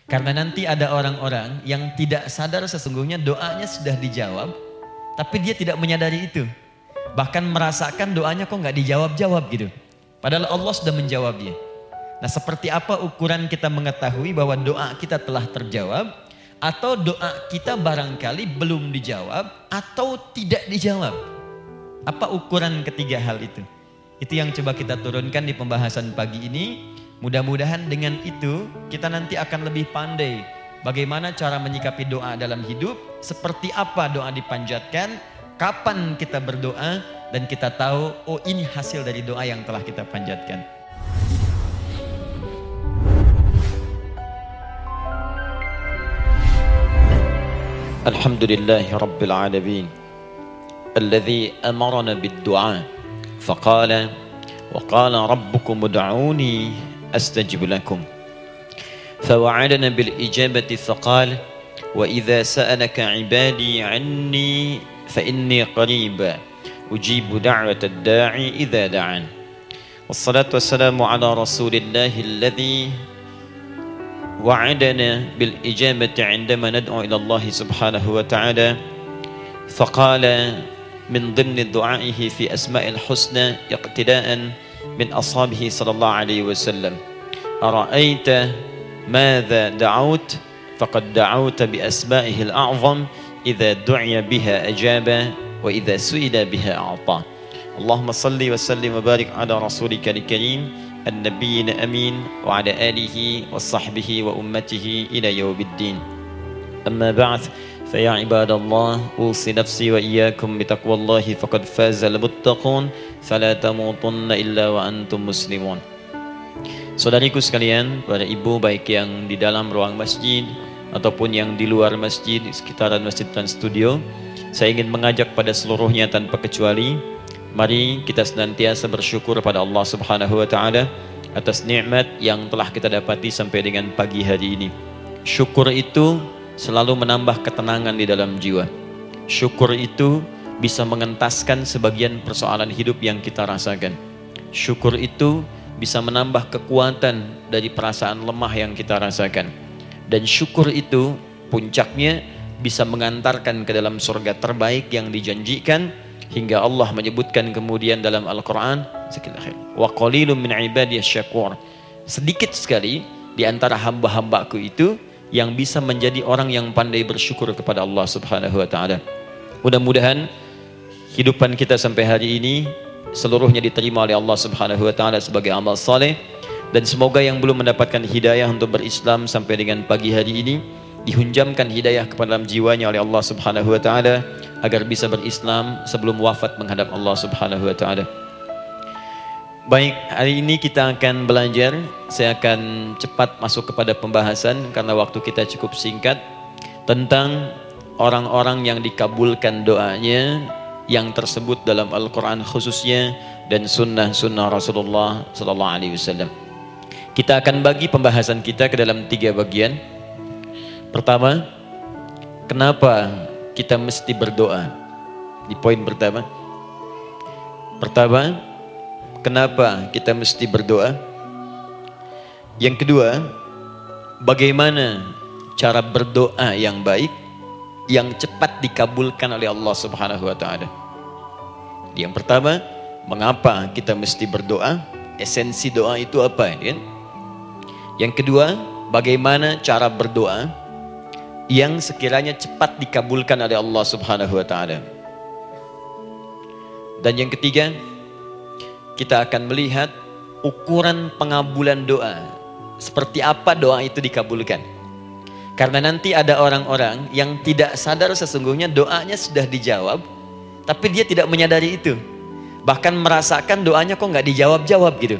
Karena nanti ada orang-orang yang tidak sadar sesungguhnya doanya sudah dijawab, tapi dia tidak menyadari itu. Bahkan merasakan doanya kok nggak dijawab-jawab gitu. Padahal Allah sudah menjawabnya. Nah, seperti apa ukuran kita mengetahui bahwa doa kita telah terjawab, atau doa kita barangkali belum dijawab atau tidak dijawab? Apa ukuran ketiga hal itu? Itu yang coba kita turunkan di pembahasan pagi ini. Mudah-mudahan dengan itu kita nanti akan lebih pandai bagaimana cara menyikapi doa dalam hidup, seperti apa doa dipanjatkan, kapan kita berdoa, dan kita tahu oh ini hasil dari doa yang telah kita panjatkan. Alhamdulillahi Rabbil Alamin Alladhi amarana bid-du'a Faqala Wa qala rabbukum ud'uni astajib lakum Fawa'adana bil-ijabati faqala Wa idha sa'alaka ibadi anni Fa inni qariba Ujibu da'wata ad-da'i idha da'an Wassalatu wassalamu ala rasulillahi alladhi وعدنا بالإجابة عندما ندعو إلى الله سبحانه وتعالى فقال من ضمن دعائه في أسماء الحسنى اقتداء من أصحابه صلى الله عليه وسلم أرأيت ماذا دعوت فقد دعوت بأسمائه الأعظم إذا دعي بها أجاب وإذا سئل بها أعطى اللهم صل وسلم وبارك على رسولك الكريم النبي الأمين وعلى آله وصحبه وأمته إلى يوم الدين أما بعد فيا عباد الله أوصي نفسي وإياكم بتقوى الله فقد فاز المتقون فلا تموتن إلا وأنتم مسلمون. Saudariku sekalian, para ibu baik yang di dalam ruang masjid ataupun yang di luar masjid, di sekitaran masjid dan studio, saya ingin mengajak pada seluruhnya tanpa kecuali, mari kita senantiasa bersyukur pada Allah Subhanahu wa taala atas nikmat yang telah kita dapati sampai dengan pagi hari ini. Syukur itu selalu menambah ketenangan di dalam jiwa. Syukur itu bisa mengentaskan sebagian persoalan hidup yang kita rasakan. Syukur itu bisa menambah kekuatan dari perasaan lemah yang kita rasakan. Dan syukur itu puncaknya bisa mengantarkan ke dalam surga terbaik yang dijanjikan. Hingga Allah menyebutkan kemudian dalam Al-Quran, wa qalilun min ibadiyasy syakur. Sedikit sekali di antara hamba-hambaku itu yang bisa menjadi orang yang pandai bersyukur kepada Allah Subhanahu wa taala. Mudah-mudahan hidupan kita sampai hari ini seluruhnya diterima oleh Allah Subhanahu wa taala sebagai amal saleh, dan semoga yang belum mendapatkan hidayah untuk berislam sampai dengan pagi hari ini dihunjamkan hidayah kepada dalam jiwanya oleh Allah Subhanahu wa taala agar bisa berislam sebelum wafat menghadap Allah Subhanahu wa taala. Baik, hari ini kita akan belajar. Saya akan cepat masuk kepada pembahasan karena waktu kita cukup singkat, tentang orang-orang yang dikabulkan doanya yang tersebut dalam Al-Quran khususnya dan sunnah-sunnah Rasulullah sallallahu alaihi wasallam. Kita akan bagi pembahasan kita ke dalam 3 bagian. Pertama, kenapa kita mesti berdoa? Di poin pertama. Kenapa kita mesti berdoa? Yang kedua, bagaimana cara berdoa yang baik, yang cepat dikabulkan oleh Allah Subhanahu wa taala? Yang pertama, mengapa kita mesti berdoa? Esensi doa itu apa, kan? Yang kedua, bagaimana cara berdoa yang sekiranya cepat dikabulkan oleh Allah Subhanahu wa taala. Dan yang ketiga, kita akan melihat ukuran pengabulan doa. Seperti apa doa itu dikabulkan. Karena nanti ada orang-orang yang tidak sadar sesungguhnya doanya sudah dijawab, tapi dia tidak menyadari itu. Bahkan merasakan doanya kok nggak dijawab-jawab gitu.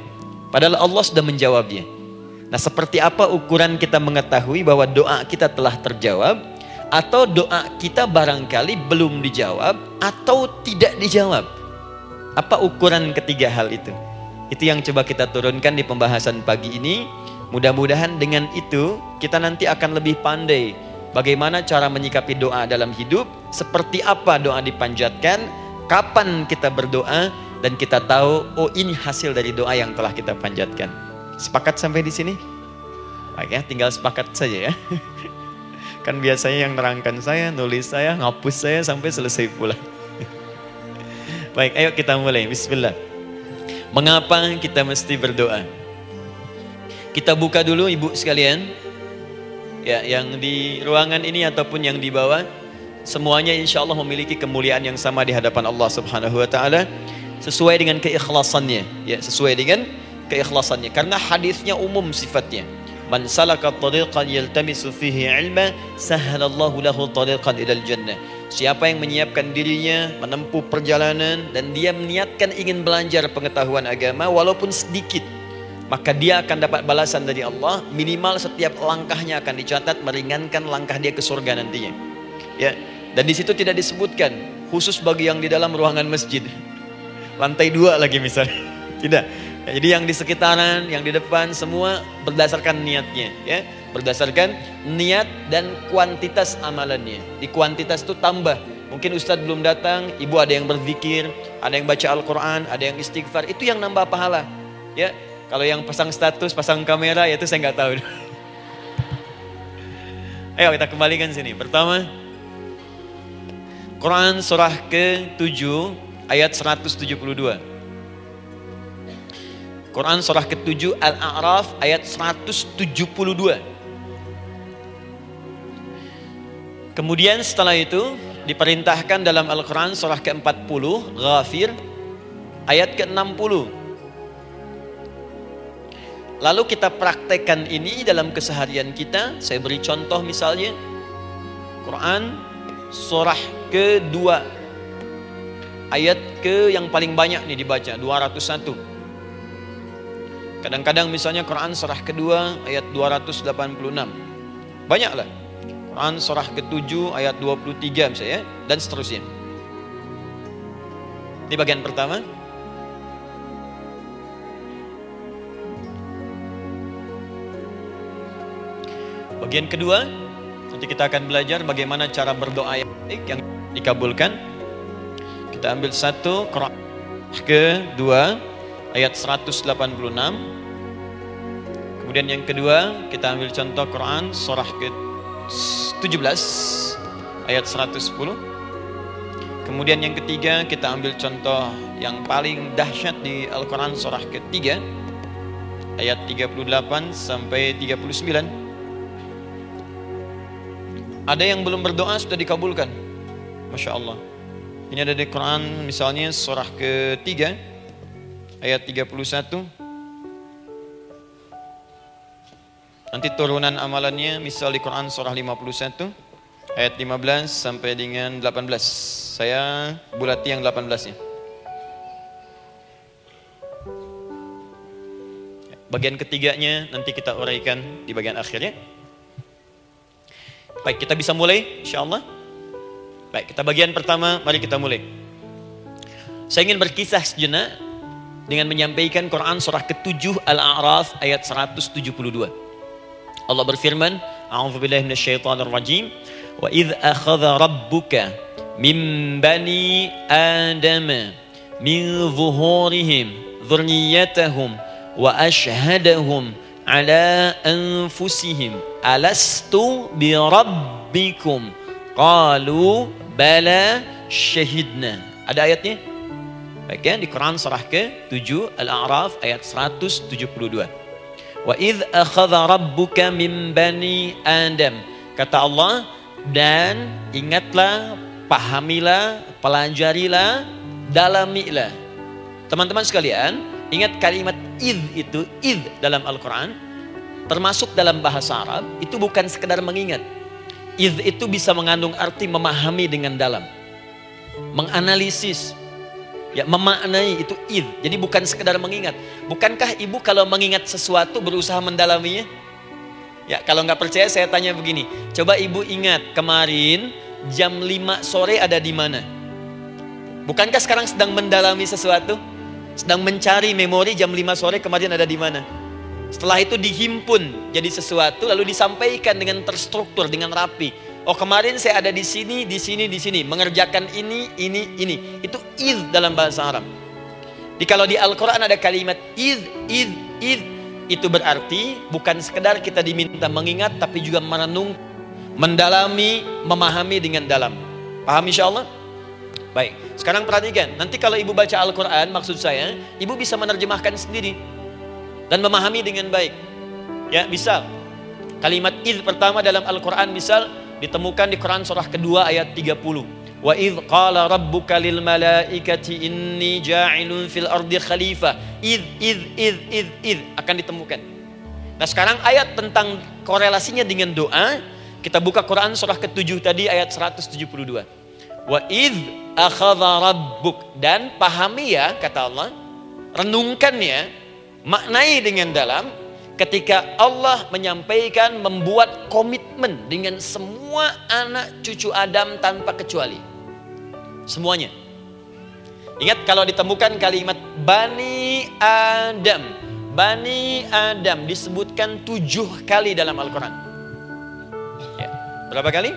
Padahal Allah sudah menjawabnya. Nah, seperti apa ukuran kita mengetahui bahwa doa kita telah terjawab, atau doa kita barangkali belum dijawab atau tidak dijawab? Apa ukuran ketiga hal itu? Itu yang coba kita turunkan di pembahasan pagi ini. Mudah-mudahan dengan itu kita nanti akan lebih pandai bagaimana cara menyikapi doa dalam hidup, seperti apa doa dipanjatkan, kapan kita berdoa, dan kita tahu oh ini hasil dari doa yang telah kita panjatkan. Sepakat sampai di sini? Makanya tinggal sepakat saja ya. Kan biasanya yang nerangkan saya, nulis saya, ngapus saya sampai selesai pula. Baik, ayo kita mulai. Bismillah. Mengapa kita mesti berdoa? Kita buka dulu ibu sekalian. Ya, yang di ruangan ini ataupun yang di bawah, semuanya insya Allah memiliki kemuliaan yang sama di hadapan Allah Subhanahu wa taala sesuai dengan keikhlasannya. Ya, sesuai dengan keikhlasannya. Karena hadisnya umum sifatnya. Man salaka tariqan yaltamisu fihi ilma sahhalallahu lahu tariqan ilal jannah. Siapa yang menyiapkan dirinya menempuh perjalanan dan dia meniatkan ingin belajar pengetahuan agama walaupun sedikit, maka dia akan dapat balasan dari Allah. Minimal setiap langkahnya akan dicatat meringankan langkah dia ke surga nantinya. Ya, dan di situ tidak disebutkan khusus bagi yang di dalam ruangan masjid, lantai 2 lagi misalnya. Tidak. Ya, jadi yang di sekitaran, yang di depan semua berdasarkan niatnya, ya, berdasarkan niat dan kuantitas amalannya. Di kuantitas itu tambah. Mungkin Ustadz belum datang, ibu ada yang berzikir, ada yang baca Al-Quran, ada yang istighfar, itu yang nambah pahala. Ya, kalau yang pasang status, pasang kamera, ya itu saya nggak tahu. Ayo kita kembalikan sini. Pertama, Quran surah ke-7 ayat 172. Quran surah ke-7 Al-A'raf ayat 172. Kemudian setelah itu diperintahkan dalam Al-Quran surah ke-40 Ghafir ayat ke-60. Lalu kita praktekkan ini dalam keseharian kita. Saya beri contoh misalnya Quran surah ke-2 ayat ke yang paling banyak nih dibaca 201. Kadang-kadang misalnya Quran surah kedua ayat 286. Banyaklah. Quran surah ke-7 ayat 23 misalnya, dan seterusnya. Ini bagian pertama. Bagian kedua, nanti kita akan belajar bagaimana cara berdoa yang baik yang dikabulkan. Kita ambil satu Quran kedua ayat 186. Kemudian yang kedua kita ambil contoh Quran surah ke-17 ayat 110. Kemudian yang ketiga kita ambil contoh yang paling dahsyat di Al-Quran surah ke-3 ayat 38 sampai 39. Ada yang belum berdoa sudah dikabulkan. Masya Allah. Ini ada di Quran misalnya surah ke-3 ayat 31. Nanti turunan amalannya misal di Quran surah 51 ayat 15 sampai dengan 18. Saya bulati yang 18-nya. Bagian ketiganya nanti kita uraikan di bagian akhirnya. Baik, kita bisa mulai insyaallah. Baik, kita bagian pertama, mari kita mulai. Saya ingin berkisah sejenak dengan menyampaikan Quran surah ke-7 Al-A'raf ayat 172. Allah berfirman, A'udzubillahi minasyaitonir rajim, wa idz akhadha rabbuka min bani adama min zuhurihim dzurriyyatahum wa ashhadahum ala anfusihim alastu bi rabbikum qalu bala syahidna. Ada ayatnya? Baik ya, di Quran surah ke-7 Al-A'raf ayat 172. Wa idz akhadha rabbuka min bani Adam. Kata Allah, dan ingatlah, pahamilah, pelajarilah, dalamilah. Teman-teman sekalian, ingat kalimat idz itu, idz dalam Al-Quran, termasuk dalam bahasa Arab, itu bukan sekedar mengingat. Idz itu bisa mengandung arti memahami dengan dalam, menganalisis, ya, memaknai, itu idz. Jadi bukan sekedar mengingat. Bukankah ibu kalau mengingat sesuatu berusaha mendalaminya? Ya, kalau nggak percaya saya tanya begini. Coba ibu ingat kemarin jam 5 sore ada di mana? Bukankah sekarang sedang mendalami sesuatu? Sedang mencari memori jam 5 sore kemarin ada di mana? Setelah itu dihimpun jadi sesuatu lalu disampaikan dengan terstruktur, dengan rapi. Oh, kemarin saya ada di sini, di sini, di sini, mengerjakan ini. Itu idz dalam bahasa Arab. Kalau di Al-Quran ada kalimat idz. Itu berarti bukan sekedar kita diminta mengingat, tapi juga merenung, mendalami, memahami dengan dalam. Paham insyaallah? Baik, sekarang perhatikan. Nanti kalau ibu baca Al-Quran, maksud saya, ibu bisa menerjemahkan sendiri dan memahami dengan baik. Ya, misal kalimat idz pertama dalam Al-Quran misal ditemukan di Quran surah kedua ayat 30. Wa idz qala rabbuka lil malaikati inni ja'ilun fil ardi khalifah. Idz akan ditemukan. Nah, sekarang ayat tentang korelasinya dengan doa, kita buka Quran surah ke-7 tadi ayat 172. Wa idz akhadha rabbuk, dan pahami ya kata Allah, renungkan ya, maknai dengan dalam ketika Allah menyampaikan, membuat komitmen dengan semua anak cucu Adam tanpa kecuali. Semuanya. Ingat kalau ditemukan kalimat Bani Adam. Bani Adam disebutkan 7 kali dalam Al-Quran. Ya. Berapa kali?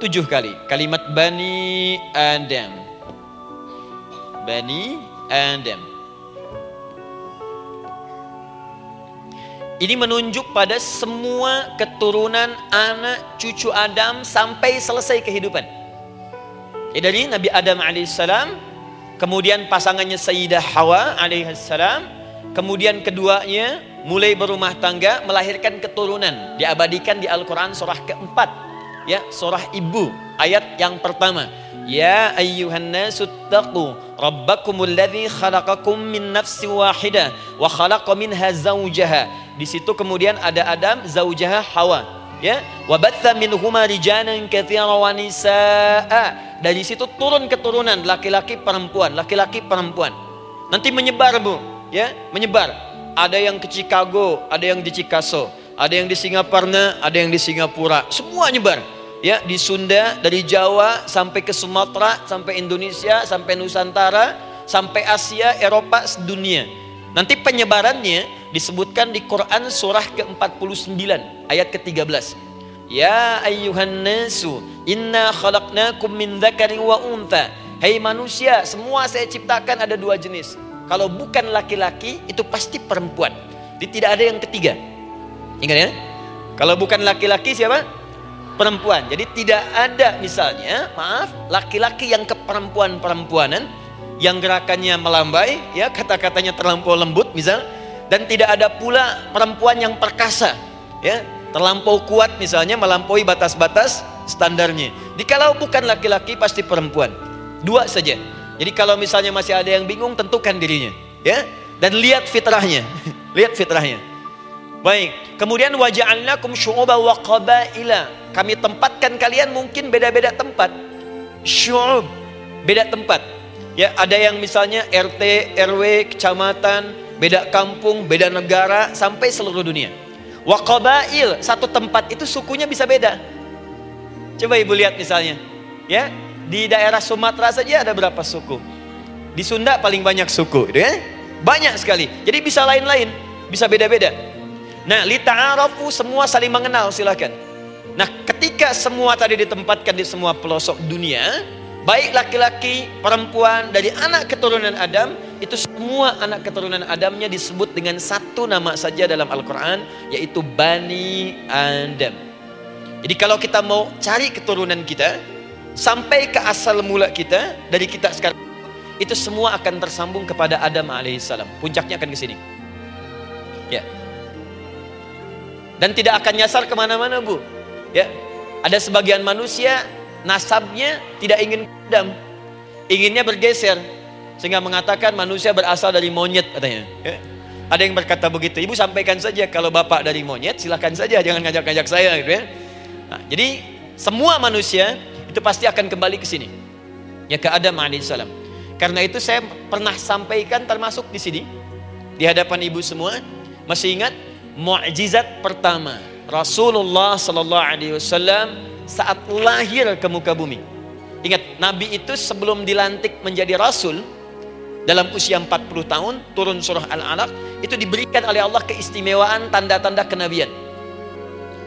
7 kali. Kalimat Bani Adam. Bani Adam. Ini menunjuk pada semua keturunan anak cucu Adam sampai selesai kehidupan. Dari Nabi Adam alaihissalam, kemudian pasangannya Sayyidah Hawa alaihissalam, kemudian keduanya mulai berumah tangga, melahirkan keturunan, diabadikan di Al-Quran surah keempat, ya, surah Ibu, ayat yang pertama. Ya ayyuhan nasu taqu rabbakumul ladzi khalaqakum min nafsin wahidah wa khalaqa minha zawjaha. Di situ kemudian ada Adam, zaujaha Hawa, ya. Wa batha minhuma rijalan katsiran wa nisaa. Dari situ turun keturunan laki-laki perempuan, laki-laki perempuan. Nanti menyebar, Bu, ya, menyebar. Ada yang ke Chicago, ada yang di Chicago, ada yang di Singaparna, ada yang di Singapura. Semua nyebar. Ya, di Sunda, dari Jawa sampai ke Sumatera, sampai Indonesia, sampai Nusantara, sampai Asia, Eropa, sedunia. Nanti penyebarannya disebutkan di Quran surah ke-49 ayat ke-13. Ya ayyuhan nasu inna khalaqnakum min dzakarin wa untha. Hai manusia, semua saya ciptakan ada 2 jenis. Kalau bukan laki-laki itu pasti perempuan. Jadi tidak ada yang ketiga. Ingat ya? Kalau bukan laki-laki siapa? Perempuan. Jadi tidak ada misalnya, maaf, laki-laki yang keperempuan-perempuanan yang gerakannya melambai, ya, kata-katanya terlampau lembut misal, dan tidak ada pula perempuan yang perkasa, ya, terlampau kuat misalnya, melampaui batas-batas standarnya. Dikalau bukan laki-laki pasti perempuan. 2 saja. Jadi kalau misalnya masih ada yang bingung, tentukan dirinya, ya, dan lihat fitrahnya. Lihat fitrahnya. Baik, kemudian waja'alnakum syu'uban wa qabaila. Kami tempatkan kalian mungkin beda-beda tempat. Syu'ub, beda tempat. Ya, ada yang misalnya RT, RW, kecamatan, beda kampung, beda negara, sampai seluruh dunia. Wa qabail, satu tempat itu sukunya bisa beda. Coba ibu lihat misalnya, ya, di daerah Sumatera saja ada berapa suku? Di Sunda paling banyak suku, gitu ya? Banyak sekali. Jadi bisa lain-lain, bisa beda-beda. Nah, lita'arafu, semua saling mengenal, silakan. Nah, ketika semua tadi ditempatkan di semua pelosok dunia, baik laki-laki, perempuan, dari anak keturunan Adam, itu semua anak keturunan Adamnya disebut dengan satu nama saja dalam Al-Quran, yaitu Bani Adam. Jadi kalau kita mau cari keturunan kita, sampai ke asal mula kita, dari kita sekarang, itu semua akan tersambung kepada Adam alaihissalam. Puncaknya akan ke sini. Ya. Dan tidak akan nyasar kemana-mana, Bu. Ya. Ada sebagian manusia nasabnya tidak ingin Adam, inginnya bergeser, sehingga mengatakan manusia berasal dari monyet katanya, ya. Ada yang berkata begitu. Ibu sampaikan saja, kalau bapak dari monyet silahkan saja, jangan ngajak-ngajak saya, gitu ya. Nah, jadi semua manusia itu pasti akan kembali ke sini, ya, ke Adam alaihissalam. Karena itu saya pernah sampaikan termasuk di sini di hadapan ibu semua, masih ingat mukjizat pertama Rasulullah sallallahu alaihi wasallam saat lahir ke muka bumi. Ingat, Nabi itu sebelum dilantik menjadi Rasul dalam usia 40 tahun, turun surah Al-Alaq, itu diberikan oleh Allah keistimewaan tanda-tanda kenabian.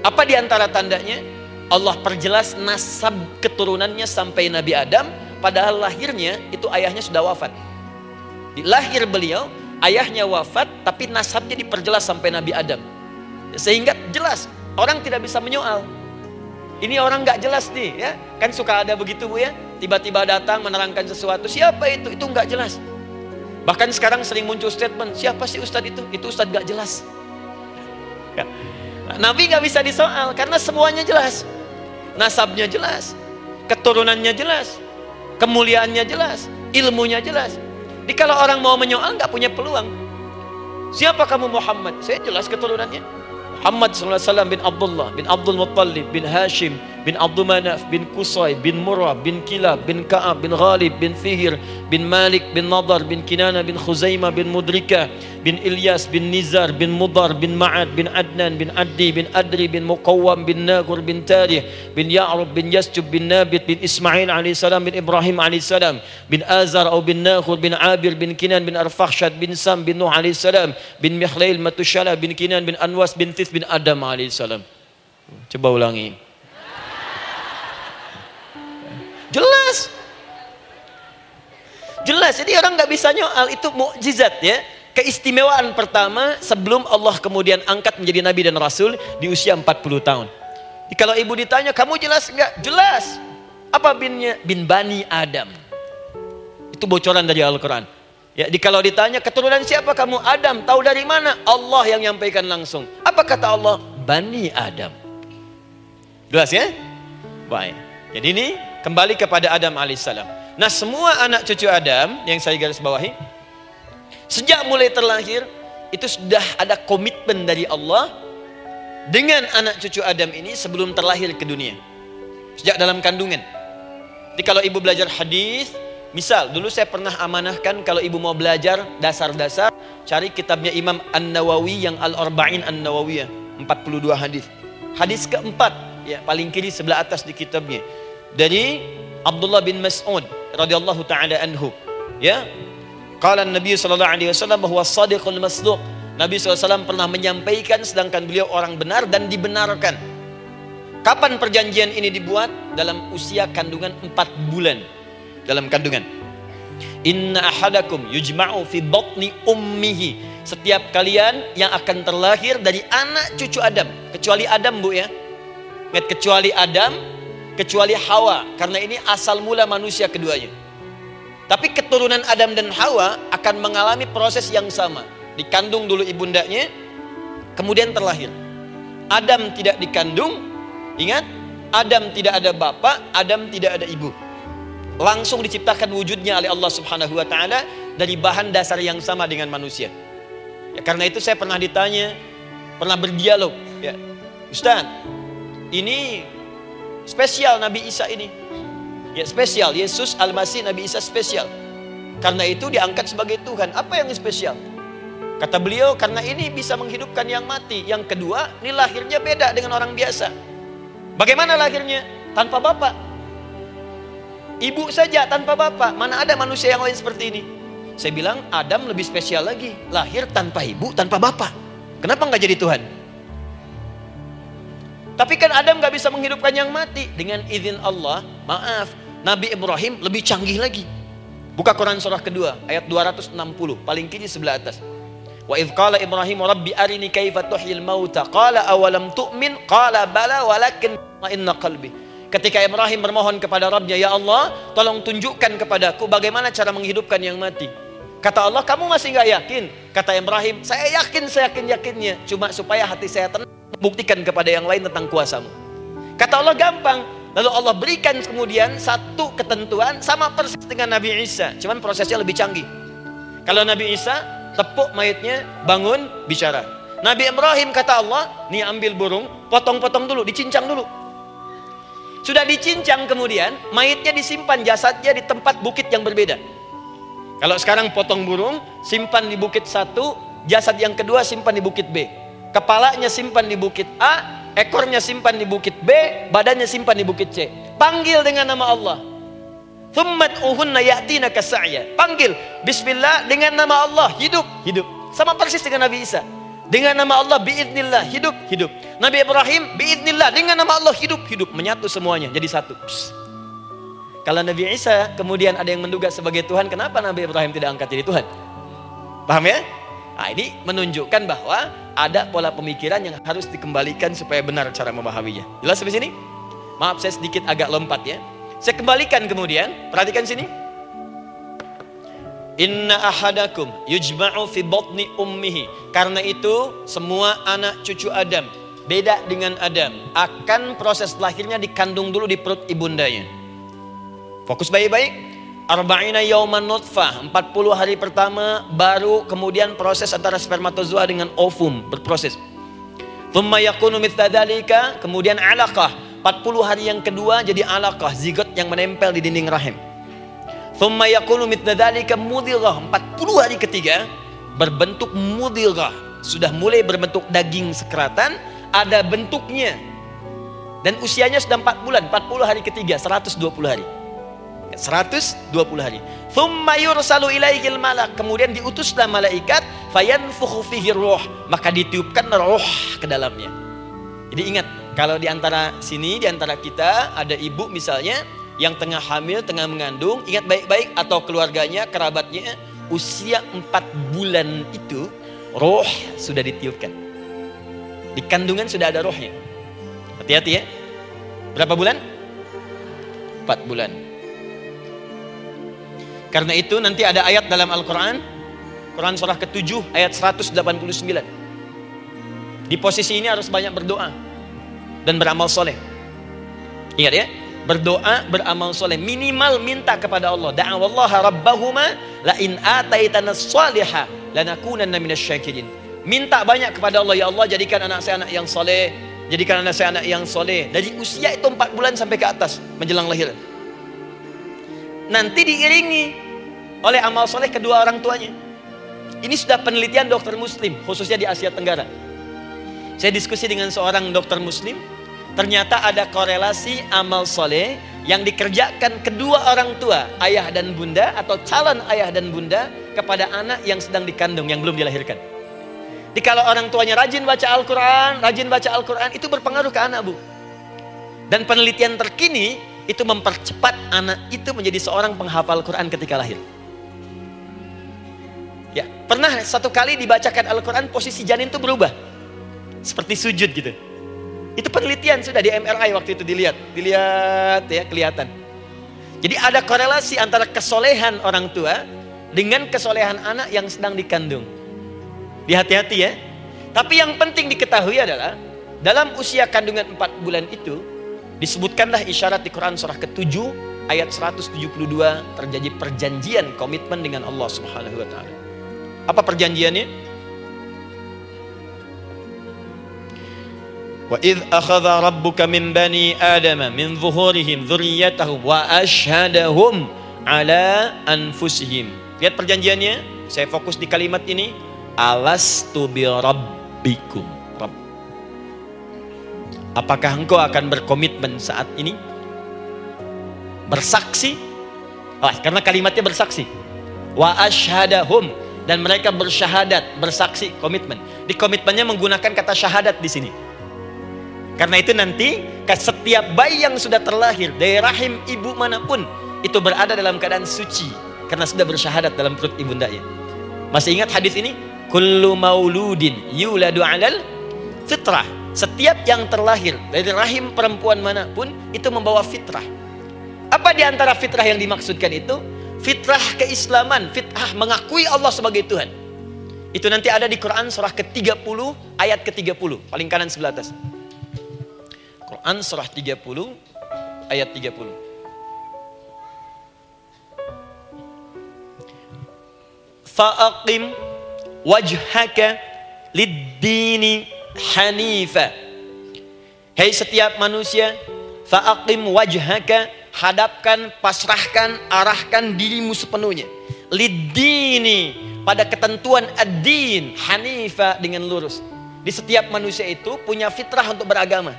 Apa di antara tandanya? Allah perjelas nasab keturunannya sampai Nabi Adam, padahal lahirnya itu ayahnya sudah wafat. Di lahir beliau ayahnya wafat, tapi nasabnya diperjelas sampai Nabi Adam. Sehingga jelas, orang tidak bisa menyoal. Ini orang nggak jelas nih, ya. Kan suka ada begitu, Bu, ya. Tiba-tiba datang menerangkan sesuatu. Siapa itu? Itu nggak jelas. Bahkan sekarang sering muncul statement, siapa sih Ustadz itu? Itu Ustadz nggak jelas. Ya. Nabi nggak bisa disoal karena semuanya jelas. Nasabnya jelas, keturunannya jelas, kemuliaannya jelas, ilmunya jelas. Jadi kalau orang mau menyoal nggak punya peluang. Siapa kamu Muhammad? Saya jelas keturunannya. Muhammad SAW bin Abdullah, bin Abdul Muttalib, bin Hashim, bin Abdul Manaf, bin Qusay, bin Murrah, bin Kilab, bin Ka'ab, bin Ghalib, bin Fihir, bin Malik, bin Nadar, bin Kinana, bin Khuzaimah, bin Mudrika, bin Ilyas, bin Nizar, bin Mudar, bin Ma'ad, bin Adnan, bin Addi, bin Adri, bin Muqawwam, bin Nagur, bin Tarih, bin Ya'rub, bin Yasjub, bin Nabit, bin Ismail alaihissalam, bin Ibrahim alaihissalam, bin Azar atau bin Nakhur, bin Abir, bin Kinan, bin Arfakhshad, bin Sam, bin Nuh alaihissalam, bin Mikhlail, Matushala, bin Kinan, bin Anwas, bin Tith, bin Adam alaihissalam. Coba ulangi. Jelas. Jelas. Jadi orang nggak bisa nyoal, itu mukjizat, ya. Keistimewaan pertama sebelum Allah kemudian angkat menjadi nabi dan rasul di usia 40 tahun. Jadi kalau ibu ditanya, kamu jelas nggak? Jelas. Apa binnya? Bin Bani Adam. Itu bocoran dari Al-Quran. Ya, kalau ditanya keturunan siapa kamu? Adam. Tahu dari mana? Allah yang nyampaikan langsung. Apa kata Allah? Bani Adam. Jelas, ya? Baik. Jadi ini kembali kepada Adam alaihissalam. Nah, semua anak cucu Adam yang saya garis bawahi, sejak mulai terlahir itu sudah ada komitmen dari Allah dengan anak cucu Adam ini sebelum terlahir ke dunia. Sejak dalam kandungan. Jadi kalau ibu belajar hadis, misal dulu saya pernah amanahkan kalau ibu mau belajar dasar-dasar, cari kitabnya Imam An-Nawawi yang Al-Arba'in An-Nawawiyah, 42 hadis. Hadis keempat, ya, paling kiri sebelah atas di kitabnya, dari Abdullah bin Mas'ud radhiyallahu taala anhu, ya. Qala Nabi sallallahu alaihi wasallam bahwa shadiqul masduq. Nabi SAW pernah menyampaikan sedangkan beliau orang benar dan dibenarkan. Kapan perjanjian ini dibuat? Dalam usia kandungan 4 bulan. Dalam kandungan. Inna ahadakum yujma'u fi batni ummihi. Setiap kalian yang akan terlahir dari anak cucu Adam, kecuali Adam, Bu, ya. Ingat, kecuali Adam, kecuali Hawa, karena ini asal mula manusia keduanya. Tapi keturunan Adam dan Hawa akan mengalami proses yang sama. Dikandung dulu ibundanya, kemudian terlahir. Adam tidak dikandung, ingat, Adam tidak ada bapak, Adam tidak ada ibu. Langsung diciptakan wujudnya oleh Allah Subhanahu wa taala dari bahan dasar yang sama dengan manusia. Ya, karena itu saya pernah ditanya, pernah berdialog, ya, Ustaz, ini spesial Nabi Isa ini. Ya, spesial, Yesus Al-Masih Nabi Isa spesial. Karena itu diangkat sebagai Tuhan. Apa yang spesial? Kata beliau, karena ini bisa menghidupkan yang mati. Yang kedua, ini lahirnya beda dengan orang biasa. Bagaimana lahirnya? Tanpa bapak. Ibu saja tanpa bapak. Mana ada manusia yang lain seperti ini? Saya bilang, Adam lebih spesial lagi. Lahir tanpa ibu, tanpa bapak. Kenapa nggak jadi Tuhan? Tapi kan Adam nggak bisa menghidupkan yang mati. Dengan izin Allah, maaf, Nabi Ibrahim lebih canggih lagi. Buka Quran surah kedua, ayat 260, paling kiri sebelah atas. Wa idh qala Ibrahim rabbi arini kaifa tuhyil mauta qala awalam tu'min qala bala walakin inna qalbi. Ketika Ibrahim bermohon kepada Rabbnya, ya Allah, tolong tunjukkan kepadaku bagaimana cara menghidupkan yang mati. Kata Allah, kamu masih nggak yakin? Kata Ibrahim, saya yakin, saya yakin-yakinnya. Cuma supaya hati saya tenang, buktikan kepada yang lain tentang kuasamu. Kata Allah, gampang. Lalu Allah berikan kemudian satu ketentuan sama persis dengan Nabi Isa, cuman prosesnya lebih canggih. Kalau Nabi Isa tepuk mayatnya, bangun, bicara. Nabi Ibrahim kata Allah, nih ambil burung, potong-potong dulu, dicincang dulu. Sudah dicincang kemudian mayatnya disimpan, jasadnya di tempat bukit yang berbeda. Kalau sekarang potong burung, simpan di bukit satu, jasad yang kedua simpan di bukit B. Kepalanya simpan di bukit A, ekornya simpan di bukit B, badannya simpan di bukit C. Panggil dengan nama Allah. Thummat uhunna ya'tina kasa'ya. Panggil bismillah dengan nama Allah, hidup, hidup. Sama persis dengan Nabi Isa. Dengan nama Allah biiznillah, hidup, hidup. Nabi Ibrahim biiznillah, dengan nama Allah hidup, hidup. Menyatu semuanya jadi satu. Kalau Nabi Isa kemudian ada yang menduga sebagai Tuhan, kenapa Nabi Ibrahim tidak angkat jadi Tuhan? Paham ya? Nah, ini menunjukkan bahwa ada pola pemikiran yang harus dikembalikan supaya benar cara memahaminya. Jelas sampai sini? Maaf saya sedikit agak lompat ya. Saya kembalikan kemudian, perhatikan sini. Inna ahadakum yujma'u fi batni ummihi. Karena itu semua anak cucu Adam, beda dengan Adam, akan proses lahirnya dikandung dulu di perut ibundanya. Fokus baik-baik. Arba'ina yauman nutfah, 40 hari pertama baru kemudian proses antara spermatozoa dengan ovum berproses. Thumma yakunu mithla dzalika, kemudian alaqah, 40 hari yang kedua jadi alaqah, zigot yang menempel di dinding rahim. Thumma yakunu mithla dzalika mudghah, 40 hari ketiga berbentuk mudghah, sudah mulai berbentuk daging sekeratan, ada bentuknya. Dan usianya sudah 4 bulan, 40 hari ketiga, 120 hari. 120 hari. Thumma yursalu ilaihil malak, kemudian diutuslah malaikat, fayanfukhu fihi ruh, maka ditiupkan roh ke dalamnya. Jadi ingat, kalau di antara sini, di antara kita ada ibu misalnya yang tengah hamil, tengah mengandung, ingat baik-baik, atau keluarganya, kerabatnya, usia 4 bulan itu roh sudah ditiupkan. Di kandungan sudah ada rohnya. Hati-hati ya. Berapa bulan? 4 bulan. Karena itu nanti ada ayat dalam Al-Quran, Quran surah ke-7 ayat 189. Di posisi ini harus banyak berdoa dan beramal soleh. Ingat ya, berdoa, beramal soleh, minimal minta kepada Allah. Da'awallaha rabbahuma la in ataitana shaliha lanakunanna minasyakirin. Minta banyak kepada Allah, ya Allah jadikan anak saya anak yang soleh, jadikan anak saya anak yang soleh. Dari usia itu 4 bulan sampai ke atas menjelang lahiran. Nanti diiringi oleh amal soleh kedua orang tuanya. Ini sudah penelitian dokter muslim, khususnya di Asia Tenggara. Saya diskusi dengan seorang dokter muslim, ternyata ada korelasi amal soleh yang dikerjakan kedua orang tua, ayah dan bunda, atau calon ayah dan bunda, kepada anak yang sedang dikandung, yang belum dilahirkan. Jadi kalau orang tuanya rajin baca Al-Quran, itu berpengaruh ke anak, Bu. Dan penelitian terkini itu mempercepat anak itu menjadi seorang penghafal Quran ketika lahir. Ya, pernah satu kali dibacakan Al-Quran, posisi janin itu berubah, seperti sujud gitu. Itu penelitian sudah di MRI waktu itu dilihat ya, kelihatan. Jadi ada korelasi antara kesolehan orang tua dengan kesolehan anak yang sedang dikandung. Hati-hati ya. Tapi yang penting diketahui adalah dalam usia kandungan 4 bulan itu disebutkanlah isyarat di Quran surah ke-7 ayat 172 terjadi perjanjian komitmen dengan Allah Subhanahu wa taala. Apa perjanjiannya? Wa idz akhadha rabbuka min bani adama min zuhurihim dzurriyyatahum wa asyhadahum ala anfusihim. Lihat perjanjiannya, saya fokus di kalimat ini, alastu bi rabbikum. Apakah engkau akan berkomitmen saat ini? Bersaksi? Karena kalimatnya bersaksi. Wa asyhadahum, dan mereka bersyahadat, bersaksi, komitmen. Di komitmennya menggunakan kata syahadat di sini. Karena itu nanti setiap bayi yang sudah terlahir dari rahim ibu manapun itu berada dalam keadaan suci karena sudah bersyahadat dalam perut ibundanya. Masih ingat hadis ini? Kullu mauludin yuladu 'alal fitrah. Setiap yang terlahir dari rahim perempuan manapun itu membawa fitrah. Apa di antara fitrah yang dimaksudkan itu? Fitrah keislaman, fitrah mengakui Allah sebagai Tuhan. Itu nanti ada di Quran surah ke-30 ayat ke-30, paling kanan sebelah atas. Quran surah 30 ayat 30. Fa'aqim wajhaka lid-dini hanifa. Hei setiap manusia, fa'aqim wajhaka, hadapkan, pasrahkan, arahkan dirimu sepenuhnya, lid-dini, pada ketentuan ad-din, hanifa, dengan lurus. Di setiap manusia itu punya fitrah untuk beragama,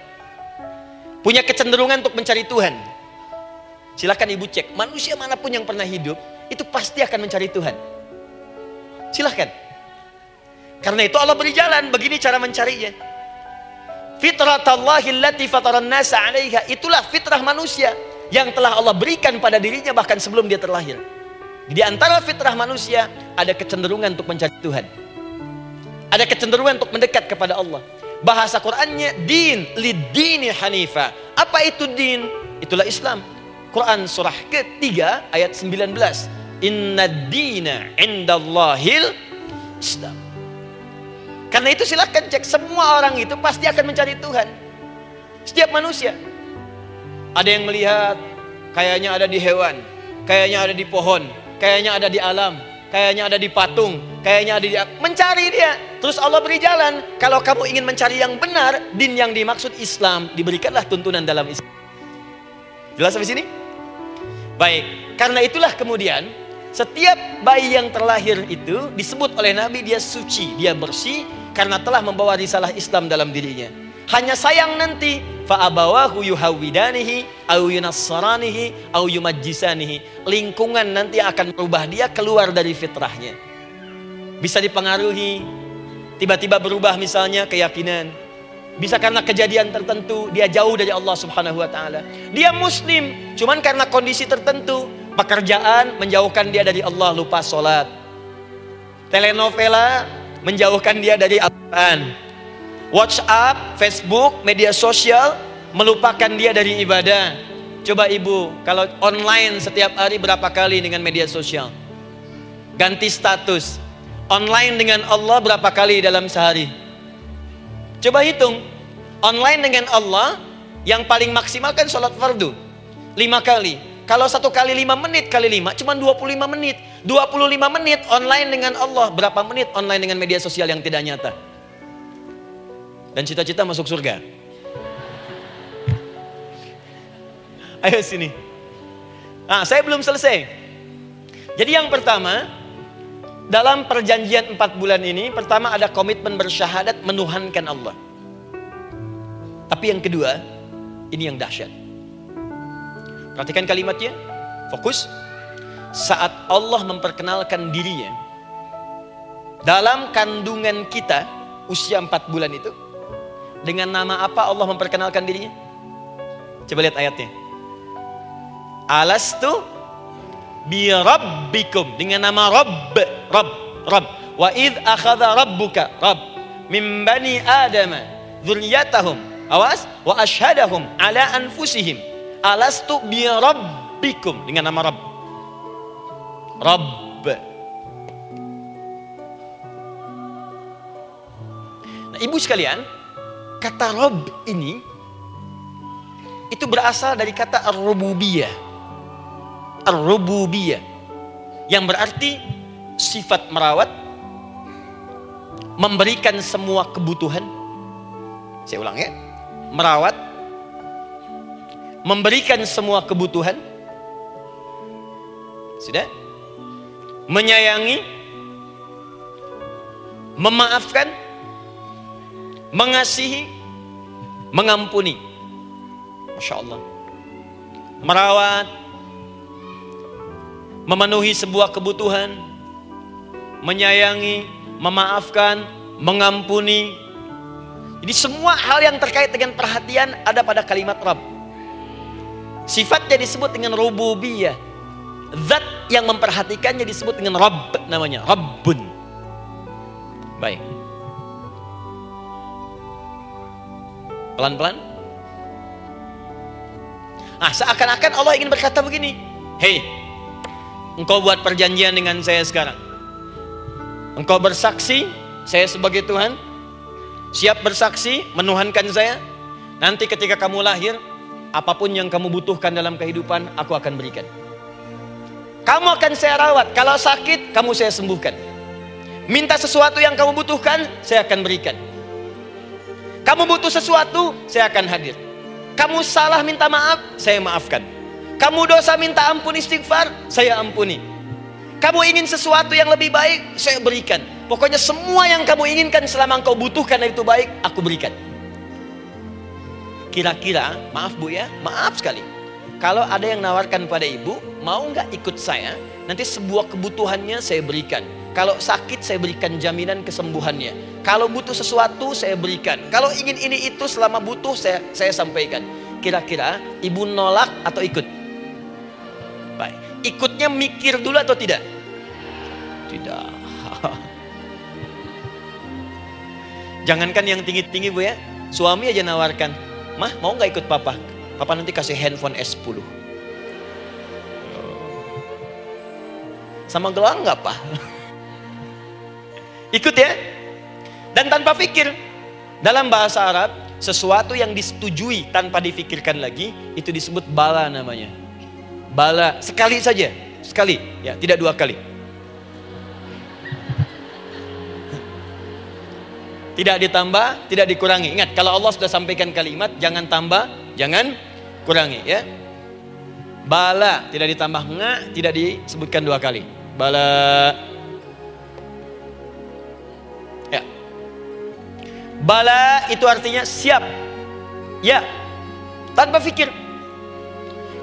punya kecenderungan untuk mencari Tuhan. Silakan ibu cek, manusia manapun yang pernah hidup itu pasti akan mencari Tuhan. Silahkan. Karena itu Allah beri jalan, begini cara mencarinya. Fitratallahi allati fataran nasa 'alaiha, itulah fitrah manusia yang telah Allah berikan pada dirinya bahkan sebelum dia terlahir. Di antara fitrah manusia ada kecenderungan untuk mencari Tuhan. Ada kecenderungan untuk mendekat kepada Allah. Bahasa Qur'annya din, lidini hanifa. Apa itu din? Itulah Islam. Quran surah ketiga ayat 19. Inna dina indallahil Islam. Karena itu silahkan cek, semua orang itu pasti akan mencari Tuhan. Setiap manusia. Ada yang melihat kayaknya ada di hewan, kayaknya ada di pohon, kayaknya ada di alam, kayaknya ada di patung, kayaknya ada di... Mencari dia. Terus Allah beri jalan. Kalau kamu ingin mencari yang benar, din yang dimaksud Islam, diberikanlah tuntunan dalam Islam. Jelas sampai sini? Baik. Karena itulah kemudian setiap bayi yang terlahir itu disebut oleh Nabi dia suci, dia bersih karena telah membawa risalah Islam dalam dirinya. Hanya sayang nanti fa'abawahu yuhawidanihi au yunassaranihi au yumajjisanihi. Lingkungan nanti akan merubah dia keluar dari fitrahnya. Bisa dipengaruhi, tiba-tiba berubah misalnya keyakinan. Bisa karena kejadian tertentu dia jauh dari Allah Subhanahu wa taala. Dia muslim, cuman karena kondisi tertentu, pekerjaan menjauhkan dia dari Allah, lupa sholat. Telenovela menjauhkan dia dari Al-Quran. WhatsApp, Facebook, media sosial melupakan dia dari ibadah. Coba ibu, kalau online setiap hari berapa kali dengan media sosial? Ganti status. Online dengan Allah berapa kali dalam sehari? Coba hitung. Online dengan Allah yang paling maksimal kan sholat fardu 5 kali. Kalau 1 kali 5 menit kali 5 cuma 25 menit. 25 menit online dengan Allah. Berapa menit online dengan media sosial yang tidak nyata? Dan cita-cita masuk surga. Ayo sini. Nah, saya belum selesai. Jadi yang pertama, dalam perjanjian 4 bulan ini, pertama ada komitmen bersyahadat menuhankan Allah. Tapi yang kedua, ini yang dahsyat. Perhatikan kalimatnya, fokus. Saat Allah memperkenalkan dirinya dalam kandungan kita, usia 4 bulan itu, dengan nama apa Allah memperkenalkan dirinya? Coba lihat ayatnya. Alastu bi rabbikum, dengan nama Rabb. Wa idh akhadha rabbuka min bani adama dzurriyyatahum, awas, wa ashhadahum ala anfusihim alastu bi rabbikum, dengan nama Rabb. Nah, ibu sekalian, kata Rabb ini itu berasal dari kata ar-rububiyah. Ar-rububiyah yang berarti sifat merawat, memberikan semua kebutuhan. Saya ulang ya. Merawat, memberikan semua kebutuhan. Sudah? Menyayangi, memaafkan, mengasihi, mengampuni. Masya Allah. Merawat, memenuhi sebuah kebutuhan, menyayangi, memaafkan, mengampuni. Jadi semua hal yang terkait dengan perhatian ada pada kalimat Rabb. Sifatnya disebut dengan rububiyah. Zat yang memperhatikannya disebut dengan Rabb, namanya Rabbun. Baik. Pelan-pelan. Nah, seakan-akan Allah ingin berkata begini, hei, engkau buat perjanjian dengan saya sekarang. Engkau bersaksi, saya sebagai Tuhan, siap bersaksi, menuhankan saya. Nanti ketika kamu lahir, apapun yang kamu butuhkan dalam kehidupan, aku akan berikan. Kamu akan saya rawat. Kalau sakit, kamu saya sembuhkan. Minta sesuatu yang kamu butuhkan, saya akan berikan. Kamu butuh sesuatu, saya akan hadir. Kamu salah minta maaf, saya maafkan. Kamu dosa minta ampun istighfar, saya ampuni. Kamu ingin sesuatu yang lebih baik, saya berikan. Pokoknya semua yang kamu inginkan selama engkau butuhkan itu baik, aku berikan. Kira-kira, maaf Bu ya, maaf sekali. Kalau ada yang nawarkan pada ibu, mau nggak ikut saya? Nanti sebuah kebutuhannya saya berikan. Kalau sakit saya berikan jaminan kesembuhannya. Kalau butuh sesuatu saya berikan. Kalau ingin ini itu selama butuh saya sampaikan. Kira-kira ibu nolak atau ikut? Baik. ikutnya mikir dulu atau tidak? Tidak. Jangankan yang tinggi-tinggi Bu ya, suami aja nawarkan, "Mah, mau nggak ikut papa? Papa nanti kasih handphone S10. Sama gelang nggak Pak?" Ikut ya. Dan tanpa pikir. Dalam bahasa Arab, sesuatu yang disetujui tanpa difikirkan lagi, itu disebut bala namanya. Bala, sekali saja. Sekali, ya, tidak 2 kali. Tidak ditambah, tidak dikurangi. Ingat, kalau Allah sudah sampaikan kalimat, jangan tambah, jangan kurangi, ya. Bala, tidak ditambah nga, tidak disebutkan 2 kali. Bala. Ya. Bala itu artinya siap. Ya. Tanpa pikir.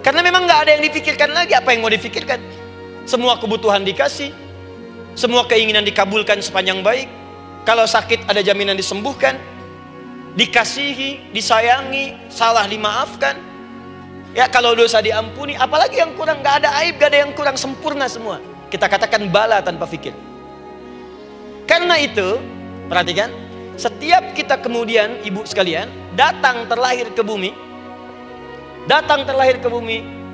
Karena memang nggak ada yang dipikirkan lagi. Apa yang mau dipikirkan? Semua kebutuhan dikasih. Semua keinginan dikabulkan sepanjang baik. Kalau sakit ada jaminan disembuhkan, dikasihi, disayangi, salah dimaafkan. Ya, kalau dosa diampuni, apalagi yang kurang? Gak ada aib, gak ada yang kurang, sempurna semua. Kita katakan bala tanpa fikir. Karena itu, perhatikan, setiap kita kemudian, ibu sekalian, datang terlahir ke bumi,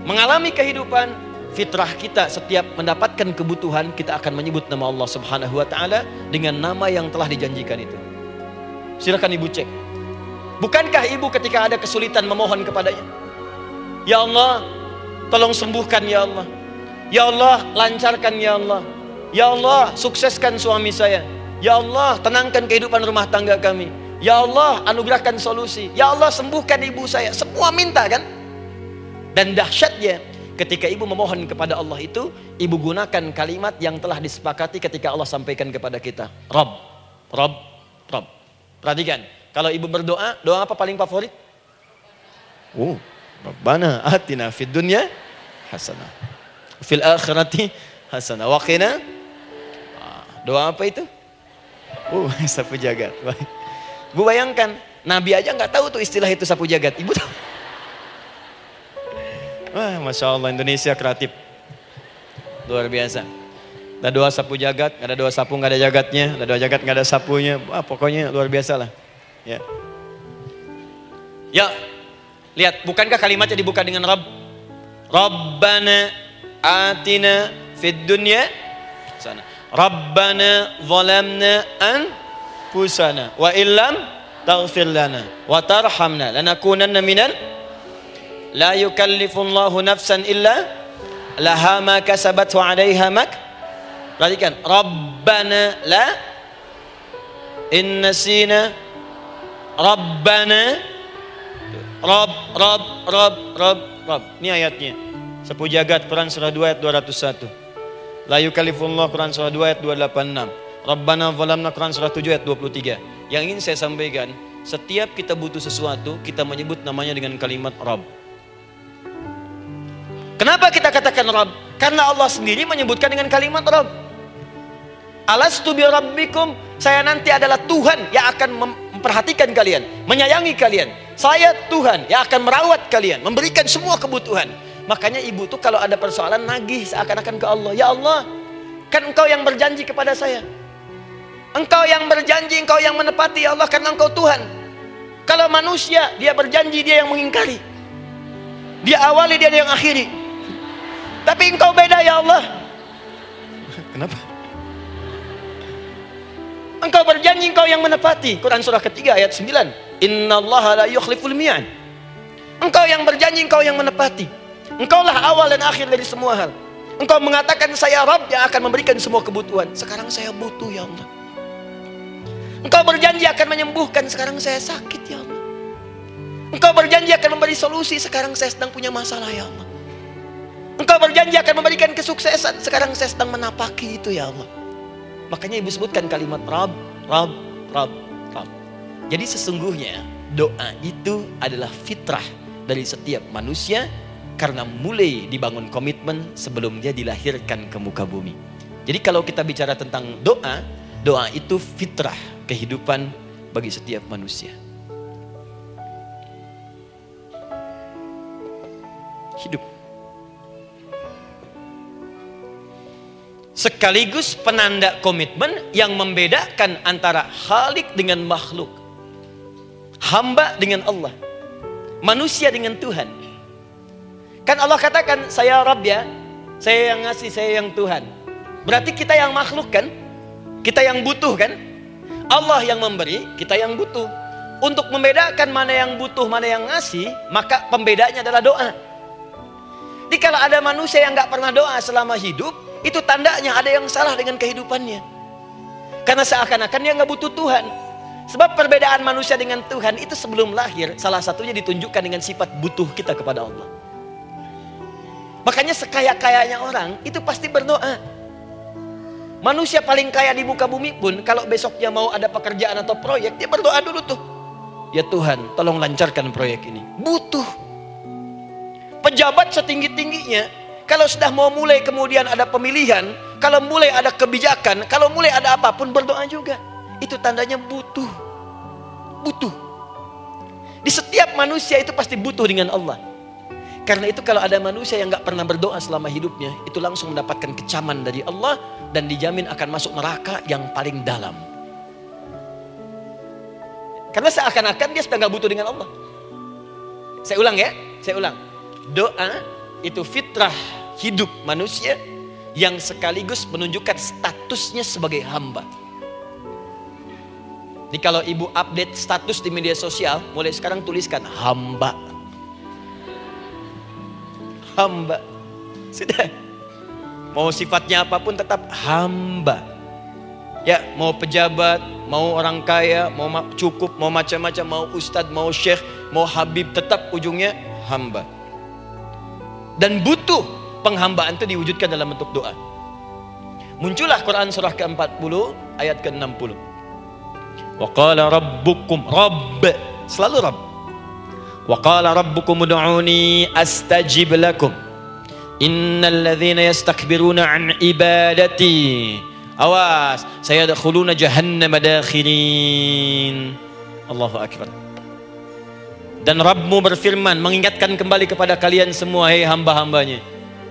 mengalami kehidupan, fitrah kita setiap mendapatkan kebutuhan, kita akan menyebut nama Allah Subhanahu wa Ta'ala dengan nama yang telah dijanjikan itu. Silakan ibu cek. Bukankah ibu ketika ada kesulitan memohon kepadanya, "Ya Allah, tolong sembuhkan ya Allah. Ya Allah, lancarkan ya Allah. Ya Allah, sukseskan suami saya. Ya Allah, tenangkan kehidupan rumah tangga kami. Ya Allah, anugerahkan solusi. Ya Allah, sembuhkan ibu saya." Semua minta kan? Dan dahsyatnya, ketika ibu memohon kepada Allah itu, ibu gunakan kalimat yang telah disepakati ketika Allah sampaikan kepada kita. Rabb, Rabb, Rabb. Perhatikan, kalau ibu berdoa, doa apa paling favorit? Rabbana atina fid dunya hasanah, fil akhirati hasanah, wa qina. Doa apa itu? Sapu jagat. Bu bayangkan, Nabi aja nggak tahu tuh istilah itu sapu jagat. Ibu tahu? Wah, Masya Allah, Indonesia kreatif. Luar biasa. Ada doa sapu jagat, nggak ada doa sapu nggak ada jagatnya, ada doa jagat nggak ada sapunya. Wah, pokoknya luar biasa lah. Ya. Ya, lihat, bukankah kalimatnya dibuka dengan Rabb? Rabbana atina fid dunya sana. Rabbana zalamna anfusana wa illam taghfir lana wa tarhamna lanakunanna minal. La yukallifullahu nafsan illa laha ma kasabat wa 'alaiha mak. Perhatikan, Rabbana la innasina Rabbana Rabb. Ini ayatnya. Sapu jagat Quran surah 2 ayat 201. La yukallifullahu Quran surah 2 ayat 286. Rabbana zalamna Quran surah 7 ayat 23. Yang ingin saya sampaikan, setiap kita butuh sesuatu, kita menyebut namanya dengan kalimat Rabb. Kenapa kita katakan Rabb? Karena Allah sendiri menyebutkan dengan kalimat Rabb. Alastu bi rabbikum, saya nanti adalah Tuhan yang akan memperhatikan kalian, menyayangi kalian. Saya Tuhan yang akan merawat kalian, memberikan semua kebutuhan. Makanya ibu tuh kalau ada persoalan nagih seakan-akan ke Allah. Ya Allah, kan engkau yang berjanji kepada saya. Engkau yang berjanji, engkau yang menepati ya Allah, karena engkau Tuhan. Kalau manusia, dia berjanji, dia yang mengingkari. Dia awali, dia yang akhiri. Tapi engkau beda ya Allah. Kenapa? Engkau berjanji, engkau yang menepati. Quran surah ketiga ayat 9. Innallaha la yukhliful mi'ad. Engkau yang berjanji, engkau yang menepati. Engkaulah awal dan akhir dari semua hal. Engkau mengatakan saya Rabb yang akan memberikan semua kebutuhan. Sekarang saya butuh ya Allah. Engkau berjanji akan menyembuhkan. Sekarang saya sakit ya Allah. Engkau berjanji akan memberi solusi. Sekarang saya sedang punya masalah ya Allah. Engkau berjanji akan memberikan kesuksesan. Sekarang saya sedang menapaki itu ya Allah. Makanya ibu sebutkan kalimat Rabb, Rabb, Rabb, Rabb. Jadi sesungguhnya doa itu adalah fitrah dari setiap manusia. Karena mulai dibangun komitmen sebelum dia dilahirkan ke muka bumi. Jadi kalau kita bicara tentang doa, doa itu fitrah kehidupan bagi setiap manusia. Hidup. sekaligus penanda komitmen yang membedakan antara Khalik dengan makhluk, hamba dengan Allah, manusia dengan Tuhan. Kan Allah katakan, saya Rabb ya, saya yang ngasih, saya yang Tuhan. Berarti kita yang makhluk kan, kita yang butuh kan. Allah yang memberi, kita yang butuh. Untuk membedakan mana yang butuh, mana yang ngasih, maka pembedanya adalah doa. Jadi kalau ada manusia yang gak pernah doa selama hidup, itu tandanya ada yang salah dengan kehidupannya. Karena seakan-akan dia gak butuh Tuhan. Sebab perbedaan manusia dengan Tuhan itu sebelum lahir, salah satunya ditunjukkan dengan sifat butuh kita kepada Allah. Makanya sekaya-kayanya orang, itu pasti berdoa. Manusia paling kaya di muka bumi pun, kalau besoknya mau ada pekerjaan atau proyek, dia berdoa dulu tuh. Ya Tuhan, tolong lancarkan proyek ini. Butuh. Pejabat setinggi-tingginya, kalau sudah mau mulai kemudian ada pemilihan, kalau mulai ada kebijakan, kalau mulai ada apapun berdoa juga. Itu tandanya butuh. Butuh. Di setiap manusia itu pasti butuh dengan Allah. Karena itu kalau ada manusia yang gak pernah berdoa selama hidupnya, itu langsung mendapatkan kecaman dari Allah dan dijamin akan masuk neraka yang paling dalam. Karena seakan-akan dia sudah gak butuh dengan Allah. Saya ulang ya, saya ulang. Doa itu fitrah hidup manusia yang sekaligus menunjukkan statusnya sebagai hamba. Jadi kalau ibu update status di media sosial, mulai sekarang tuliskan hamba. Hamba. Sudah. Mau sifatnya apapun tetap hamba. Ya, mau pejabat, mau orang kaya, mau cukup, mau macam-macam, mau ustadz, mau syekh, mau habib, tetap ujungnya hamba. Dan butuh penghambaan itu diwujudkan dalam bentuk doa. Muncullah Quran surah ke-40 ayat ke-60. Wa qala rabbukum, Rabb, selalu Rabb. Wa qala rabbukum ud'uni astajib lakum. Innal ladzina yastakbiruna an ibadati, awas, sayadkhuluna jahannama dakhirin. Allahu akbar. Dan Rabbmu berfirman, mengingatkan kembali kepada kalian semua, hei hamba-hambanya,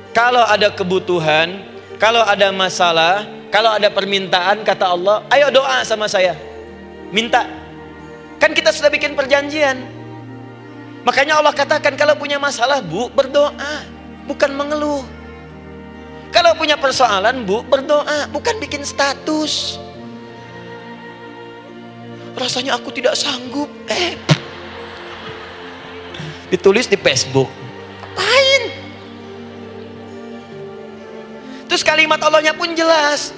kalau ada kebutuhan, kalau ada masalah, kalau ada permintaan, kata Allah, ayo doa sama saya, minta. Kan kita sudah bikin perjanjian. Makanya Allah katakan, kalau punya masalah bu, berdoa, bukan mengeluh. Kalau punya persoalan bu, berdoa, bukan bikin status. Rasanya aku tidak sanggup, ditulis di Facebook. Apain? Terus kalimat Allahnya pun jelas.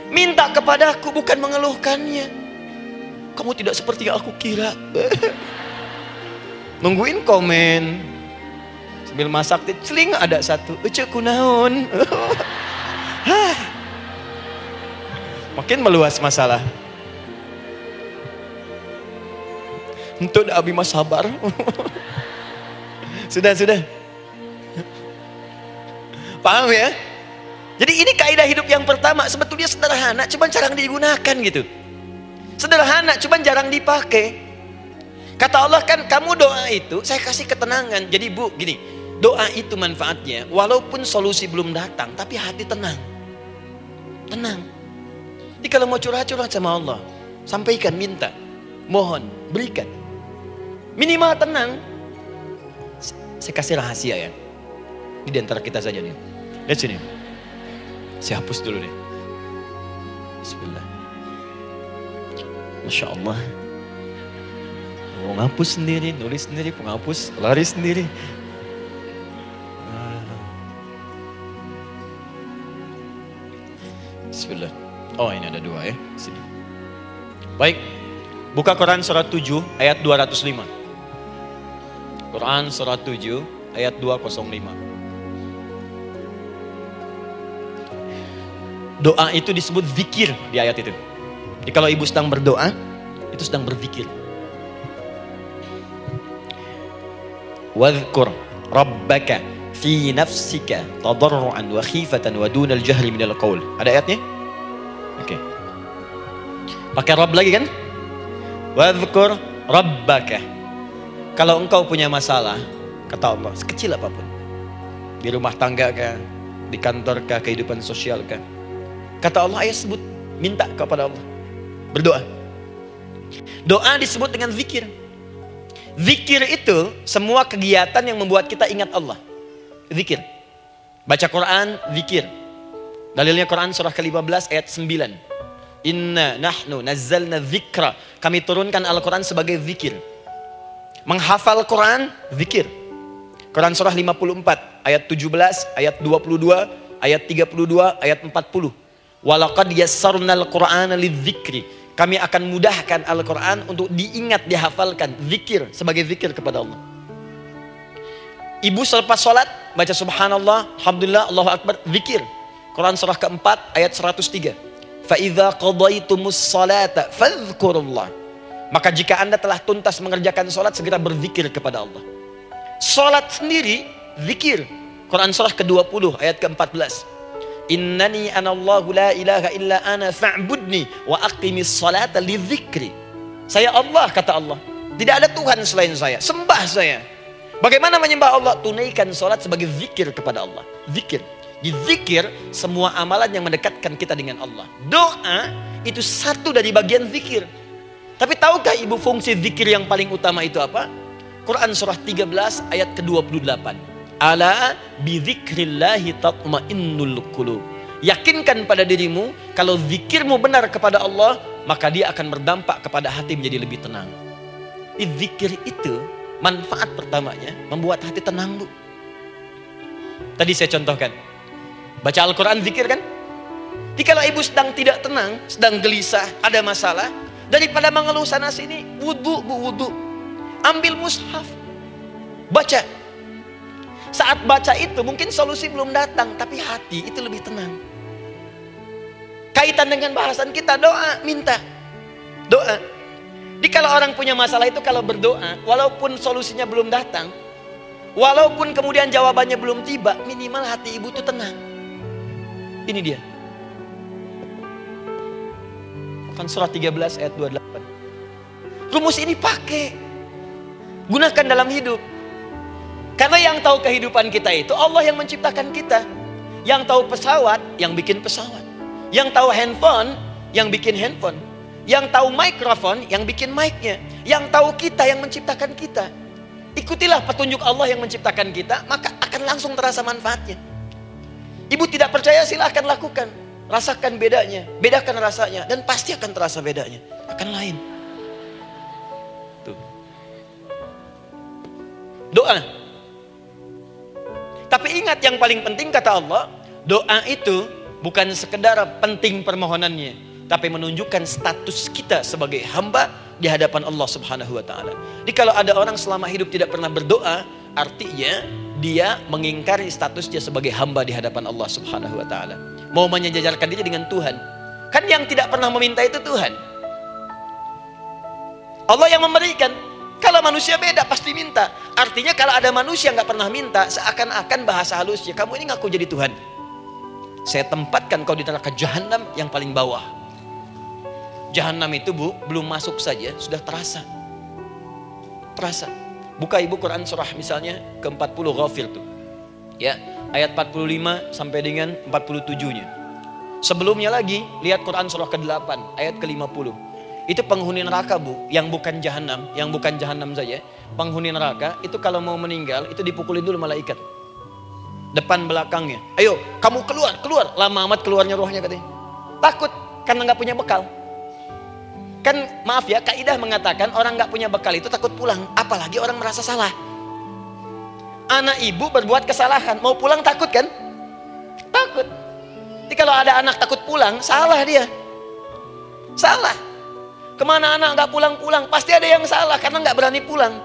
Minta kepadaku, bukan mengeluhkannya. Kamu tidak seperti yang aku kira. Nungguin komen. Sambil masak, celing ada satu. Ece kunaon. Makin meluas masalah. Untuk abi mas sabar. Sudah. Paham ya? Jadi ini kaidah hidup yang pertama. Sebetulnya sederhana, cuman jarang digunakan gitu. Sederhana, cuman jarang dipakai. Kata Allah kan, kamu doa itu saya kasih ketenangan. Jadi bu, gini, doa itu manfaatnya, walaupun solusi belum datang, tapi hati tenang. Tenang. Jadi kalau mau curhat-curhat sama Allah, sampaikan, minta, mohon, berikan. Minimal tenang. Saya kasih rahasia ya. Ini di antara kita saja nih. Lihat sini. Saya hapus dulu deh. Bismillah. Masya Allah. Mau ngapus sendiri, nulis sendiri, penghapus, lari sendiri. Bismillah. Oh ini ada dua ya. Sini. Baik. Buka Quran surat 7 ayat 205. Quran surat 7 ayat 205. Doa itu disebut zikir di ayat itu. Jadi kalau ibu sedang berdoa, itu sedang berzikir. Wadhkur rabbaka fi nafsika tadarruan wa khifatan wa dunal jahri minal qaul. Ada ayatnya? Oke. Pakai Rabb lagi kan? Wadhkur rabbaka. Kalau engkau punya masalah, kata Allah, sekecil apapun, di rumah tangga kah, Di kantor kah, kehidupan sosial kah? Kata Allah, ayat sebut, minta kepada Allah. Berdoa. Doa disebut dengan zikir. Zikir itu semua kegiatan yang membuat kita ingat Allah. Zikir. Baca Quran, zikir. Dalilnya Quran surah ke-15 ayat 9. Inna nahnu nazzalna dzikra. Kami turunkan Al-Quran sebagai zikir. Menghafal Quran, zikir. Quran surah 54 ayat 17, ayat 22, ayat 32, ayat 40. Walaqad yassarnal Qur'ana lidzikri. Kami akan mudahkan Al-Quran untuk diingat, dihafalkan. Zikir, sebagai zikir kepada Allah. Ibu selepas sholat, baca subhanallah, alhamdulillah, Allahu Akbar, zikir. Quran surah keempat, ayat 103. فَإِذَا قَضَيْتُمُ الصَّلَاةَ فَاذْكُرُوا اللَّهَ. Maka jika anda telah tuntas mengerjakan sholat, segera berzikir kepada Allah. Sholat sendiri, zikir. Quran surah ke-20, ayat ke-14. Innani anallahu la ilaha illa ana fa'budni wa aqimis salata lidzikri. Saya Allah, kata Allah. Tidak ada Tuhan selain saya. Sembah saya. Bagaimana menyembah Allah? Tunaikan salat sebagai zikir kepada Allah. Zikir. Di zikir semua amalan yang mendekatkan kita dengan Allah. Doa itu satu dari bagian zikir. Tapi tahukah ibu fungsi zikir yang paling utama itu apa? Quran surah 13 ayat ke-28. Ala bizikrillahi tatmainnul qulub. Yakinkan pada dirimu, kalau zikirmu benar kepada Allah, maka dia akan berdampak kepada hati menjadi lebih tenang. Zikir itu manfaat pertamanya membuat hati tenang, Bu. Tadi saya contohkan. Baca Al-Quran, zikir kan? Jadi kalau ibu sedang tidak tenang, sedang gelisah, ada masalah, daripada mengeluh sana sini, wudu, Bu, wudu. Ambil mushaf, baca. Saat baca itu mungkin solusi belum datang, tapi hati itu lebih tenang. Kaitan dengan bahasan kita, doa, minta. Doa. Jadi kalau orang punya masalah itu, kalau berdoa, walaupun solusinya belum datang, walaupun kemudian jawabannya belum tiba, minimal hati ibu itu tenang. Ini dia. Kan surah 13 ayat 28. Rumus ini pakai. Gunakan dalam hidup. Karena yang tahu kehidupan kita itu Allah yang menciptakan kita. Yang tahu pesawat, yang bikin pesawat. Yang tahu handphone, yang bikin handphone. Yang tahu mikrofon, yang bikin mic-nya. Yang tahu kita, yang menciptakan kita. Ikutilah petunjuk Allah yang menciptakan kita, maka akan langsung terasa manfaatnya. Ibu tidak percaya, silahkan lakukan. Rasakan bedanya, bedakan rasanya, dan pasti akan terasa bedanya. Akan lain. Tuh. Doa. Tapi ingat, yang paling penting kata Allah, doa itu bukan sekedar penting permohonannya, tapi menunjukkan status kita sebagai hamba di hadapan Allah Subhanahu wa taala. Jadi kalau ada orang selama hidup tidak pernah berdoa, artinya dia mengingkari statusnya sebagai hamba di hadapan Allah Subhanahu wa taala. Mau menyejajarkan diri dengan Tuhan. Kan yang tidak pernah meminta itu Tuhan. Allah yang memberikan. Kalau manusia beda, pasti minta. Artinya kalau ada manusia nggak pernah minta, seakan-akan bahasa halusnya, kamu ini ngaku jadi Tuhan. Saya tempatkan kau di neraka jahanam yang paling bawah. Jahanam itu, Bu, belum masuk saja sudah terasa. Terasa. Buka ibu Quran surah misalnya ke-40 Ghafir tuh. Ya, ayat 45 sampai dengan 47-nya. Sebelumnya lagi, lihat Quran surah ke-8 ayat ke-50. Itu penghuni neraka, Bu, yang bukan jahanam, saja. Penghuni neraka itu kalau mau meninggal itu dipukulin dulu malaikat. Depan belakangnya. Ayo, kamu keluar. Lama amat keluarnya rohnya katanya. Takut karena nggak punya bekal. Kan maaf ya, kaidah mengatakan orang nggak punya bekal itu takut pulang, apalagi orang merasa salah. Anak ibu berbuat kesalahan, mau pulang takut kan? Takut. Jadi kalau ada anak takut pulang, salah dia. Salah. Kemana anak nggak pulang-pulang? Pasti ada yang salah karena nggak berani pulang.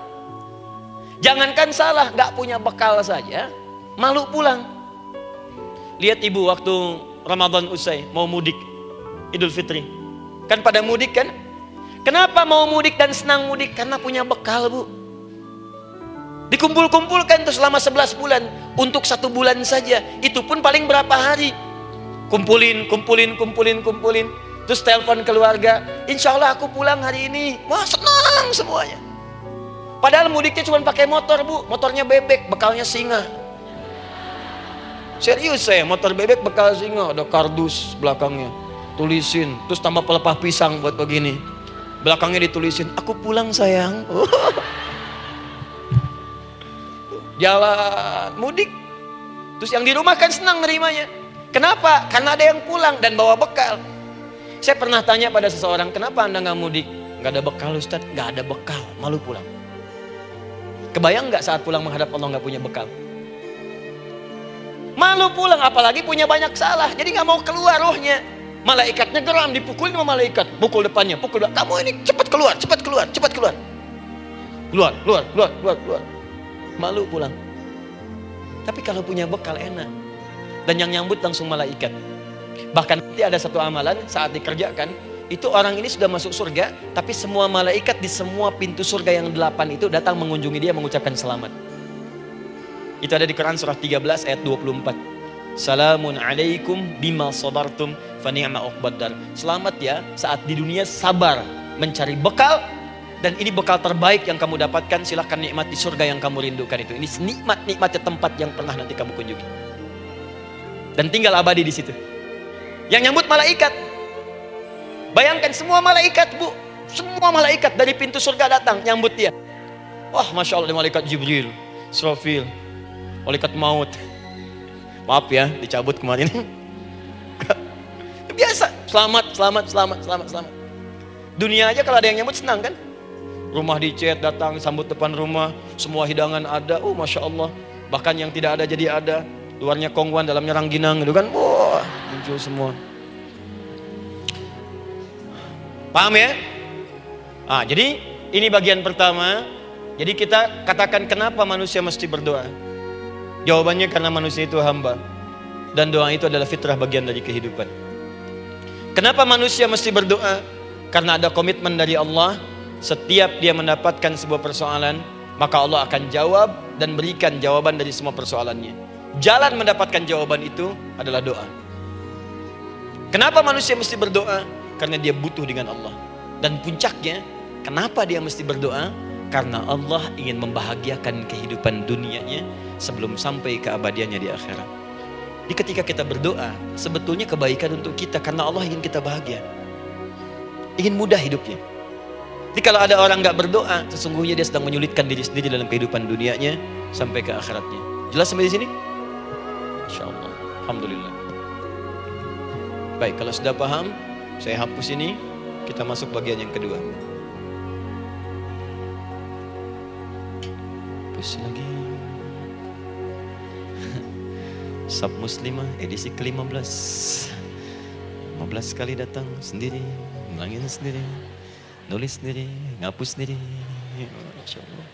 Jangankan salah, nggak punya bekal saja, malu pulang. Lihat ibu waktu Ramadan usai, mau mudik, Idul Fitri. Kan pada mudik kan? Kenapa mau mudik dan senang mudik? Karena punya bekal, Bu. Dikumpul-kumpulkan tuh selama 11 bulan. Untuk 1 bulan saja. Itu pun paling berapa hari. Kumpulin. Terus telepon keluarga, insya Allah aku pulang hari ini. Wah, senang semuanya. Padahal mudiknya cuma pakai motor, Bu. Motornya bebek, bekalnya singa. Serius saya, motor bebek bekal singa, ada kardus belakangnya. Tulisin, terus tambah pelepah pisang buat begini. Belakangnya ditulisin, aku pulang sayang. Jalan mudik. Terus yang di rumah kan senang nerimanya. Kenapa? Karena ada yang pulang dan bawa bekal. Saya pernah tanya pada seseorang, kenapa Anda nggak mudik? Nggak ada bekal Ustadz, nggak ada bekal, malu pulang. Kebayang nggak saat pulang menghadap Allah nggak punya bekal? Malu pulang, apalagi punya banyak salah. Jadi nggak mau keluar rohnya. Malaikatnya geram, dipukulin sama malaikat. Pukul depannya, pukul depan. Kamu ini cepat keluar, cepat keluar, cepat keluar. Keluar, keluar, keluar, keluar, keluar. Malu pulang. Tapi kalau punya bekal enak. Dan yang nyambut langsung malaikat. Bahkan nanti ada satu amalan saat dikerjakan. Itu orang ini sudah masuk surga. Tapi semua malaikat di semua pintu surga yang 8 itu datang mengunjungi dia mengucapkan selamat. Itu ada di Quran surah 13 ayat 24. Salamun alaikum bima sabartum fa ni'ma uqbaddar. Selamat ya saat di dunia sabar mencari bekal. Dan ini bekal terbaik yang kamu dapatkan. Silahkan nikmati surga yang kamu rindukan itu. Ini nikmat-nikmatnya tempat yang pernah nanti kamu kunjungi. Dan tinggal abadi di situ. Yang nyambut malaikat. Bayangkan semua malaikat bu. Semua malaikat dari pintu surga datang nyambut dia. Wah Masya Allah, malaikat Jibril, Israfil, malaikat maut. Maaf ya dicabut kemarin. Biasa. Selamat, selamat, selamat, selamat, selamat. Dunia aja kalau ada yang nyambut senang kan. Rumah dicet, datang sambut depan rumah, semua hidangan ada. Oh Masya Allah. Bahkan yang tidak ada jadi ada. Luarnya kongwan, dalamnya rangginang gitu kan. Wah, muncul semua. Paham ya? Jadi ini bagian pertama. Jadi kita katakan kenapa manusia mesti berdoa. Jawabannya karena manusia itu hamba. Dan doa itu adalah fitrah bagian dari kehidupan. Kenapa manusia mesti berdoa? Karena ada komitmen dari Allah. Setiap dia mendapatkan sebuah persoalan, maka Allah akan jawab dan berikan jawaban dari semua persoalannya. Jalan mendapatkan jawaban itu adalah doa. Kenapa manusia mesti berdoa? Karena dia butuh dengan Allah. Dan puncaknya, kenapa dia mesti berdoa? Karena Allah ingin membahagiakan kehidupan dunianya sebelum sampai keabadiannya di akhirat. Jadi ketika kita berdoa, sebetulnya kebaikan untuk kita karena Allah ingin kita bahagia. Ingin mudah hidupnya. Jadi kalau ada orang nggak berdoa, sesungguhnya dia sedang menyulitkan diri sendiri dalam kehidupan dunianya sampai ke akhiratnya. Jelas sampai di sini? Insya Allah. Alhamdulillah. Baik, kalau sudah paham, saya hapus ini. Kita masuk bagian yang kedua. Hapus lagi. Sab Muslimah edisi ke-15. 15 kali datang sendiri, ngulangin sendiri. Nulis sendiri, ngapus sendiri. Masya Allah.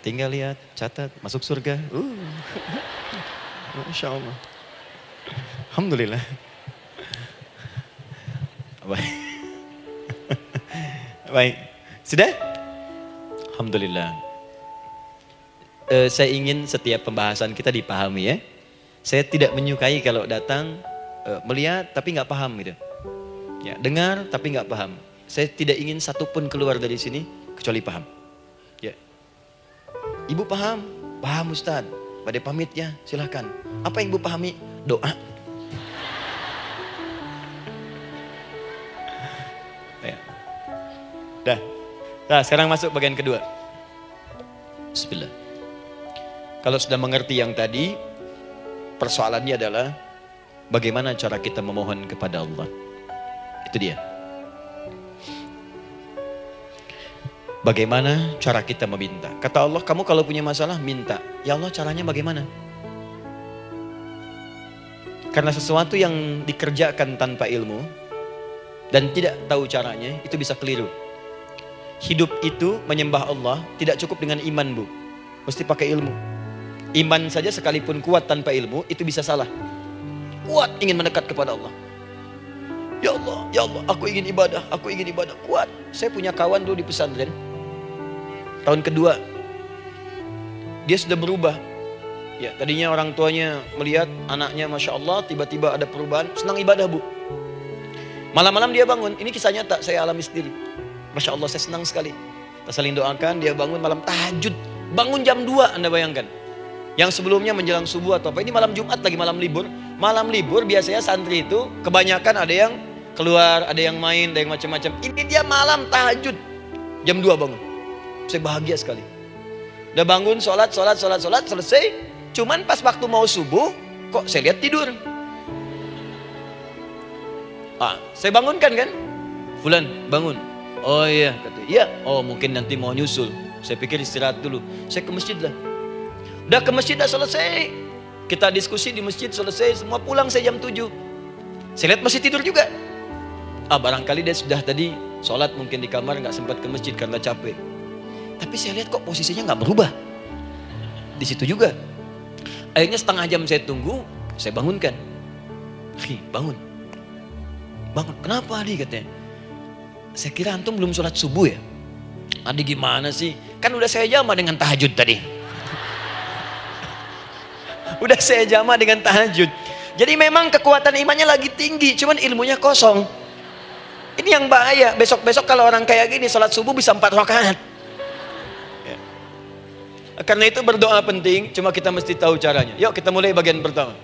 Tinggal lihat, catat, masuk surga. Masya Allah. Alhamdulillah. Baik. Baik. Sudah? Alhamdulillah. Saya ingin setiap pembahasan kita dipahami ya. Saya tidak menyukai kalau datang melihat tapi nggak paham gitu. Ya, dengar tapi nggak paham. Saya tidak ingin satupun keluar dari sini kecuali paham. Ya. Ibu paham? Paham Ustaz. Pada pamitnya silahkan. Apa yang ibu pahami? Doa. Ya. Dah. Nah, sekarang masuk bagian kedua. Bismillah. Kalau sudah mengerti yang tadi, persoalannya adalah bagaimana cara kita memohon kepada Allah. Itu dia. Bagaimana cara kita meminta? Kata Allah, kamu kalau punya masalah minta. Ya Allah, caranya bagaimana? Karena sesuatu yang dikerjakan tanpa ilmu dan tidak tahu caranya, itu bisa keliru. Hidup itu menyembah Allah tidak cukup dengan iman, Bu. Mesti pakai ilmu. Iman saja sekalipun kuat tanpa ilmu, itu bisa salah. Kuat ingin mendekat kepada Allah. Ya Allah, aku ingin ibadah, kuat. Saya punya kawan dulu di pesantren. Tahun kedua, dia sudah berubah. Ya, tadinya orang tuanya melihat anaknya, Masya Allah, tiba-tiba ada perubahan, senang ibadah Bu. Malam-malam dia bangun, ini kisah nyata, saya alami sendiri. Masya Allah, saya senang sekali. Kita saling doakan, dia bangun malam tahajud. Bangun jam 2, Anda bayangkan. Yang sebelumnya menjelang subuh atau apa. Ini malam Jumat lagi malam libur. Malam libur biasanya santri itu kebanyakan ada yang keluar, ada yang main, ada yang macam-macam. Ini dia malam tahajud. Jam 2 bangun. Saya bahagia sekali. Udah bangun, sholat, selesai. Cuman pas waktu mau subuh, kok saya lihat tidur. Saya bangunkan kan. Fulan, bangun. Oh iya, kata iya. Oh mungkin nanti mau nyusul. Saya pikir istirahat dulu. Saya ke masjid lah. Udah ke masjid dah selesai. Kita diskusi di masjid selesai. Semua pulang saya jam 7. Saya lihat masih tidur juga. Barangkali dia sudah tadi sholat mungkin di kamar, nggak sempat ke masjid karena capek. Tapi saya lihat kok posisinya nggak berubah. Di situ juga. Akhirnya setengah jam saya tunggu, saya bangunkan. Bangun. Kenapa Adi katanya? Saya kira antum belum sholat subuh ya? Adi gimana sih? Kan udah saya jama dengan tahajud tadi. Udah saya jama dengan tahajud. Jadi memang kekuatan imannya lagi tinggi, cuman ilmunya kosong. Ini yang bahaya. Besok-besok kalau orang kayak gini sholat subuh bisa 4 rakaat. Ya. Karena itu berdoa penting, cuma kita mesti tahu caranya. Yuk kita mulai bagian pertama.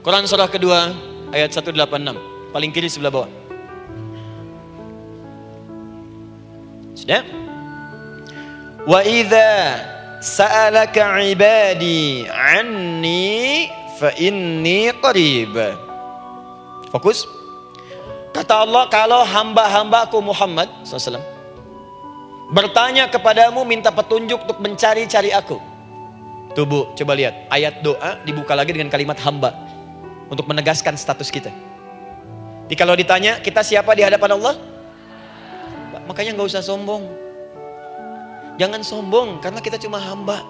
Quran surah kedua ayat 186, paling kiri sebelah bawah. Sudah? Wa idza sa'alaka ibadi anni fa inni qarib. Fokus. Kata Allah, kalau hamba-hambaku Muhammad SAW bertanya kepadamu, minta petunjuk untuk mencari-cari aku. Tuh Bu, coba lihat. Ayat doa dibuka lagi dengan kalimat hamba. Untuk menegaskan status kita. Jadi kalau ditanya, kita siapa di hadapan Allah? Makanya gak usah sombong. Jangan sombong, karena kita cuma hamba.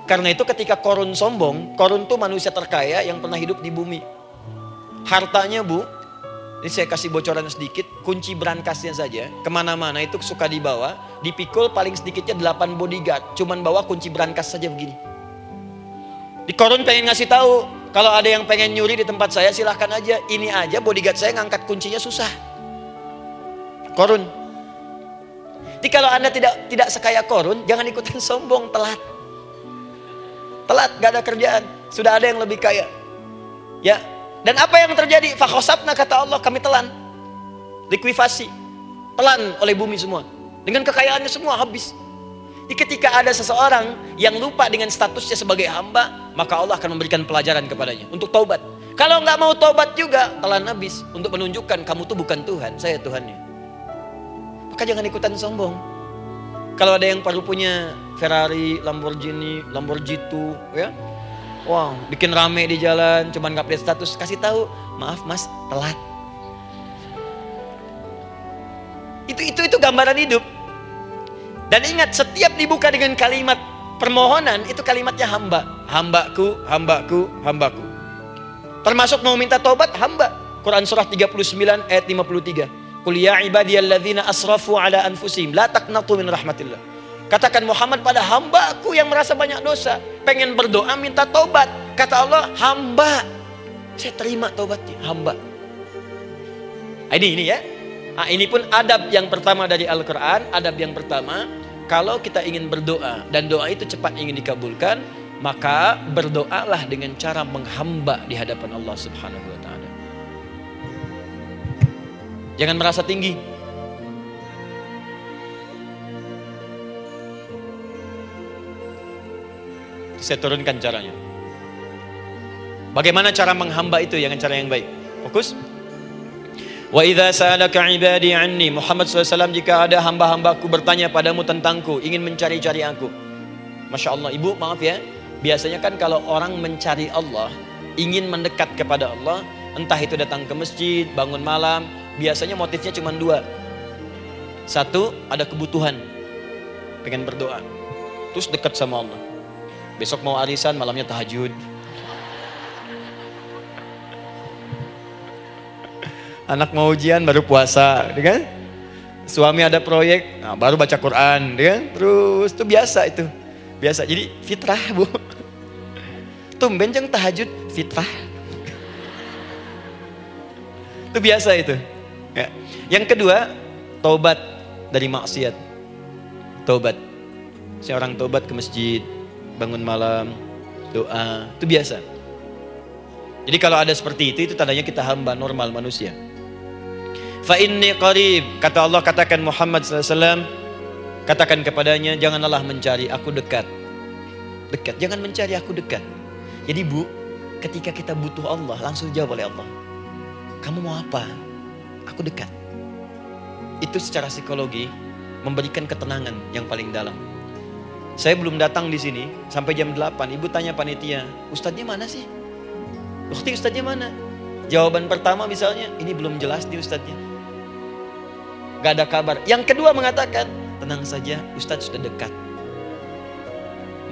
Karena itu ketika Korun sombong, Korun tuh manusia terkaya yang pernah hidup di bumi. Hartanya Bu, ini saya kasih bocoran sedikit, kunci berangkasnya saja, kemana-mana itu suka dibawa, dipikul paling sedikitnya 8 bodyguard, cuman bawa kunci berangkas saja begini. Di Korun pengen ngasih tahu, kalau ada yang pengen nyuri di tempat saya silahkan aja, ini aja bodyguard saya ngangkat kuncinya susah. Korun. Jadi kalau Anda tidak sekaya Korun, jangan ikutan sombong, telat. Telat, gak ada kerjaan, sudah ada yang lebih kaya. Ya. Dan apa yang terjadi? Fakhosabna, kata Allah, kami telan. Likuifasi. Telan oleh bumi semua. Dengan kekayaannya semua habis. Jadi ketika ada seseorang yang lupa dengan statusnya sebagai hamba, maka Allah akan memberikan pelajaran kepadanya untuk taubat. Kalau nggak mau taubat juga, telan habis. Untuk menunjukkan kamu tuh bukan Tuhan, saya Tuhannya. Maka jangan ikutan sombong. Kalau ada yang perlu punya Ferrari, Lamborghini, Lamborghini, ya, wow, bikin rame di jalan, cuman nggak update status, kasih tahu, maaf mas, telat. Itu gambaran hidup. Dan ingat, setiap dibuka dengan kalimat permohonan, itu kalimatnya hamba. Hambaku, hambaku, hambaku. Termasuk mau minta tobat, hamba. Quran surah 39 ayat 53. Qul ya ibadiyalladzina asrafu ala anfusihim la taqnatu min rahmatillah. Katakan Muhammad pada hambaku yang merasa banyak dosa, pengen berdoa minta taubat. Kata Allah, hamba, saya terima taubatnya, hamba. Ini ya. Ini pun adab yang pertama dari Al-Quran. Adab yang pertama, kalau kita ingin berdoa dan doa itu cepat ingin dikabulkan, maka berdoalah dengan cara menghamba di hadapan Allah Subhanahu wa ta'ala. Jangan merasa tinggi. Saya turunkan caranya. Bagaimana cara menghamba itu dengan cara yang baik? Fokus. Wa idza sa'alaka ibadi anni, Muhammad SAW, jika ada hamba-hambaku bertanya padamu tentangku, ingin mencari-cari aku. Masya Allah, ibu maaf ya, biasanya kan kalau orang mencari Allah, ingin mendekat kepada Allah, entah itu datang ke masjid, bangun malam, biasanya motifnya cuma 2. Satu, ada kebutuhan, pengen berdoa, terus dekat sama Allah. Besok mau arisan, malamnya tahajud. Anak mau ujian baru puasa, kan? Suami ada proyek, nah, baru baca Quran, kan? Terus itu biasa itu, biasa. Jadi fitrah bu. Tumben jeng tahajud, fitrah. Itu biasa itu. Ya. Yang kedua, taubat dari maksiat. Taubat. Seorang taubat ke masjid, bangun malam, doa, itu biasa. Jadi kalau ada seperti itu tandanya kita hamba normal manusia. Fa inni qarib, kata Allah, katakan Muhammad SAW, katakan kepadanya, janganlah mencari aku dekat. Dekat, jangan mencari aku dekat. Jadi Bu, ketika kita butuh Allah, langsung dijawab oleh Allah. Kamu mau apa? Aku dekat. Itu secara psikologi memberikan ketenangan yang paling dalam. Saya belum datang di sini sampai jam 8. Ibu tanya panitia, ustadznya mana sih? Ukti, ustadznya mana? Jawaban pertama misalnya, ini belum jelas di ustadznya. Gak ada kabar. Yang kedua mengatakan, tenang saja, ustadz sudah dekat.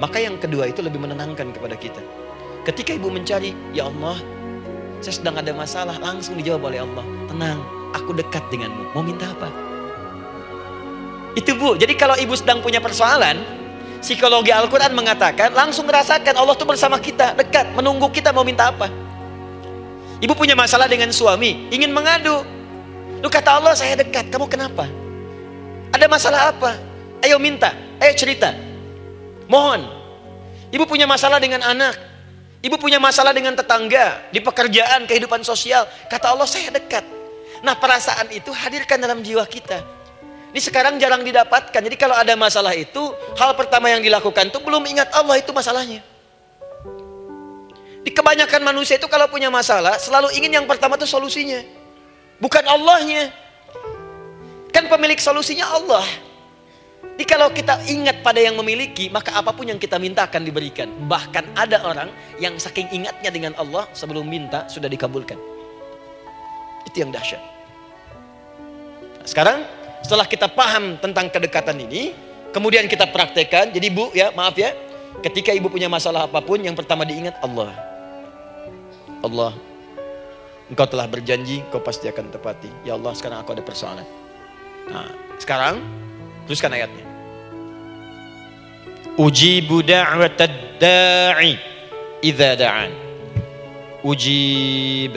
Maka yang kedua itu lebih menenangkan kepada kita. Ketika ibu mencari, ya Allah, saya sedang ada masalah, langsung dijawab oleh Allah. Tenang, aku dekat denganmu. Mau minta apa? Itu Bu. Jadi kalau ibu sedang punya persoalan, psikologi Al-Quran mengatakan, langsung merasakan Allah tuh bersama kita, dekat, menunggu kita mau minta apa. Ibu punya masalah dengan suami, ingin mengadu. Lu kata Allah, saya dekat, kamu kenapa? Ada masalah apa? Ayo minta, ayo cerita. Mohon. Ibu punya masalah dengan anak. Ibu punya masalah dengan tetangga, di pekerjaan, kehidupan sosial. Kata Allah, saya dekat. Nah, perasaan itu hadirkan dalam jiwa kita. Ini sekarang jarang didapatkan. Jadi kalau ada masalah itu, hal pertama yang dilakukan itu belum ingat Allah itu masalahnya. Di kebanyakan manusia itu kalau punya masalah, selalu ingin yang pertama itu solusinya. Bukan Allahnya. Kan pemilik solusinya Allah. Jadi kalau kita ingat pada yang memiliki, maka apapun yang kita minta akan diberikan. Bahkan ada orang yang saking ingatnya dengan Allah, sebelum minta sudah dikabulkan. Itu yang dahsyat. Nah, sekarang setelah kita paham tentang kedekatan ini, kemudian kita praktekkan. Jadi Bu, ya maaf ya, ketika ibu punya masalah apapun, yang pertama diingat Allah. Allah, Engkau telah berjanji, Engkau pasti akan tepati. Ya Allah, sekarang aku ada persoalan. Nah, sekarang teruskan ayatnya. Ujibu da'watad da'i idza da'an. Ujib.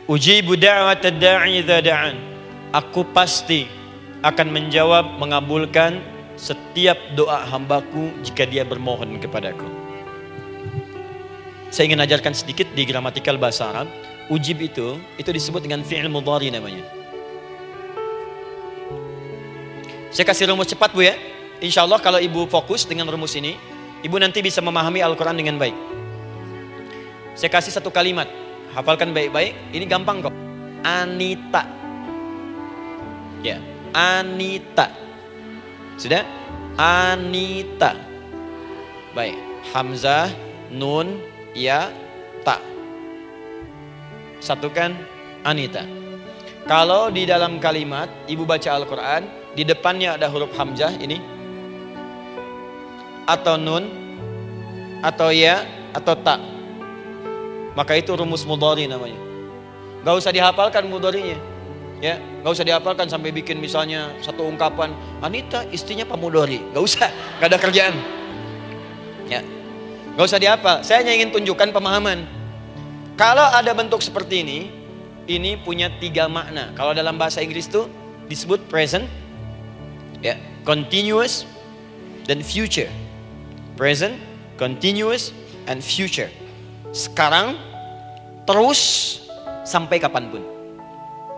Ujibu da'watad da'i idza da'an. Aku pasti akan menjawab, mengabulkan setiap doa hambaku jika dia bermohon kepadaku. Saya ingin ajarkan sedikit di gramatikal bahasa Arab. Ujib itu disebut dengan fi'il mudhari namanya. Saya kasih rumus cepat Bu ya. Insya Allah kalau ibu fokus dengan rumus ini, ibu nanti bisa memahami Al-Quran dengan baik. Saya kasih satu kalimat, hafalkan baik-baik. Ini gampang kok. Anita. Ya, Anita. Sudah? Anita. Baik. Hamzah, nun, ya, ta. Satukan Anita. Kalau di dalam kalimat ibu baca Al-Quran, di depannya ada huruf hamzah ini, atau nun, atau ya, atau ta, maka itu rumus mudhari namanya. Gak usah dihafalkan mudharinya, ya, gak usah dihafalkan sampai bikin misalnya satu ungkapan Anita istrinya Pak Mudhari, gak usah, gak ada kerjaan, ya, gak usah dihafal. Saya hanya ingin tunjukkan pemahaman. Kalau ada bentuk seperti ini punya 3 makna. Kalau dalam bahasa Inggris itu disebut present, ya, continuous, dan future. Present, continuous, and future. Sekarang, terus, sampai kapanpun.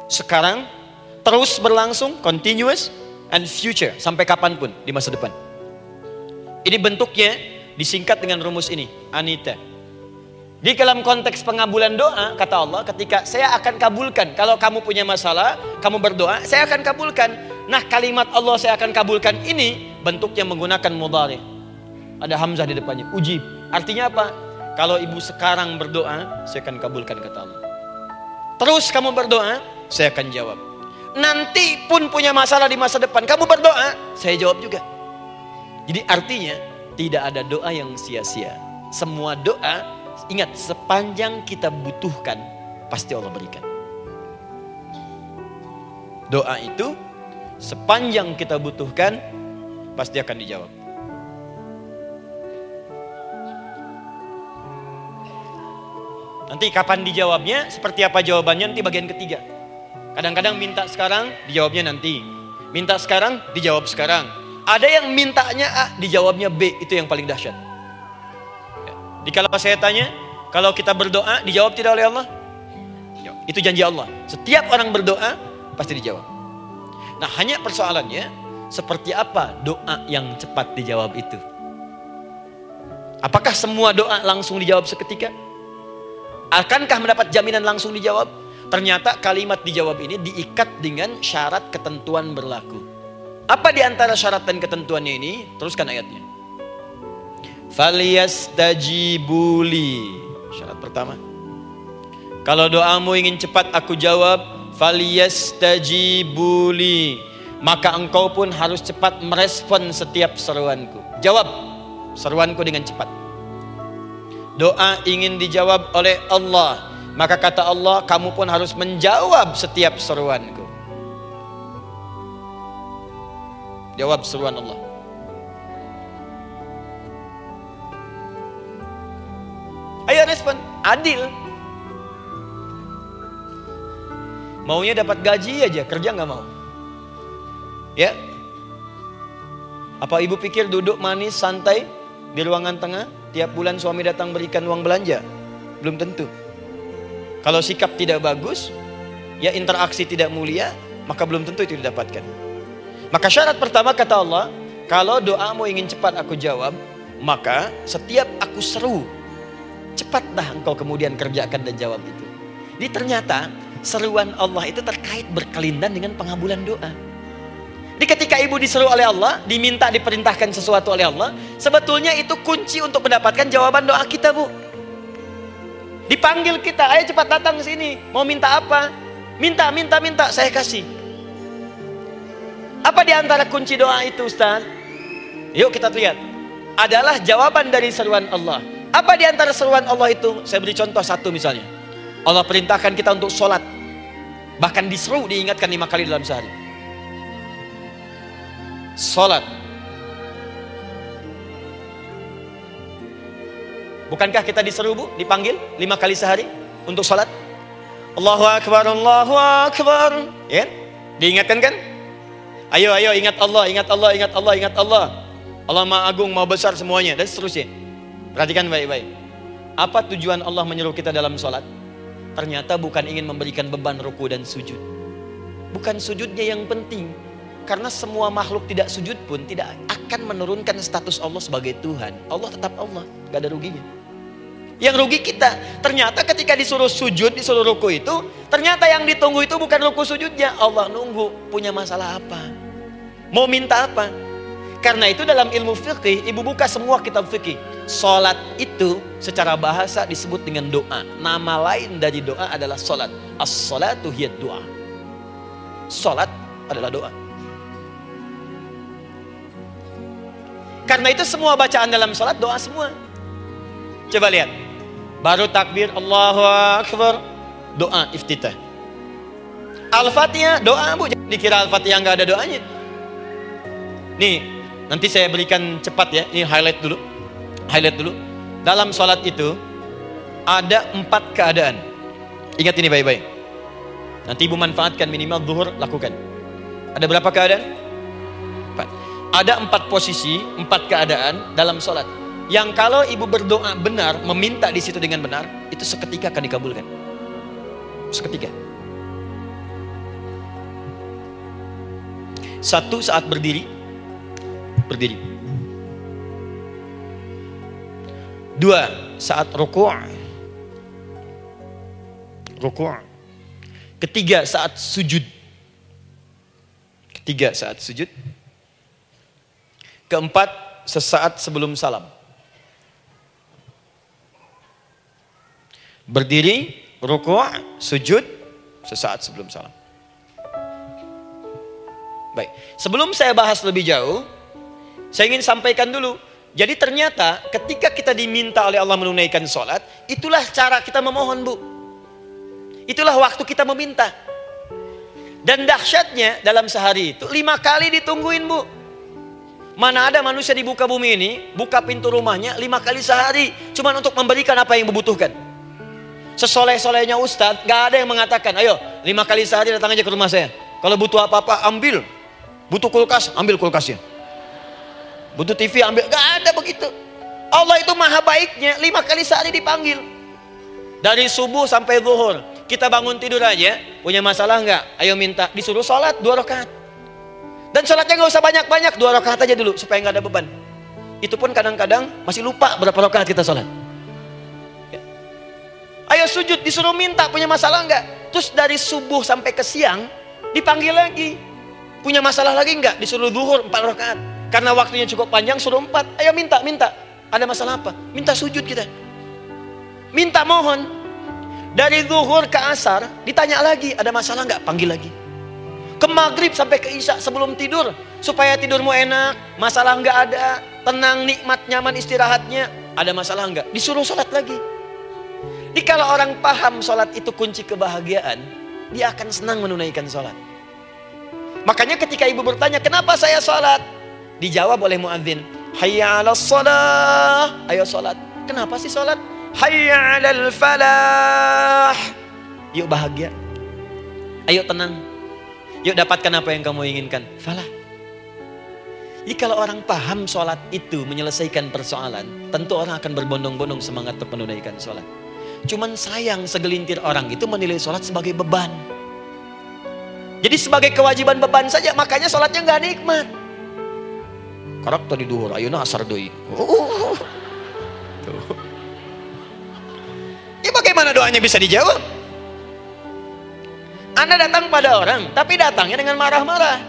Sekarang, terus berlangsung, continuous, and future, sampai kapanpun di masa depan. Ini bentuknya disingkat dengan rumus ini, Anita. Di dalam konteks pengabulan doa, kata Allah, ketika saya akan kabulkan. Kalau kamu punya masalah, kamu berdoa, saya akan kabulkan. Nah, kalimat Allah saya akan kabulkan ini bentuknya menggunakan mudhari. Ada hamzah di depannya, ujib. Artinya apa? Kalau ibu sekarang berdoa, saya akan kabulkan, kata Allah. Terus kamu berdoa, saya akan jawab. Nanti pun punya masalah di masa depan, kamu berdoa, saya jawab juga. Jadi artinya tidak ada doa yang sia-sia. Semua doa, ingat, sepanjang kita butuhkan, pasti Allah berikan. Doa itu, sepanjang kita butuhkan, pasti akan dijawab. Nanti kapan dijawabnya, seperti apa jawabannya, nanti bagian ketiga. Kadang-kadang minta sekarang, dijawabnya nanti. Minta sekarang, dijawab sekarang. Ada yang mintanya A, dijawabnya B. Itu yang paling dahsyat. Jadi kalau saya tanya, kalau kita berdoa, dijawab tidak oleh Allah? Itu janji Allah. Setiap orang berdoa, pasti dijawab. Nah, hanya persoalannya, seperti apa doa yang cepat dijawab itu? Apakah semua doa langsung dijawab seketika? Akankah mendapat jaminan langsung dijawab? Ternyata kalimat dijawab ini diikat dengan syarat ketentuan berlaku. Apa di antara syarat dan ketentuannya ini? Teruskan ayatnya. Faliyastajibuli. Syarat pertama. Kalau doamu ingin cepat aku jawab, faliyastajibuli. Maka engkau pun harus cepat merespon setiap seruanku. Jawab seruanku dengan cepat. Doa ingin dijawab oleh Allah, maka kata Allah, kamu pun harus menjawab setiap seruanku. Jawab seruan Allah. Ayo respon, adil. Maunya dapat gaji aja, kerja nggak mau. Ya? Apa ibu pikir duduk manis, santai di ruangan tengah, tiap bulan suami datang berikan uang belanja? Belum tentu. Kalau sikap tidak bagus, ya interaksi tidak mulia, maka belum tentu itu didapatkan. Maka syarat pertama kata Allah, kalau doamu ingin cepat aku jawab, maka setiap aku seru, cepatlah engkau kemudian kerjakan dan jawab itu. Jadi ternyata seruan Allah itu terkait berkelindan dengan pengabulan doa. Jadi ketika ibu diseru oleh Allah, diminta diperintahkan sesuatu oleh Allah, sebetulnya itu kunci untuk mendapatkan jawaban doa kita, Bu. Dipanggil kita, ayo cepat datang ke sini. Mau minta apa? Minta, saya kasih. Apa di antara kunci doa itu, Ustaz? Yuk kita lihat. Adalah jawaban dari seruan Allah. Apa di antara seruan Allah itu? Saya beri contoh satu misalnya. Allah perintahkan kita untuk sholat. Bahkan diseru, diingatkan 5 kali dalam sehari. Sholat. Bukankah kita diseru, Bu? Dipanggil 5 kali sehari untuk sholat? Allahu Akbar, Allahu Akbar. Ya? Diingatkan kan? Ayo ingat Allah, ingat Allah, ingat Allah, ingat Allah. Allah Maha Agung, Maha Besar semuanya. Dan seterusnya. Perhatikan baik-baik. Apa tujuan Allah menyuruh kita dalam sholat? Ternyata bukan ingin memberikan beban ruku dan sujud. Bukan sujudnya yang penting. Karena semua makhluk tidak sujud pun tidak akan menurunkan status Allah sebagai Tuhan. Allah tetap Allah, gak ada ruginya. Yang rugi kita. Ternyata ketika disuruh sujud, disuruh ruku itu, ternyata yang ditunggu itu bukan ruku sujudnya. Allah nunggu, punya masalah apa? Mau minta apa? Karena itu dalam ilmu fikih, ibu buka semua kitab fikih. Salat itu secara bahasa disebut dengan doa. Nama lain dari doa adalah salat. As-salatu hiya doa. Salat adalah doa. Karena itu semua bacaan dalam salat doa semua. Coba lihat. Baru takbir Allahu Akbar, doa iftitah. Al-Fatihah doa, Bu. Jangan dikira Al-Fatihah nggak ada doanya. Nih, nanti saya berikan cepat ya. Ini highlight dulu. Highlight dulu. Dalam salat itu ada 4 keadaan. Ingat ini baik-baik. Nanti ibu manfaatkan, minimal zuhur lakukan. Ada berapa keadaan? 4. Ada 4 posisi, 4 keadaan dalam salat. Yang kalau ibu berdoa benar, meminta di situ dengan benar, itu seketika akan dikabulkan. Seketika. 1, saat berdiri. Berdiri. 2, saat ruku'. Ruku'. 3, saat sujud. 3, saat sujud. 4, sesaat sebelum salam. Berdiri, ruku', sujud, sesaat sebelum salam. Baik, sebelum saya bahas lebih jauh, saya ingin sampaikan dulu. Jadi ternyata ketika kita diminta oleh Allah menunaikan sholat, itulah cara kita memohon, Bu. Itulah waktu kita meminta. Dan dahsyatnya dalam sehari itu 5 kali ditungguin, Bu. Mana ada manusia di muka bumi ini buka pintu rumahnya 5 kali sehari cuma untuk memberikan apa yang dibutuhkan. Sesoleh-solehnya Ustadz, gak ada yang mengatakan, ayo 5 kali sehari datang aja ke rumah saya. Kalau butuh apa-apa ambil. Butuh kulkas, ambil kulkasnya. Butuh TV, ambil. Gak ada begitu. Allah itu maha baiknya, 5 kali sehari dipanggil. Dari subuh sampai zuhur. Kita bangun tidur aja, punya masalah nggak? Ayo minta, disuruh sholat 2 rakaat. Dan sholatnya nggak usah banyak-banyak, 2 rakaat aja dulu supaya nggak ada beban. Itu pun kadang-kadang masih lupa berapa rakaat kita sholat. Ya. Ayo sujud, disuruh minta, punya masalah nggak? Terus dari subuh sampai ke siang dipanggil lagi. Punya masalah lagi nggak? Disuruh zuhur 4 rakaat. Karena waktunya cukup panjang, suruh 4. Ayo minta. Ada masalah apa? Minta sujud kita. Minta mohon. Dari zuhur ke asar ditanya lagi, ada masalah nggak? Panggil lagi. Ke maghrib sampai ke isya sebelum tidur, supaya tidurmu enak, masalah nggak ada, tenang, nikmat, nyaman istirahatnya. Ada masalah nggak? Disuruh sholat lagi. Jadi kalau orang paham sholat itu kunci kebahagiaan, dia akan senang menunaikan sholat. Makanya ketika ibu bertanya, kenapa saya sholat? Dijawab oleh muadzin, hayya 'alas shalah, ayo sholat. Kenapa sih sholat? Hayya 'alal falah, yuk bahagia, ayo tenang, yuk dapatkan apa yang kamu inginkan, falah. Jadi kalau orang paham sholat itu menyelesaikan persoalan, tentu orang akan berbondong-bondong semangat untuk menunaikan sholat. Cuman sayang segelintir orang itu menilai sholat sebagai beban. Jadi sebagai kewajiban beban saja, makanya sholatnya nggak nikmat. Karak tadi duhur, ayeuna asar deui. Ya bagaimana doanya bisa dijawab? Anda datang pada orang, tapi datangnya dengan marah-marah.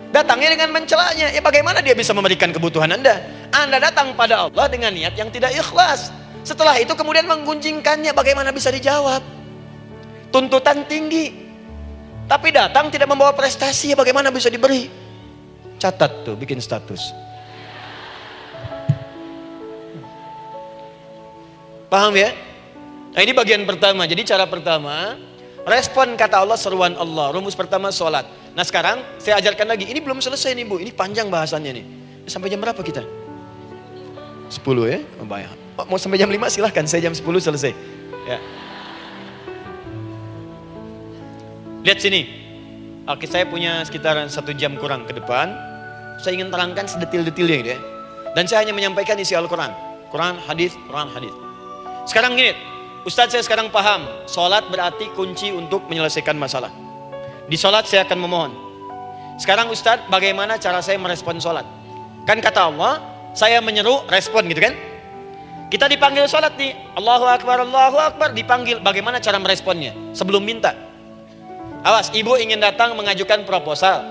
Datangnya dengan mencelanya. Ya bagaimana dia bisa memberikan kebutuhan Anda? Anda datang pada Allah dengan niat yang tidak ikhlas. Setelah itu kemudian menggunjingkannya, bagaimana bisa dijawab? Tuntutan tinggi. Tapi datang tidak membawa prestasi, ya bagaimana bisa diberi? Catat tuh, bikin status. Paham ya? Nah ini bagian pertama. Jadi cara pertama, respon kata Allah, seruan Allah. Rumus pertama sholat. Nah sekarang saya ajarkan lagi. Ini belum selesai nih Bu. Ini panjang bahasannya nih. Sampai jam berapa kita? 10 ya? Oh, baik. Mau sampai jam 5 silahkan. Saya jam 10 selesai. Ya. Lihat sini. Oke, saya punya sekitar 1 jam kurang ke depan. Saya ingin terangkan sedetil-detilnya gitu ya. Dan saya hanya menyampaikan isi Al-Quran. Quran, hadis, Quran, hadis. Sekarang gini, Ustadz saya sekarang paham, sholat berarti kunci untuk menyelesaikan masalah. Di sholat saya akan memohon. Sekarang Ustadz, bagaimana cara saya merespon sholat? Kan kata Allah, saya menyeru, respon gitu kan? Kita dipanggil sholat nih, Allahu Akbar, dipanggil. Bagaimana cara meresponnya? Sebelum minta. Awas, ibu ingin datang mengajukan proposal.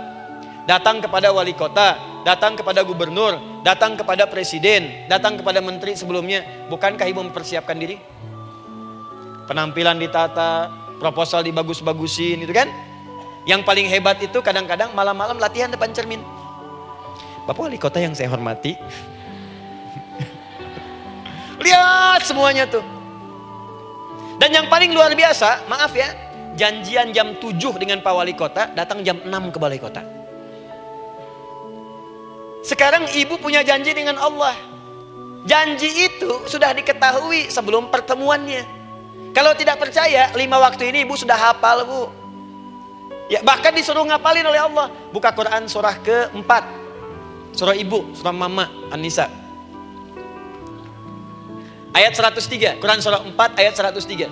Datang kepada wali kota, datang kepada gubernur, datang kepada presiden, datang kepada menteri sebelumnya. Bukankah ibu mempersiapkan diri? Penampilan ditata, proposal dibagus-bagusin gitu kan? Yang paling hebat itu kadang-kadang malam-malam latihan depan cermin. Bapak wali kota yang saya hormati. Lihat semuanya tuh. Dan yang paling luar biasa, maaf ya, janjian jam 7 dengan Pak Wali Kota, datang jam 6 ke Balai Kota. Sekarang ibu punya janji dengan Allah. Janji itu sudah diketahui sebelum pertemuannya. Kalau tidak percaya, 5 waktu ini ibu sudah hafal Bu. Ya, bahkan disuruh ngapalin oleh Allah. Buka Quran surah ke-4. Surah ibu, surah mama, An-Nisa. Ayat 103, Quran surah 4 ayat 103.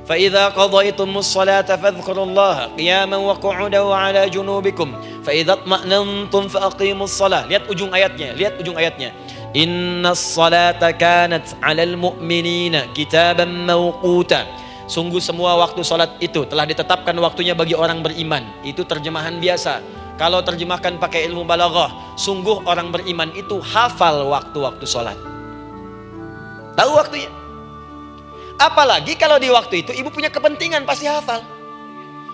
فَإِذَا قَضَيْتُمُ الصَّلَاةَ فَاذْكُرُوا اللَّهَ قِيَامًا وَقُعُودًا وَعَلَى جُنُوبِكُمْ فَإِذَا اطْمَأْنَنْتُمْ فَأَقِيمُوا الصَّلَاةَ. Lihat ujung ayatnya. Inna as-salata kanat 'alal mu'minina kitaban mawquta. Sungguh semua waktu salat itu telah ditetapkan waktunya bagi orang beriman. Itu terjemahan biasa. Kalau terjemahkan pakai ilmu balaghah, sungguh orang beriman itu hafal waktu-waktu salat. Tahu waktunya. Apalagi kalau di waktu itu ibu punya kepentingan, pasti hafal.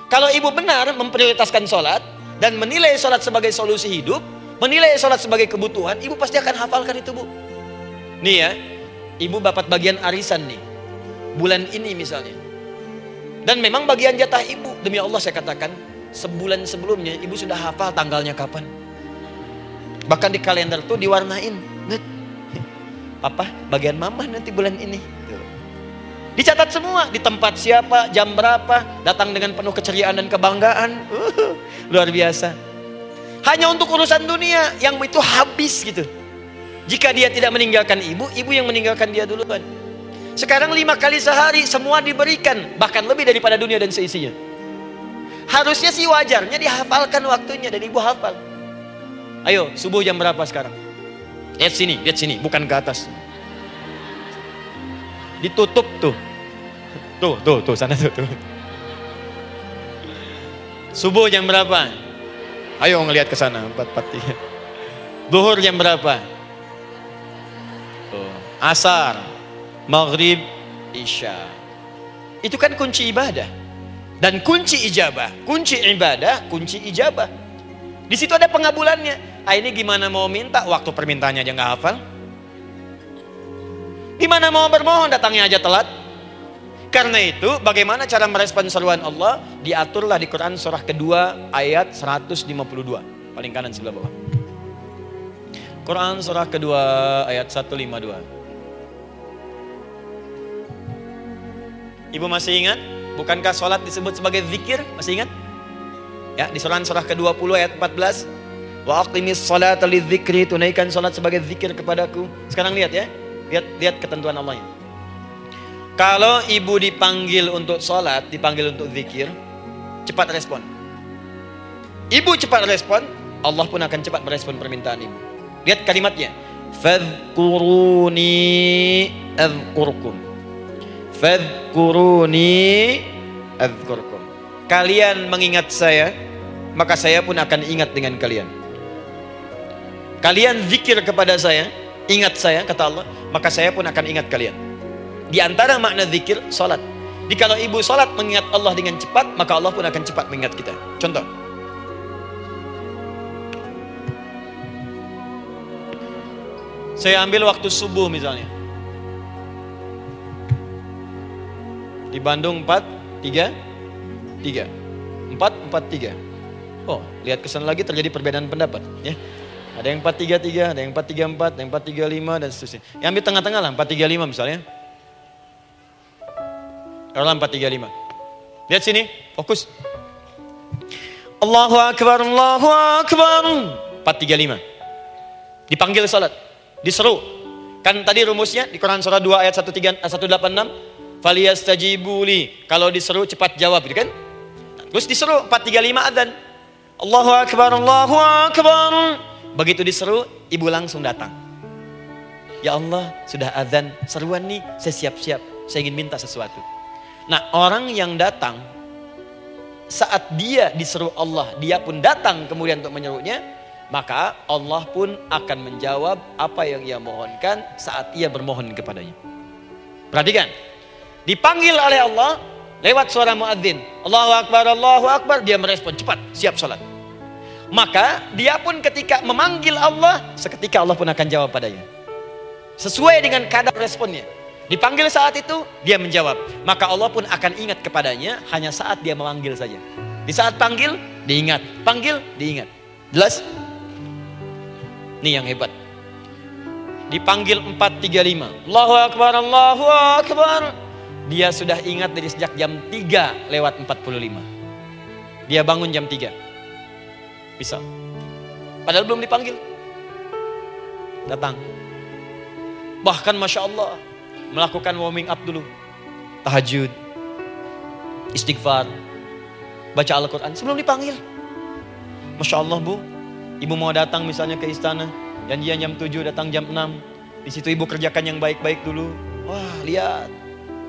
Kalau ibu benar memprioritaskan sholat dan menilai sholat sebagai solusi hidup, menilai sholat sebagai kebutuhan, ibu pasti akan hafalkan itu Bu. Nih ya, ibu dapat bagian arisan nih, bulan ini misalnya. Dan memang bagian jatah ibu, demi Allah saya katakan, sebulan sebelumnya ibu sudah hafal tanggalnya kapan. Bahkan di kalender tuh diwarnain. Papa, bagian mama nanti bulan ini. Dicatat semua, di tempat siapa, jam berapa, datang dengan penuh keceriaan dan kebanggaan. Luar biasa. Hanya untuk urusan dunia yang itu habis gitu. Jika dia tidak meninggalkan ibu, ibu yang meninggalkan dia duluan. Sekarang 5 kali sehari semua diberikan, bahkan lebih daripada dunia dan seisinya. Harusnya sih wajarnya dihafalkan waktunya dan ibu hafal. Ayo, subuh jam berapa sekarang? Lihat sini, bukan ke atas. Ditutup tuh. Tuh, sana tuh. Subuh jam berapa? Ayo ngelihat ke sana, 4:43. Zuhur jam berapa? Tuh. Asar, maghrib, isya. Itu kan kunci ibadah. Dan kunci ijabah, kunci ibadah, kunci ijabah. Di situ ada pengabulannya. Ini gimana mau minta, waktu permintaannya aja nggak hafal. Gimana mau bermohon, datangnya aja telat. Karena itu, bagaimana cara merespon seruan Allah? Diaturlah di Quran surah kedua ayat 152. Paling kanan sebelah bawah. Quran surah kedua ayat 152. Ibu masih ingat? Bukankah sholat disebut sebagai zikir? Masih ingat? Ya, di surah ke-20 ayat 14. Wa aqimis sholata lidzikri, tunaikan sholat sebagai zikir kepadaku. Sekarang lihat ya. Lihat ketentuan Allahnya. Kalau ibu dipanggil untuk sholat, dipanggil untuk zikir, cepat respon. Ibu cepat respon, Allah pun akan cepat merespon permintaan ibu. Lihat kalimatnya. Fadhkuruni adzkurkum. Fadhkuruni adzkurkum. Kalian mengingat saya, maka saya pun akan ingat dengan kalian. Kalian zikir kepada saya, ingat saya, kata Allah, maka saya pun akan ingat kalian. Di antara makna zikir, salat. Jikalau ibu salat mengingat Allah dengan cepat, maka Allah pun akan cepat mengingat kita. Contoh. Saya ambil waktu subuh misalnya. Di Bandung 4:33. 4:43. Oh, lihat kesan lagi terjadi perbedaan pendapat, ya. Ada yang 4:33, ada yang 4:34, ada yang 4:35 dan seterusnya. Yang ambil tengah-tengah lah, 4:35 misalnya. Kalau 4:35. Lihat sini, fokus. Allahu Akbar, Allahu Akbar. 4:35. Dipanggil salat, diseru. Kan tadi rumusnya di Quran surah 2 ayat 186. Faliyastajibuli. Kalau diseru cepat jawab, gitu kan? Terus diseru 4:35 adzan. Allahu Akbar, Allahu Akbar. Begitu diseru, ibu langsung datang. Ya Allah, sudah adzan, seruan nih, saya siap-siap, saya ingin minta sesuatu. Nah, orang yang datang saat dia diseru Allah, dia pun datang kemudian untuk menyerunya, maka Allah pun akan menjawab apa yang ia mohonkan saat ia bermohon kepadanya. Perhatikan, dipanggil oleh Allah lewat suara muadzin, Allahu Akbar, dia merespon cepat, siap salat. Maka dia pun ketika memanggil Allah, seketika Allah pun akan jawab padanya. Sesuai dengan kadar responnya. Dipanggil saat itu, dia menjawab. Maka Allah pun akan ingat kepadanya hanya saat dia memanggil saja. Di saat panggil, diingat. Panggil, diingat. Jelas? Ini yang hebat. Dipanggil 4:35. Allahu Akbar, Allahu Akbar. Dia sudah ingat dari sejak jam 3:45. Dia bangun jam 3. Bisa. Padahal belum dipanggil. Datang. Bahkan Masya Allah, melakukan warming up dulu. Tahajud, istighfar, baca Al-Quran sebelum dipanggil. Masya Allah Bu, ibu mau datang misalnya ke istana, janjian jam 7, datang jam 6. Di situ ibu kerjakan yang baik-baik dulu. Wah, lihat.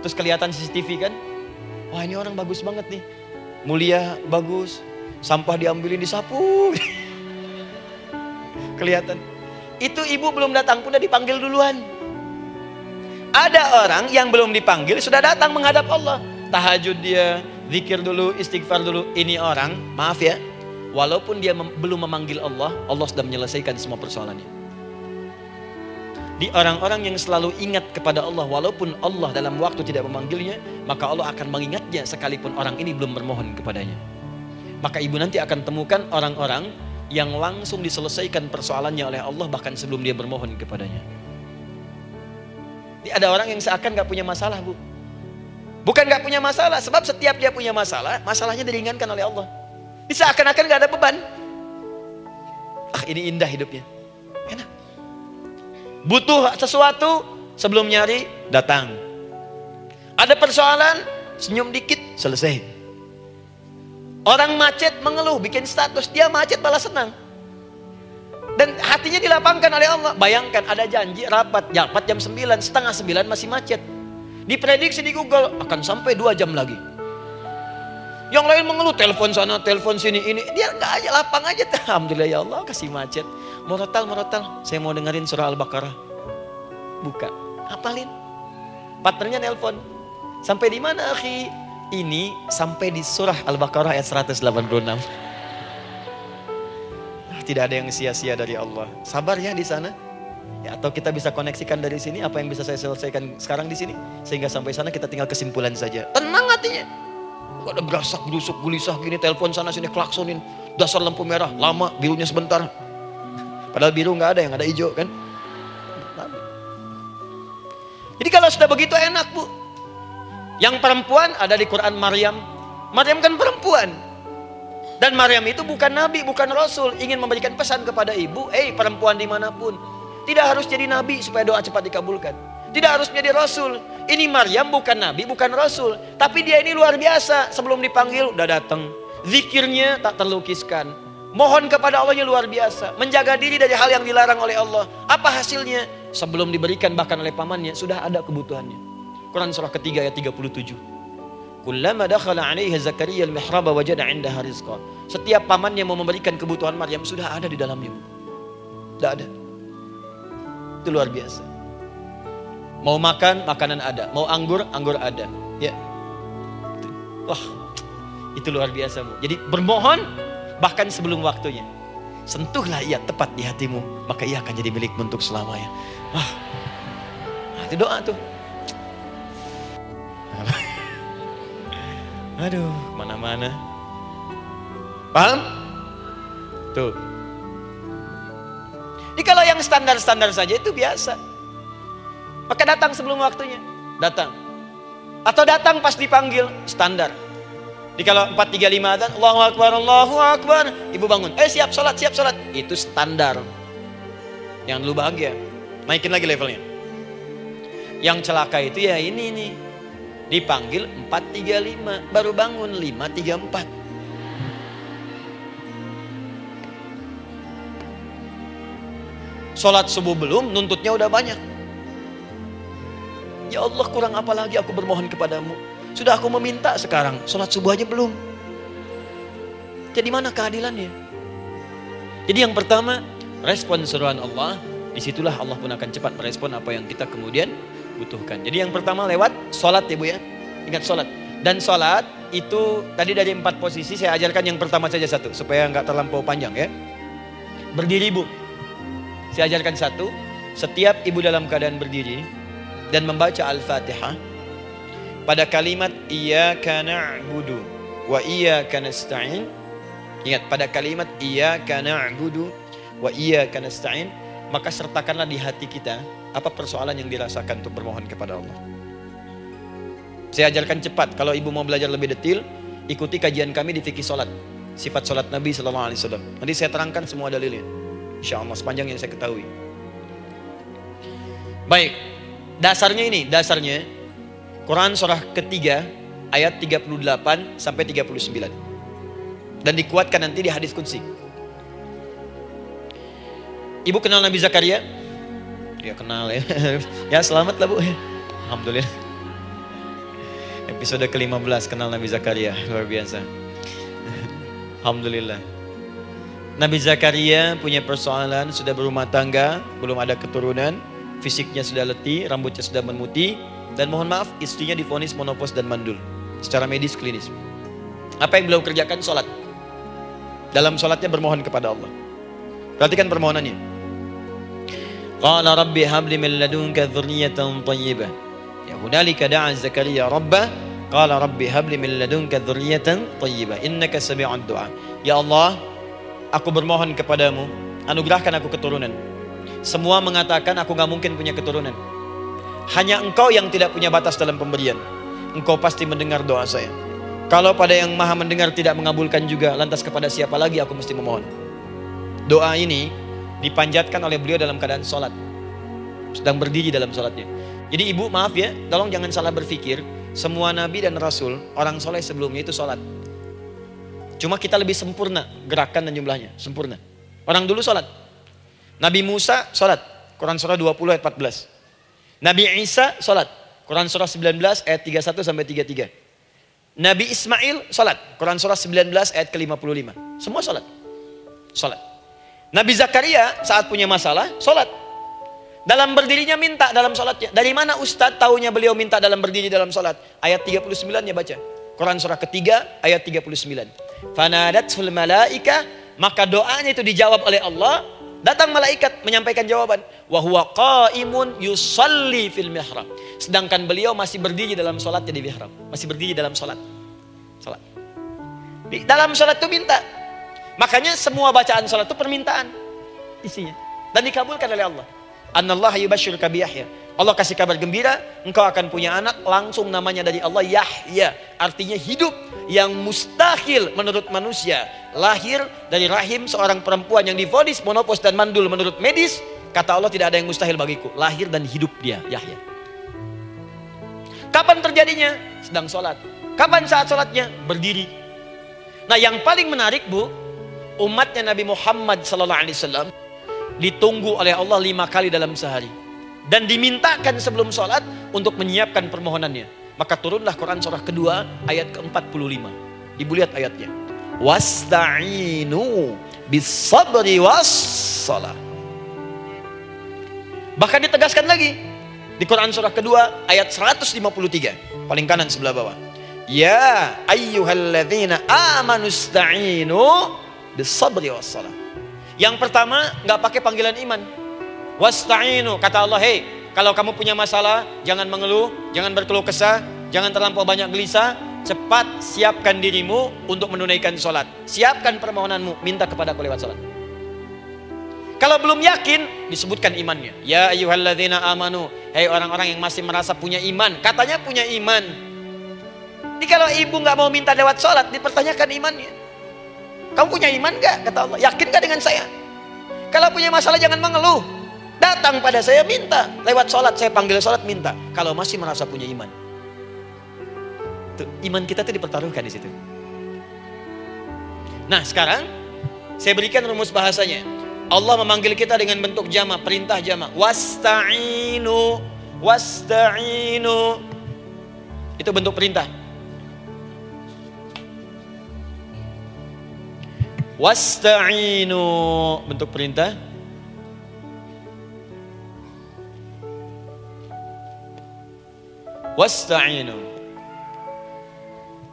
Terus kelihatan CCTV kan. Wah, ini orang bagus banget nih. Mulia, bagus. Sampah diambilin, disapu. Kelihatan. Itu ibu belum datang pun udah dipanggil duluan. Ada orang yang belum dipanggil sudah datang menghadap Allah. Tahajud dia, zikir dulu, istighfar dulu. Ini orang, maaf ya, walaupun dia belum memanggil Allah, Allah sudah menyelesaikan semua persoalannya. Di orang-orang yang selalu ingat kepada Allah, walaupun Allah dalam waktu tidak memanggilnya, maka Allah akan mengingatnya sekalipun orang ini belum bermohon kepadanya. Maka ibu nanti akan temukan orang-orang yang langsung diselesaikan persoalannya oleh Allah bahkan sebelum dia bermohon kepadanya. Ada orang yang seakan gak punya masalah Bu. Bukan nggak punya masalah, sebab setiap dia punya masalah, masalahnya diringankan oleh Allah. Seakan-akan nggak ada beban. Ini indah hidupnya. Enak. Butuh sesuatu, sebelum nyari, datang. Ada persoalan, senyum dikit, selesai. Orang macet mengeluh, bikin status, dia macet malah senang. Dan hatinya dilapangkan oleh Allah. Bayangkan ada janji rapat jam 9, setengah 9 masih macet. Diprediksi di Google akan sampai 2 jam lagi. Yang lain mengeluh, telepon sana, telepon sini, ini. Dia nggak aja, lapang aja. Alhamdulillah ya Allah, kasih macet. Murotal, saya mau dengerin surah Al-Baqarah. Buka, hafalin. Partnernya nelpon. Sampai di mana, akhi? Ini sampai di surah Al-Baqarah ayat 186. Tidak ada yang sia-sia dari Allah. Sabar ya di sana. Ya, atau kita bisa koneksikan dari sini apa yang bisa saya selesaikan sekarang di sini, sehingga sampai sana kita tinggal kesimpulan saja. Tenang hatinya. Gak ada gerasak, gerusuk, gelisah gini, telepon sana sini, klaksonin, dasar lampu merah, lama, birunya sebentar. Padahal biru nggak ada, yang ada hijau kan. Jadi kalau sudah begitu enak, Bu. Yang perempuan ada di Quran Maryam. Maryam kan perempuan. Dan Maryam itu bukan nabi, bukan rasul, ingin memberikan pesan kepada ibu, perempuan dimanapun. Tidak harus jadi nabi supaya doa cepat dikabulkan. Tidak harus menjadi rasul. Ini Maryam bukan nabi, bukan rasul. Tapi dia ini luar biasa. Sebelum dipanggil udah datang. Zikirnya tak terlukiskan. Mohon kepada Allahnya luar biasa. Menjaga diri dari hal yang dilarang oleh Allah. Apa hasilnya? Sebelum diberikan bahkan oleh pamannya, sudah ada kebutuhannya. Quran surah ketiga ayat 37. Kullama dakhala 'alaiha Zakaria al-mihraba wajada 'indaha rizqa. Setiap pamannya mau memberikan kebutuhan Maryam, sudah ada di dalamnya. Sudah ada. Itu luar biasa. Mau makan, makanan ada. Mau anggur, anggur ada. Ya. Wah, itu luar biasa. Jadi bermohon bahkan sebelum waktunya. Sentuhlah ia tepat di hatimu, maka ia akan jadi milikmu untuk selamanya. Wah, itu doa tuh. Aduh, mana-mana. Paham? Tuh. Jadi kalau yang standar-standar saja itu biasa. Maka datang sebelum waktunya. Datang. Atau datang pas dipanggil. Standar. Jadi kalau 4.35 adzan, Allahu Akbar, Allahu Akbar. Ibu bangun. Siap sholat, siap sholat. Itu standar. Yang dulu bahagia. Naikin lagi levelnya. Yang celaka itu ya ini nih. Dipanggil 4.35. Baru bangun 5.34. Sholat subuh belum, nuntutnya udah banyak. Ya Allah, kurang apa lagi aku bermohon kepadamu. Sudah aku meminta sekarang, sholat subuh aja belum. Jadi mana keadilannya? Jadi yang pertama, respon seruan Allah. Disitulah Allah pun akan cepat merespon apa yang kita kemudian butuhkan. Jadi yang pertama lewat sholat ya Bu ya. Ingat sholat. Dan sholat itu tadi dari 4 posisi saya ajarkan yang pertama saja satu. Supaya nggak terlampau panjang ya. Berdiri Bu. Saya ajarkan satu, setiap ibu dalam keadaan berdiri dan membaca Al-Fatihah pada kalimat iyyaka na'budu wa iyyaka nasta'in. Ingat, pada kalimat iyyaka na'budu wa iyyaka nasta'in, maka sertakanlah di hati kita apa persoalan yang dirasakan untuk bermohon kepada Allah. Saya ajarkan cepat, kalau ibu mau belajar lebih detail, ikuti kajian kami di fikih salat, sifat salat Nabi SAW. Nanti saya terangkan semua dalilnya. Insya Allah sepanjang yang saya ketahui. Baik, dasarnya ini, dasarnya Quran surah ketiga ayat 38 sampai 39. Dan dikuatkan nanti di hadis qudsi. Ibu kenal Nabi Zakaria? Ya kenal ya. Ya selamat lah Bu. Alhamdulillah. Episode ke-15 kenal Nabi Zakaria, luar biasa. Alhamdulillah. Nabi Zakaria punya persoalan, sudah berumah tangga, belum ada keturunan, fisiknya sudah letih, rambutnya sudah memutih, dan mohon maaf istrinya divonis menopause dan mandul secara medis klinis. Apa yang beliau kerjakan? Sholat. Dalam sholatnya bermohon kepada Allah. Perhatikan permohonannya. Qala rabbi habli min ladunka dzurriyyatan thayyibah. Ya hunalika da'a Zakaria rabbah, qala rabbi habli min ladunka dzurriyyatan thayyibah innaka sami'ud du'a. Ya Allah, aku bermohon kepadamu, anugerahkan aku keturunan. Semua mengatakan aku gak mungkin punya keturunan. Hanya engkau yang tidak punya batas dalam pemberian. Engkau pasti mendengar doa saya. Kalau pada yang maha mendengar tidak mengabulkan juga, lantas kepada siapa lagi aku mesti memohon? Doa ini dipanjatkan oleh beliau dalam keadaan sholat, sedang berdiri dalam sholatnya. Jadi ibu maaf ya, tolong jangan salah berpikir, semua nabi dan rasul, orang soleh sebelumnya itu sholat. Cuma kita lebih sempurna gerakan dan jumlahnya, sempurna. Orang dulu sholat. Nabi Musa sholat, Quran surah 20 ayat 14. Nabi Isa sholat, Quran surah 19 ayat 31 sampai 33. Nabi Ismail sholat, Quran surah 19 ayat ke-55. Semua sholat. Sholat. Nabi Zakaria saat punya masalah, sholat. Dalam berdirinya minta dalam sholatnya. Dari mana Ustadz taunya beliau minta dalam berdiri dalam sholat? Ayat 39-nya baca. Quran surah ketiga ayat 39. Fanadatul malaika, maka doanya itu dijawab oleh Allah. Datang malaikat menyampaikan jawaban. Wa huwa qaimun yusalli fil mihrab. Sedangkan beliau masih berdiri dalam sholatnya di mihrab. Masih berdiri dalam sholat. Sholat. Di dalam sholat itu minta. Makanya semua bacaan sholat itu permintaan isinya. Dan dikabulkan oleh Allah. Annallaha yubashshiruka bi Yahya. Allah kasih kabar gembira, engkau akan punya anak, langsung namanya dari Allah Yahya. Artinya hidup yang mustahil menurut manusia. Lahir dari rahim seorang perempuan yang divonis monopos dan mandul menurut medis. Kata Allah tidak ada yang mustahil bagiku. Lahir dan hidup dia, Yahya. Kapan terjadinya? Sedang sholat. Kapan saat sholatnya? Berdiri. Nah yang paling menarik bu, umatnya Nabi Muhammad SAW ditunggu oleh Allah 5 kali dalam sehari. Dan dimintakan sebelum sholat untuk menyiapkan permohonannya. Maka turunlah Quran surah kedua ayat ke-45. Ibu lihat ayatnya. Wasta'inu bis-sabri was-salah. Bahkan ditegaskan lagi di Quran surah kedua ayat 153. Paling kanan sebelah bawah. Ya ayyuhalladzina amanu ista'inu bis-sabri was-salah. Yang pertama nggak pakai panggilan iman. Wasta'inu, kata Allah, hei, kalau kamu punya masalah, jangan mengeluh, jangan berkeluh kesah, jangan terlampau banyak gelisah, cepat siapkan dirimu untuk menunaikan sholat. Siapkan permohonanmu, minta kepada aku lewat sholat. Kalau belum yakin, disebutkan imannya. Ya ayyuhalladzina amanu, hei orang-orang yang masih merasa punya iman, katanya punya iman. Jadi kalau ibu nggak mau minta lewat sholat, dipertanyakan imannya. Kamu punya iman nggak? Kata Allah, yakin nggak dengan saya? Kalau punya masalah jangan mengeluh. Datang pada saya minta. Lewat sholat, saya panggil sholat minta. Kalau masih merasa punya iman. Tuh, iman kita tuh dipertaruhkan di situ. Nah sekarang, saya berikan rumus bahasanya. Allah memanggil kita dengan bentuk jama, perintah jama. Wasta'inu, wasta'inu. Itu bentuk perintah. Wasta'inu, bentuk perintah. Wasta'inu.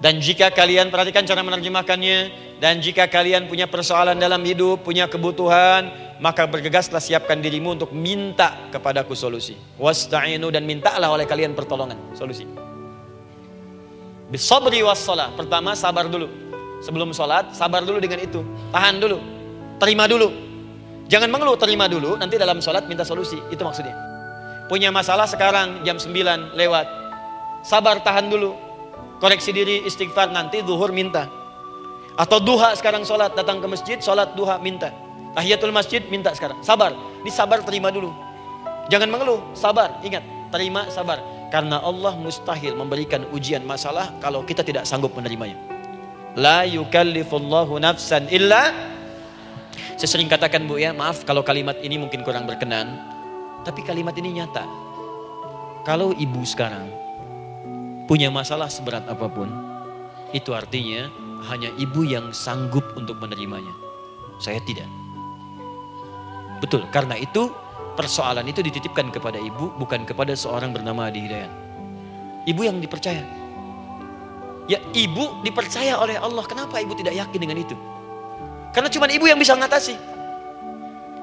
Dan jika kalian, perhatikan cara menerjemahkannya, dan jika kalian punya persoalan dalam hidup, punya kebutuhan, maka bergegaslah siapkan dirimu untuk minta kepadaku solusi. Wasta'inu, dan mintalah oleh kalian pertolongan, solusi. Bisabri wassalah. Pertama sabar dulu. Sebelum sholat, sabar dulu dengan itu. Tahan dulu, terima dulu. Jangan mengeluh, terima dulu. Nanti dalam sholat minta solusi, itu maksudnya. Punya masalah sekarang jam 9 lewat, sabar, tahan dulu. Koreksi diri, istighfar, nanti zuhur minta. Atau duha sekarang sholat, datang ke masjid, sholat duha minta. Tahiyatul masjid minta sekarang, sabar. Disabar, terima dulu. Jangan mengeluh, sabar, ingat, terima, sabar. Karena Allah mustahil memberikan ujian masalah kalau kita tidak sanggup menerimanya. La yukallifullahu nafsan illa. Saya sering katakan bu ya, maaf kalau kalimat ini mungkin kurang berkenan, tapi kalimat ini nyata. Kalau ibu sekarang punya masalah seberat apapun, itu artinya hanya ibu yang sanggup untuk menerimanya. Saya tidak. Betul, karena itu persoalan itu dititipkan kepada ibu, bukan kepada seorang bernama Adi Hidayat. Ibu yang dipercaya. Ya ibu dipercaya oleh Allah. Kenapa ibu tidak yakin dengan itu? Karena cuma ibu yang bisa mengatasi.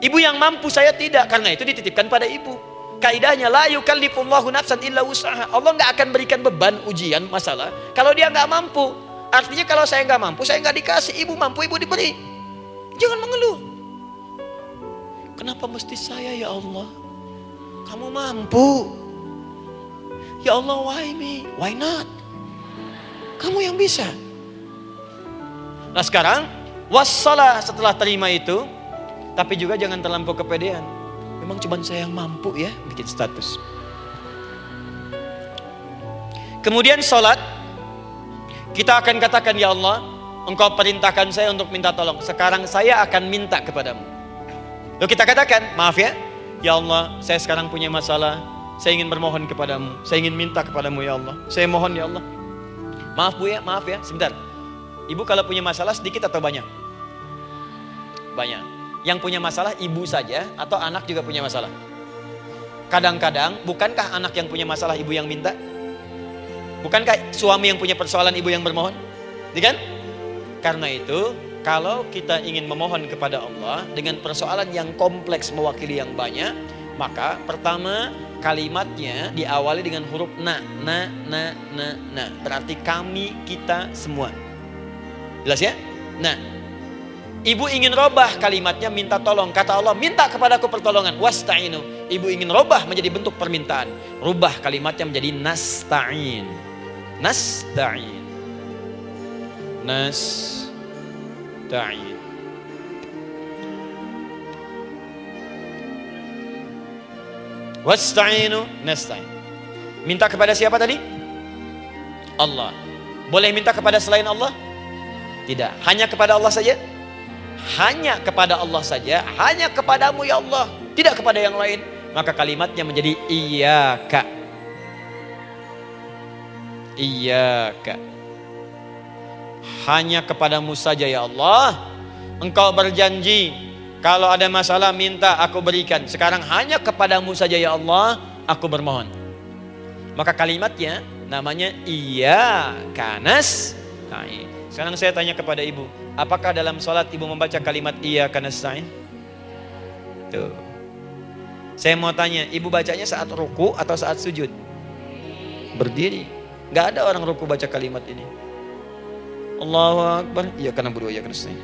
Ibu yang mampu, saya tidak. Karena itu dititipkan pada ibu. Kaidahnya la yukallifullahu nafsan illa wus'aha. Allah nggak akan berikan beban ujian masalah kalau dia nggak mampu. Artinya kalau saya nggak mampu, saya nggak dikasih. Ibu mampu, ibu diberi. Jangan mengeluh. Kenapa mesti saya ya Allah? Kamu mampu. Ya Allah, why me? Why not? Kamu yang bisa. Nah sekarang, wassalah setelah terima itu, tapi juga jangan terlampau kepedean. Memang cuma saya yang mampu ya bikin status. Kemudian sholat, kita akan katakan, ya Allah, Engkau perintahkan saya untuk minta tolong. Sekarang saya akan minta kepadamu. Lalu kita katakan, maaf ya Allah, saya sekarang punya masalah. Saya ingin bermohon kepadamu. Saya ingin minta kepadamu ya Allah. Saya mohon ya Allah. Maaf Bu ya, maaf ya, sebentar. Ibu kalau punya masalah sedikit atau banyak? Banyak. Yang punya masalah ibu saja atau anak juga punya masalah? Kadang-kadang, bukankah anak yang punya masalah ibu yang minta? Bukankah suami yang punya persoalan ibu yang bermohon? Kan? Karena itu, kalau kita ingin memohon kepada Allah dengan persoalan yang kompleks mewakili yang banyak, maka pertama kalimatnya diawali dengan huruf na. Berarti kami, kita, semua. Jelas ya? Nah, ibu ingin robah kalimatnya minta tolong. Kata Allah, minta kepadaku pertolongan. Wasta'inu. Ibu ingin robah menjadi bentuk permintaan. Rubah kalimatnya menjadi nasta'in. Nasta'in. Nasta'in. Wasta'inu nasta'in. Minta kepada siapa tadi? Allah. Boleh minta kepada selain Allah? Tidak. Hanya kepada Allah saja? Hanya kepada Allah saja. Hanya kepadamu ya Allah. Tidak kepada yang lain. Maka kalimatnya menjadi iyyaka. Iyyaka. Hanya kepadamu saja ya Allah. Engkau berjanji, kalau ada masalah minta aku berikan. Sekarang hanya kepadamu saja ya Allah aku bermohon. Maka kalimatnya namanya iyyaka nasta'in. Sekarang saya tanya kepada ibu, apakah dalam sholat ibu membaca kalimat iyyaka nasta'in? Tuh. Saya mau tanya, ibu bacanya saat ruku atau saat sujud? Berdiri. Gak ada orang ruku baca kalimat ini. Allahu Akbar, iyyaka na'budu wa iyyaka nasta'in.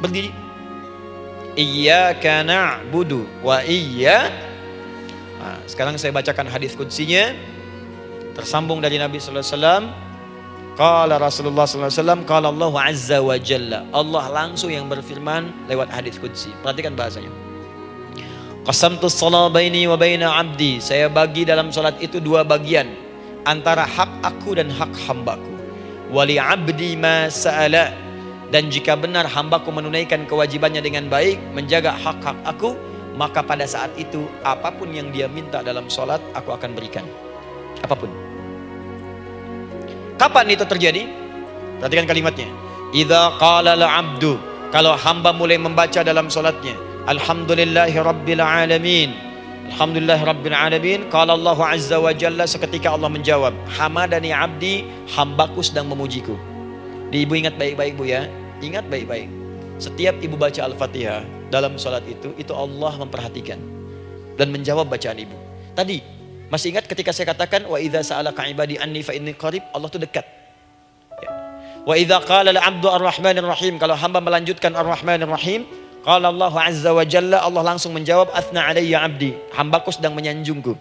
Berdiri. Iyyaka na'budu wa iyyaka. Nah, sekarang saya bacakan hadis qudsinya. Tersambung dari Nabi sallallahu alaihi wasallam. Qala Rasulullah sallallahu alaihi wasallam, qala Allah azza wa jalla. Allah langsung yang berfirman lewat hadis qudsi. Perhatikan bahasanya. Qasamtus shalah baini wa baina 'abdi. Saya bagi dalam salat itu dua bagian, antara hak aku dan hak hambaku. Wali 'abdi ma sa'ala. Dan jika benar hambaku menunaikan kewajibannya dengan baik, menjaga hak-hak aku, maka pada saat itu apapun yang dia minta dalam salat aku akan berikan. Apapun. Kapan itu terjadi? Perhatikan kalimatnya. Idza qala al-'abdu. Kalau hamba mulai membaca dalam salatnya, alhamdulillahi rabbil alamin. Alhamdulillahi rabbil alamin. Qala Allah azza wa jalla, seketika Allah menjawab, hamadani 'abdi, hambaku sedang memujiku. Ibu ingat baik-baik Bu ya. Ingat baik-baik. Setiap ibu baca Al-Fatihah dalam salat itu Allah memperhatikan dan menjawab bacaan ibu. Tadi masih ingat ketika saya katakan wa idza sa'alaka 'ibadi anni fa inni qarib, Allah itu dekat. Ya. Wa idza qala al-'abdu ar-rahmanir rahim, kalau hamba melanjutkan ar-rahmanir rahim, qala Allah azza wa jalla, Allah langsung menjawab athna 'alayya 'abdi, hambaku sedang menyanjungku.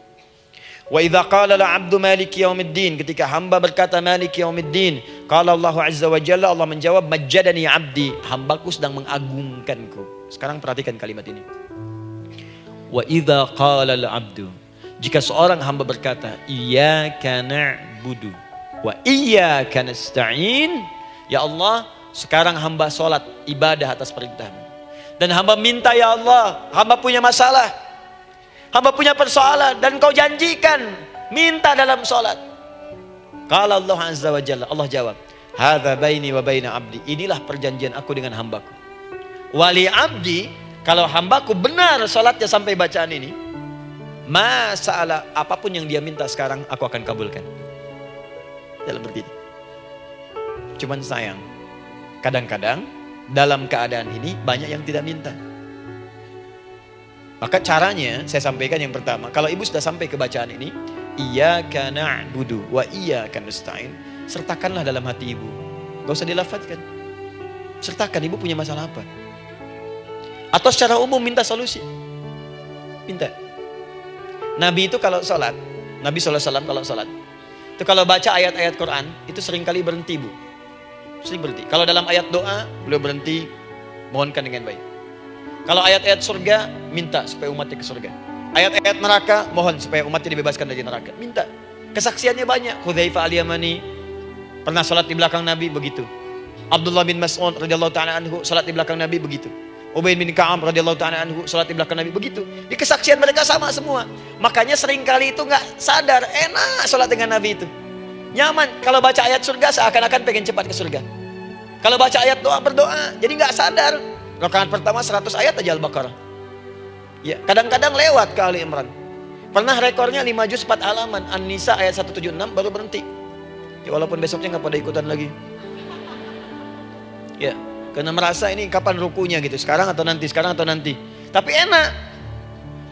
Wa idza qala al-'abdu maliki yaumiddin, ketika hamba berkata maliki yaumiddin, qala Allah azza wa jalla, Allah menjawab majjadani 'abdi, hambaku sedang mengagungkanku. Sekarang perhatikan kalimat ini. Wa idza qala al-'abdu, jika seorang hamba berkata iyyaka na'budu wa iyyaka nasta'in, ya Allah, sekarang hamba salat ibadah atas perintahmu. Dan hamba minta ya Allah, hamba punya masalah, hamba punya persoalan, dan kau janjikan minta dalam salat. Qala Allah azza wa jalla, Allah jawab, hadza baini wa baina 'abdi, inilah perjanjian aku dengan hambaku. Wali 'abdi, kalau hambaku benar salatnya sampai bacaan ini, masalah apapun yang dia minta sekarang aku akan kabulkan. Dalam berdiri. Cuman sayang, kadang-kadang dalam keadaan ini banyak yang tidak minta. Maka caranya saya sampaikan yang pertama, kalau ibu sudah sampai ke bacaan ini, iyyaka na'budu wa iyyaka nasta'in, sertakanlah dalam hati ibu. Gak usah dilafadzkan. Sertakan ibu punya masalah apa. Atau secara umum minta solusi. Minta. Nabi itu kalau sholat, Nabi SAW kalau sholat, Itu kalau baca ayat-ayat Quran, itu seringkali berhenti, Bu. Sering berhenti. Kalau dalam ayat doa, beliau berhenti, mohonkan dengan baik. Kalau ayat-ayat surga, minta supaya umatnya ke surga. Ayat-ayat neraka, mohon supaya umatnya dibebaskan dari neraka. Minta. Kesaksiannya banyak. Hudzaifah al-Yamani pernah sholat di belakang Nabi, begitu. Abdullah bin Mas'ud radhiyallahu ta'ala anhu sholat di belakang Nabi, begitu. Ubay bin Ka'ab radhiyallahu ta'ala anhu salat di belakang Nabi, begitu. Di kesaksian mereka sama semua. Makanya seringkali itu nggak sadar, enak salat dengan Nabi itu. Nyaman. Kalau baca ayat surga seakan-akan pengen cepat ke surga. Kalau baca ayat doa berdoa, jadi nggak sadar. Rakaat pertama 100 ayat aja Al-Baqarah. Ya, kadang-kadang lewat ke Ali Imran. Pernah rekornya 5 juz 4 halaman, An-Nisa ayat 176 baru berhenti. Ya, walaupun besoknya nggak pada ikutan lagi. Ya. Karena merasa ini kapan rukunya gitu, sekarang atau nanti, sekarang atau nanti. Tapi enak.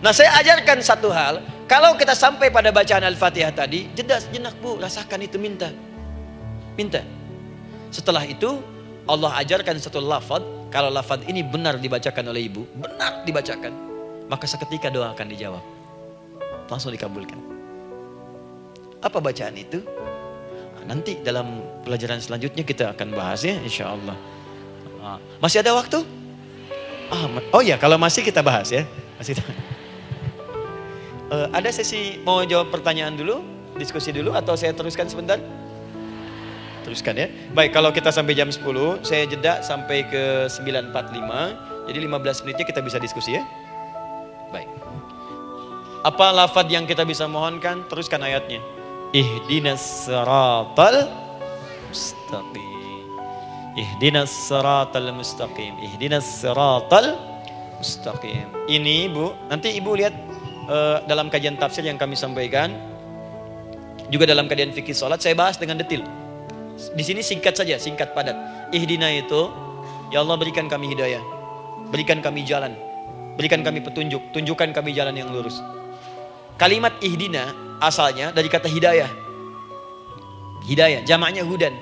Nah, saya ajarkan satu hal, kalau kita sampai pada bacaan Al-Fatihah tadi, jeda sejenak, Bu, rasakan itu, minta. Minta. Setelah itu, Allah ajarkan satu lafaz, kalau lafaz ini benar dibacakan oleh Ibu, benar dibacakan, maka seketika doa akan dijawab. Langsung dikabulkan. Apa bacaan itu? Nah, nanti dalam pelajaran selanjutnya kita akan bahas ya, insya Allah. Masih ada waktu? Oh ya, kalau masih kita bahas ya. Masih. Ada sesi mau jawab pertanyaan dulu, diskusi dulu, atau saya teruskan sebentar? Teruskan ya. Baik, kalau kita sampai jam 10, saya jeda sampai ke 9.45. Jadi 15 menitnya kita bisa diskusi ya. Baik. Apa lafaz yang kita bisa mohonkan? Teruskan ayatnya. Ihdinas siratal mustaqim. Ihdinas siratal mustaqim. Ihdinas siratal mustaqim. Ini, Bu, nanti Ibu lihat dalam kajian tafsir yang kami sampaikan, juga dalam kajian fikih salat saya bahas dengan detail. Di sini singkat saja, singkat padat. Ihdina itu, ya Allah berikan kami hidayah, berikan kami jalan, berikan kami petunjuk, tunjukkan kami jalan yang lurus. Kalimat ihdina asalnya dari kata hidayah. Hidayah, jamaknya hudan.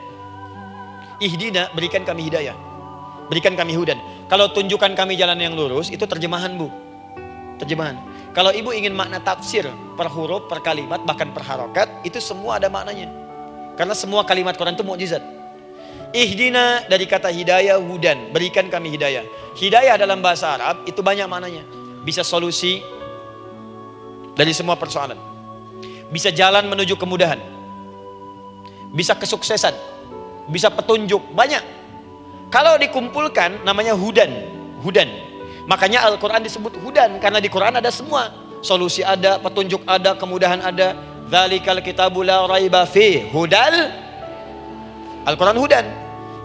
Ihdina, berikan kami hidayah, berikan kami hudan. Kalau tunjukkan kami jalan yang lurus, itu terjemahan, Bu. Terjemahan. Kalau Ibu ingin makna tafsir per huruf, per kalimat, bahkan per harokat, itu semua ada maknanya. Karena semua kalimat Quran itu mukjizat. Ihdina dari kata hidayah, hudan, berikan kami hidayah. Hidayah dalam bahasa Arab itu banyak maknanya. Bisa solusi dari semua persoalan. Bisa jalan menuju kemudahan. Bisa kesuksesan. Bisa petunjuk, banyak. Kalau dikumpulkan namanya hudan. Hudan. Makanya Al-Quran disebut hudan, karena di Quran ada semua. Solusi ada, petunjuk ada, kemudahan ada. Dzalikal kitabu la raiba fi hudal. Al-Quran hudan.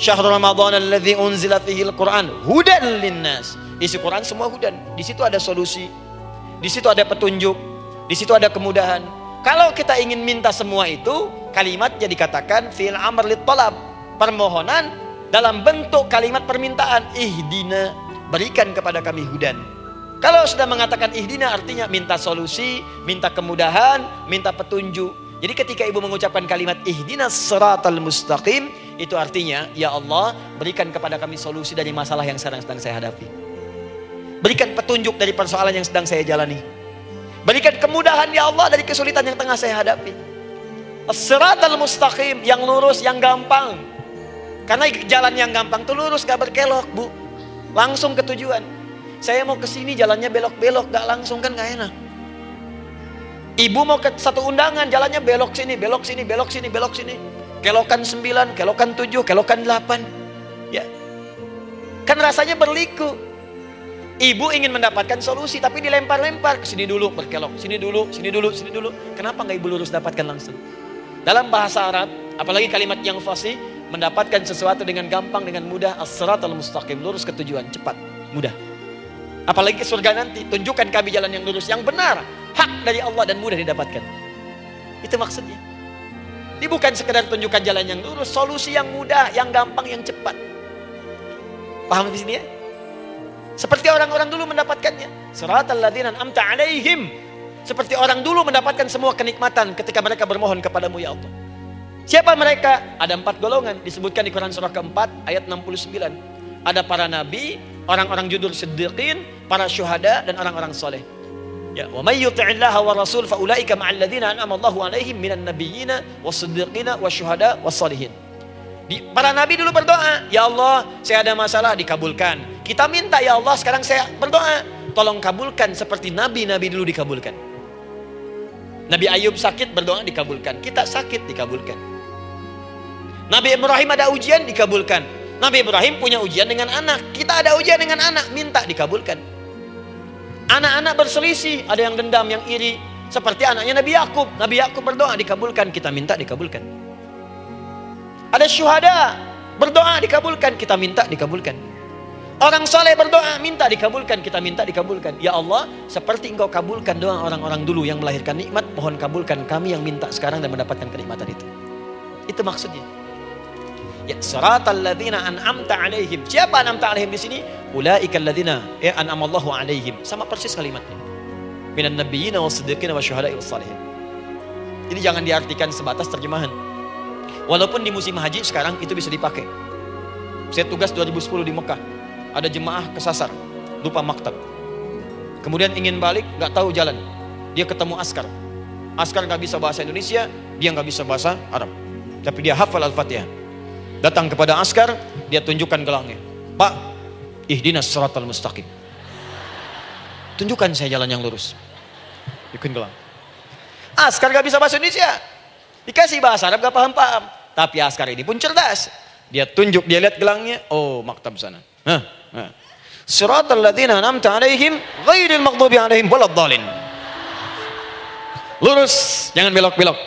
Syahrul Ramadan alladzi unzila fihi al-Quran hudan linnas. Isi Quran semua hudan. Di situ ada solusi. Di situ ada petunjuk. Di situ ada kemudahan. Kalau kita ingin minta semua itu, kalimatnya dikatakan fi'il amr lit talab. Permohonan dalam bentuk kalimat permintaan. Ihdina, berikan kepada kami hudan. Kalau sudah mengatakan ihdina artinya minta solusi, minta kemudahan, minta petunjuk. Jadi ketika Ibu mengucapkan kalimat ihdinas siratal mustaqim, itu artinya ya Allah berikan kepada kami solusi dari masalah yang sedang saya hadapi. Berikan petunjuk dari persoalan yang sedang saya jalani. Berikan kemudahan ya Allah dari kesulitan yang tengah saya hadapi. As-siratal mustaqim, yang lurus, yang gampang. Karena jalan yang gampang tuh lurus, gak berkelok, Bu. Langsung ke tujuan. Saya mau ke sini jalannya belok-belok, gak langsung, kan gak enak. Ibu mau ke satu undangan, jalannya belok sini, belok sini, belok sini, belok sini. Kelokan 9, kelokan 7, kelokan 8. Ya. Kan rasanya berliku. Ibu ingin mendapatkan solusi, tapi dilempar-lempar. Ke sini dulu, berkelok. Sini dulu, sini dulu, sini dulu. Kenapa gak Ibu lurus dapatkan langsung? Dalam bahasa Arab, apalagi kalimat yang fasih, mendapatkan sesuatu dengan gampang, dengan mudah. As-siratal mustaqim, lurus ke tujuan, cepat, mudah. Apalagi ke surga nanti, tunjukkan kami jalan yang lurus, yang benar, hak dari Allah dan mudah didapatkan. Itu maksudnya. Ini bukan sekedar tunjukkan jalan yang lurus, solusi yang mudah, yang gampang, yang cepat. Paham di sini ya? Seperti orang-orang dulu mendapatkannya. Siratal ladzina an'amta 'alaihim. Seperti orang dulu mendapatkan semua kenikmatan ketika mereka bermohon kepadamu ya Allah. Siapa mereka? Ada 4 golongan disebutkan di Quran surah keempat ayat 69. Ada para nabi, orang-orang jujur siddiqin, para syuhada, dan orang-orang soleh. Ya, wa may yuti'illaha wa rasul fa ulaika ma'al ladzina an'ama Allahu 'alaihim minan nabiyyina was-siddiqina wasyuhada was-shalihin. Para nabi dulu berdoa, ya Allah, saya ada masalah, dikabulkan. Kita minta, ya Allah, sekarang saya berdoa, tolong kabulkan seperti nabi-nabi dulu dikabulkan. Nabi Ayub sakit, berdoa dikabulkan. Kita sakit, dikabulkan. Nabi Ibrahim ada ujian, dikabulkan. Nabi Ibrahim punya ujian dengan anak, kita ada ujian dengan anak, minta dikabulkan. Anak-anak berselisih, ada yang dendam, yang iri, seperti anaknya Nabi Yakub. Nabi Yakub berdoa dikabulkan, kita minta dikabulkan. Ada syuhada, berdoa dikabulkan, kita minta dikabulkan. Orang soleh berdoa, minta dikabulkan, kita minta dikabulkan. Ya Allah, seperti Engkau kabulkan doa orang-orang dulu yang melahirkan nikmat, mohon kabulkan kami yang minta sekarang dan mendapatkan kenikmatan itu. Itu maksudnya. Ya, siratal ladzina an'amta 'alaihim. Siapa an'amta 'alaihim di sini? Ulaikal ladzina an'amallahu 'alaihim. Sama persis kalimatnya. Minan nabiyyina was-siddiqina wasyuhada'i was-shalihin. Jadi jangan diartikan sebatas terjemahan. Walaupun di musim haji sekarang itu bisa dipakai. Saya tugas 2010 di Mekah. Ada jemaah kesasar, lupa maktab. Kemudian ingin balik, nggak tahu jalan. Dia ketemu askar. Askar nggak bisa bahasa Indonesia, dia nggak bisa bahasa Arab. Tapi dia hafal Al-Fatihah. Datang kepada askar, dia tunjukkan gelangnya. Pak, ihdinas siratal mustaqim. Tunjukkan saya jalan yang lurus. Bikin gelang. Askar gak bisa bahasa Indonesia. Dikasih bahasa Arab gak paham-paham. Tapi askar ini pun cerdas. Dia tunjuk, dia lihat gelangnya. Oh, maktab sana. Siratal ladzina an'amta 'alaihim ghairil maghdubi 'alaihim waladdallin. Lurus, jangan belok-belok.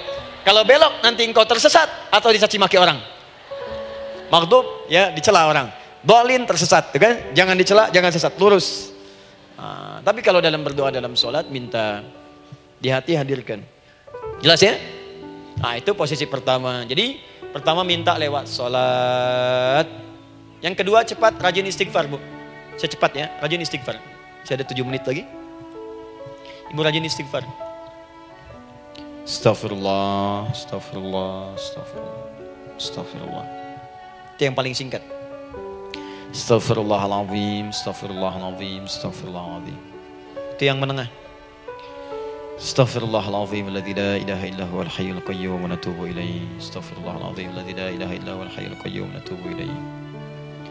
Kalau belok nanti engkau tersesat atau dicaci maki orang. Maghdub, ya dicela orang. Dhalin, tersesat, kan? Jangan dicela, jangan sesat, lurus. Tapi kalau dalam berdoa dalam sholat, minta di hati hadirkan. Jelas ya? Itu posisi pertama. Jadi pertama minta lewat sholat. Yang kedua cepat, rajin istighfar, Bu. Saya cepat ya, rajin istighfar. Saya ada 7 menit lagi. Ibu rajin istighfar. Astaghfirullah, astaghfirullah, astaghfirullah, astaghfirullah. Itu yang paling singkat. Astaghfirullahaladzim, astaghfirullahaladzim, astaghfirullahaladzim. Itu yang menengah. Astaghfirullahaladzim alladzi la ilaha illa huwal hayyul qayyum wa natubu ilaihi. Astaghfirullahaladzim alladzi la ilaha illa huwal hayyul qayyum wa natubu ilaihi.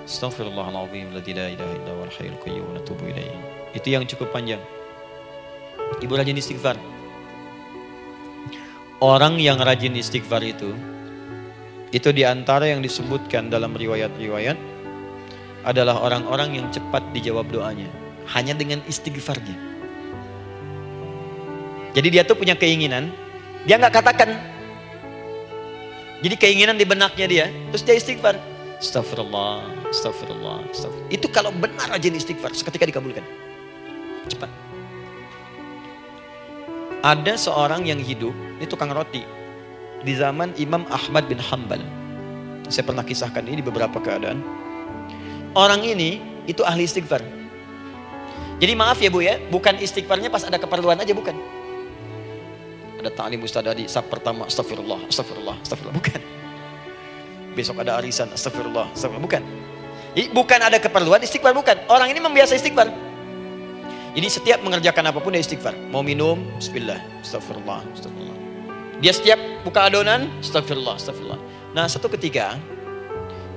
Astaghfirullahaladzim alladzi la ilaha illa huwal hayyul qayyum wa natubu ilaihi. Itu yang cukup panjang. Ibu rajin istighfar. Orang yang rajin istighfar itu diantara yang disebutkan dalam riwayat-riwayat adalah orang-orang yang cepat dijawab doanya hanya dengan istighfarnya. Jadi dia tuh punya keinginan, dia nggak katakan. Jadi keinginan di benaknya dia, terus dia istighfar. Astagfirullah, astagfirullah, astagfirullah. Itu kalau benar rajin istighfar, seketika dikabulkan. Cepat. Ada seorang yang hidup, ini tukang roti. Di zaman Imam Ahmad bin Hanbal. Saya pernah kisahkan ini di beberapa keadaan. Orang ini itu ahli istighfar. Jadi maaf ya Bu ya, bukan istighfarnya pas ada keperluan aja, bukan. Ada ta'lim Ustaz Adi, sab pertama astagfirullah, astagfirullah, astagfirullah, bukan. Besok ada arisan, astagfirullah, astagfirullah, bukan. Jadi bukan ada keperluan istighfar, bukan. Orang ini membiasa istighfar. Jadi setiap mengerjakan apapun dia istighfar. Mau minum, bismillah, astagfirullah, astagfirullah. Dia setiap buka adonan, astagfirullah, astagfirullah. Nah, satu ketika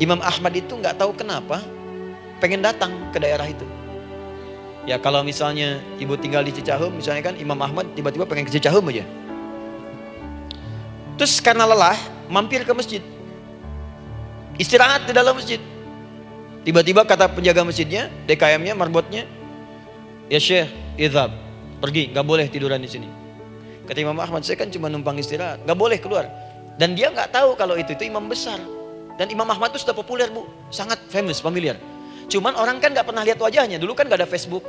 Imam Ahmad itu nggak tahu kenapa pengen datang ke daerah itu. Ya kalau misalnya ibu tinggal di Cicahem, misalnya kan Imam Ahmad tiba-tiba pengen ke Cicahem aja. Terus karena lelah, mampir ke masjid. Istirahat di dalam masjid. Tiba-tiba kata penjaga masjidnya, DKM-nya, marbotnya, ya Syekh, idhab, pergi, nggak boleh tiduran di sini. Kata Imam Ahmad, saya kan cuma numpang istirahat, nggak boleh keluar. Dan dia nggak tahu kalau itu imam besar. Dan Imam Ahmad itu sudah populer Bu, sangat famous, familiar. Cuman orang kan nggak pernah lihat wajahnya. Dulu kan nggak ada Facebook,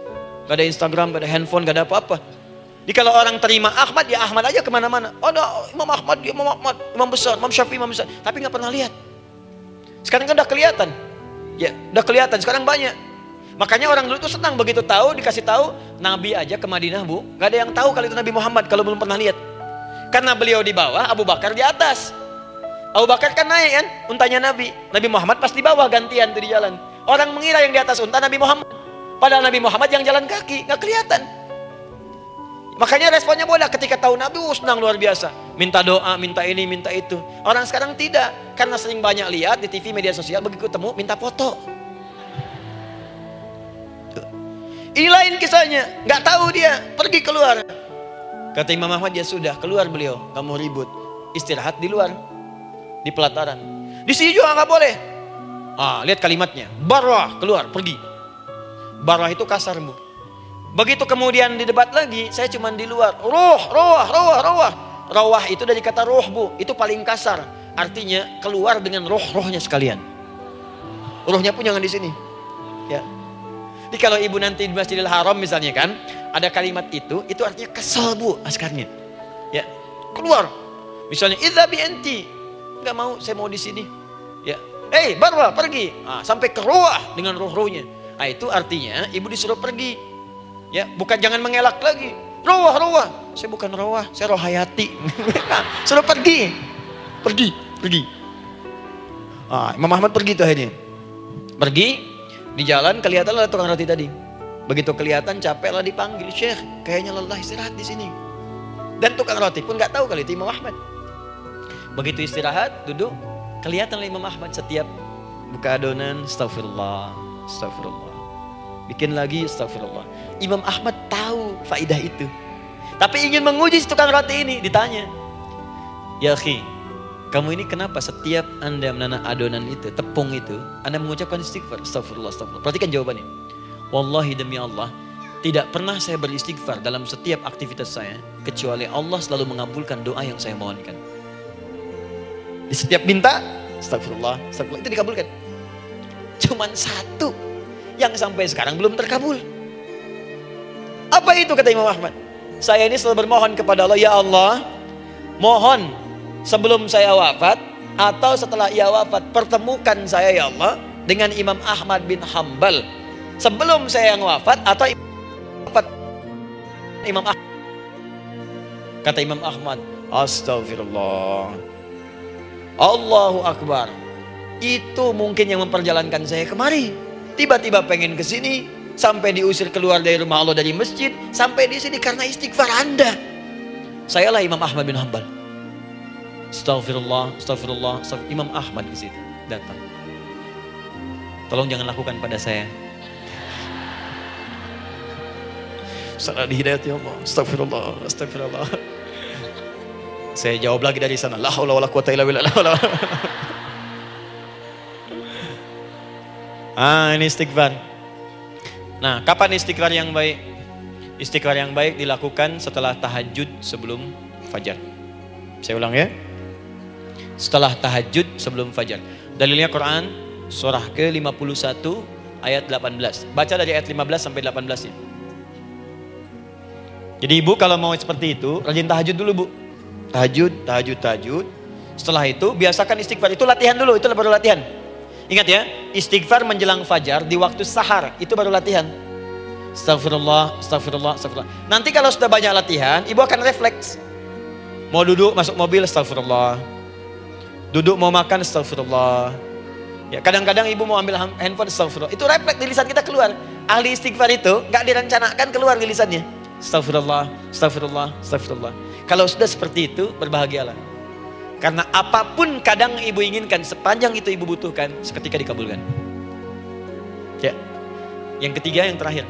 nggak ada Instagram, nggak ada handphone, nggak ada apa-apa. Jadi kalau orang terima Ahmad, ya Ahmad aja kemana-mana. Oh, ada Imam Ahmad, dia Imam Ahmad, Imam besar, Imam Syafi'i, Imam besar. Tapi nggak pernah lihat. Sekarang kan udah kelihatan. Ya, udah kelihatan. Sekarang banyak. Makanya orang dulu tuh senang begitu tahu, dikasih tahu Nabi aja ke Madinah Bu, nggak ada yang tahu kalau itu Nabi Muhammad kalau belum pernah lihat. Karena beliau di bawah, Abu Bakar di atas. Abu Bakar kan naik kan, untanya Nabi. Nabi Muhammad pas di bawah gantian tuh di jalan. Orang mengira yang di atas unta Nabi Muhammad, padahal Nabi Muhammad yang jalan kaki, nggak kelihatan. Makanya responnya bodoh ketika tahu Nabi, senang luar biasa. Minta doa, minta ini, minta itu. Orang sekarang tidak. Karena sering banyak lihat di TV, media sosial, begitu ketemu, minta foto. Ini lain kisahnya. Nggak tahu dia, pergi keluar. Kata Imam Ahmad, ya sudah, keluar beliau. Kamu ribut. Istirahat di luar. Di pelataran. Di sini juga nggak boleh. Lihat kalimatnya. Barwah, keluar, pergi. Barwah itu kasar, Bu. Begitu kemudian didebat lagi, saya cuma di luar. Rawah itu dari kata roh, Bu. Itu paling kasar. Artinya keluar dengan rohnya sekalian. Rohnya pun jangan di sini. Ya. Jadi kalau ibu nanti di Masjidil Haram misalnya kan, ada kalimat itu artinya kesal, Bu, askarnya. Ya. Keluar. Misalnya idza bi anti. Enggak mau, saya mau di sini. Ya. Barwa, pergi. Sampai ke rawah dengan rohnya. Itu artinya ibu disuruh pergi. Ya, bukan jangan mengelak lagi. Rawah. Saya bukan rawah, saya rohayati. Suruh pergi. Imam Ahmad pergi tuh akhirnya. Pergi, di jalan kelihatan ada tukang roti tadi. Begitu kelihatan capek lah dipanggil, Syekh, kayaknya lelah, istirahat di sini. Dan tukang roti pun nggak tahu kalau itu Imam Ahmad. Begitu istirahat, duduk, kelihatan Imam Ahmad setiap buka adonan, astagfirullah. Bikin lagi, astagfirullah. Imam Ahmad tahu faidah itu. Tapi ingin menguji si tukang roti ini, ditanya. Ya akhi, kamu ini kenapa setiap Anda menanam adonan itu, tepung itu, Anda mengucapkan istighfar, astagfirullah. Perhatikan jawabannya. Wallahi demi Allah, tidak pernah saya beristighfar dalam setiap aktivitas saya, kecuali Allah selalu mengabulkan doa yang saya mohonkan. Di setiap minta, astagfirullah, itu dikabulkan. Cuman satu yang sampai sekarang belum terkabul. Apa itu kata Imam Ahmad? Saya ini selalu bermohon kepada Allah, ya Allah, mohon sebelum saya wafat atau setelah ia wafat, pertemukan saya ya Allah dengan Imam Ahmad bin Hanbal sebelum saya yang wafat atau wafat Imam Ahmad. Kata Imam Ahmad, astagfirullah, Allahu Akbar. Itu mungkin yang memperjalankan saya kemari. Tiba-tiba pengen ke sini, sampai diusir keluar dari rumah Allah dari masjid, sampai di sini karena istighfar Anda. Sayalah Imam Ahmad bin Hanbal. Astagfirullah. Imam Ahmad ke situ datang. Tolong jangan lakukan pada saya. Salah di hidayat ya Allah. Astagfirullah. Saya jawab lagi dari sana. La haula wala quwata illa billah. Ini istighfar. Nah, kapan istighfar yang baik? Istighfar yang baik dilakukan setelah tahajud sebelum fajar. Saya ulang ya. Setelah tahajud sebelum fajar. Dalilnya Quran surah ke-51 ayat 18. Baca dari ayat 15 sampai 18 ya. Jadi ibu kalau mau seperti itu, rajin tahajud dulu, Bu. Tahajud. Setelah itu biasakan istighfar. Itu latihan dulu, itu baru latihan. Ingat ya, istighfar menjelang fajar di waktu sahar, itu baru latihan. Astagfirullah. Nanti kalau sudah banyak latihan, ibu akan refleks. Mau duduk, masuk mobil, astagfirullah. Duduk mau makan, astagfirullah. Ya, kadang-kadang ibu mau ambil handphone, astagfirullah. Itu refleks di lisan kita keluar. Ahli istighfar itu nggak direncanakan keluar di lisannya. Astagfirullah. Kalau sudah seperti itu, berbahagialah. Karena apapun kadang ibu inginkan, sepanjang itu ibu butuhkan, seketika dikabulkan. Ya. Yang ketiga, yang terakhir.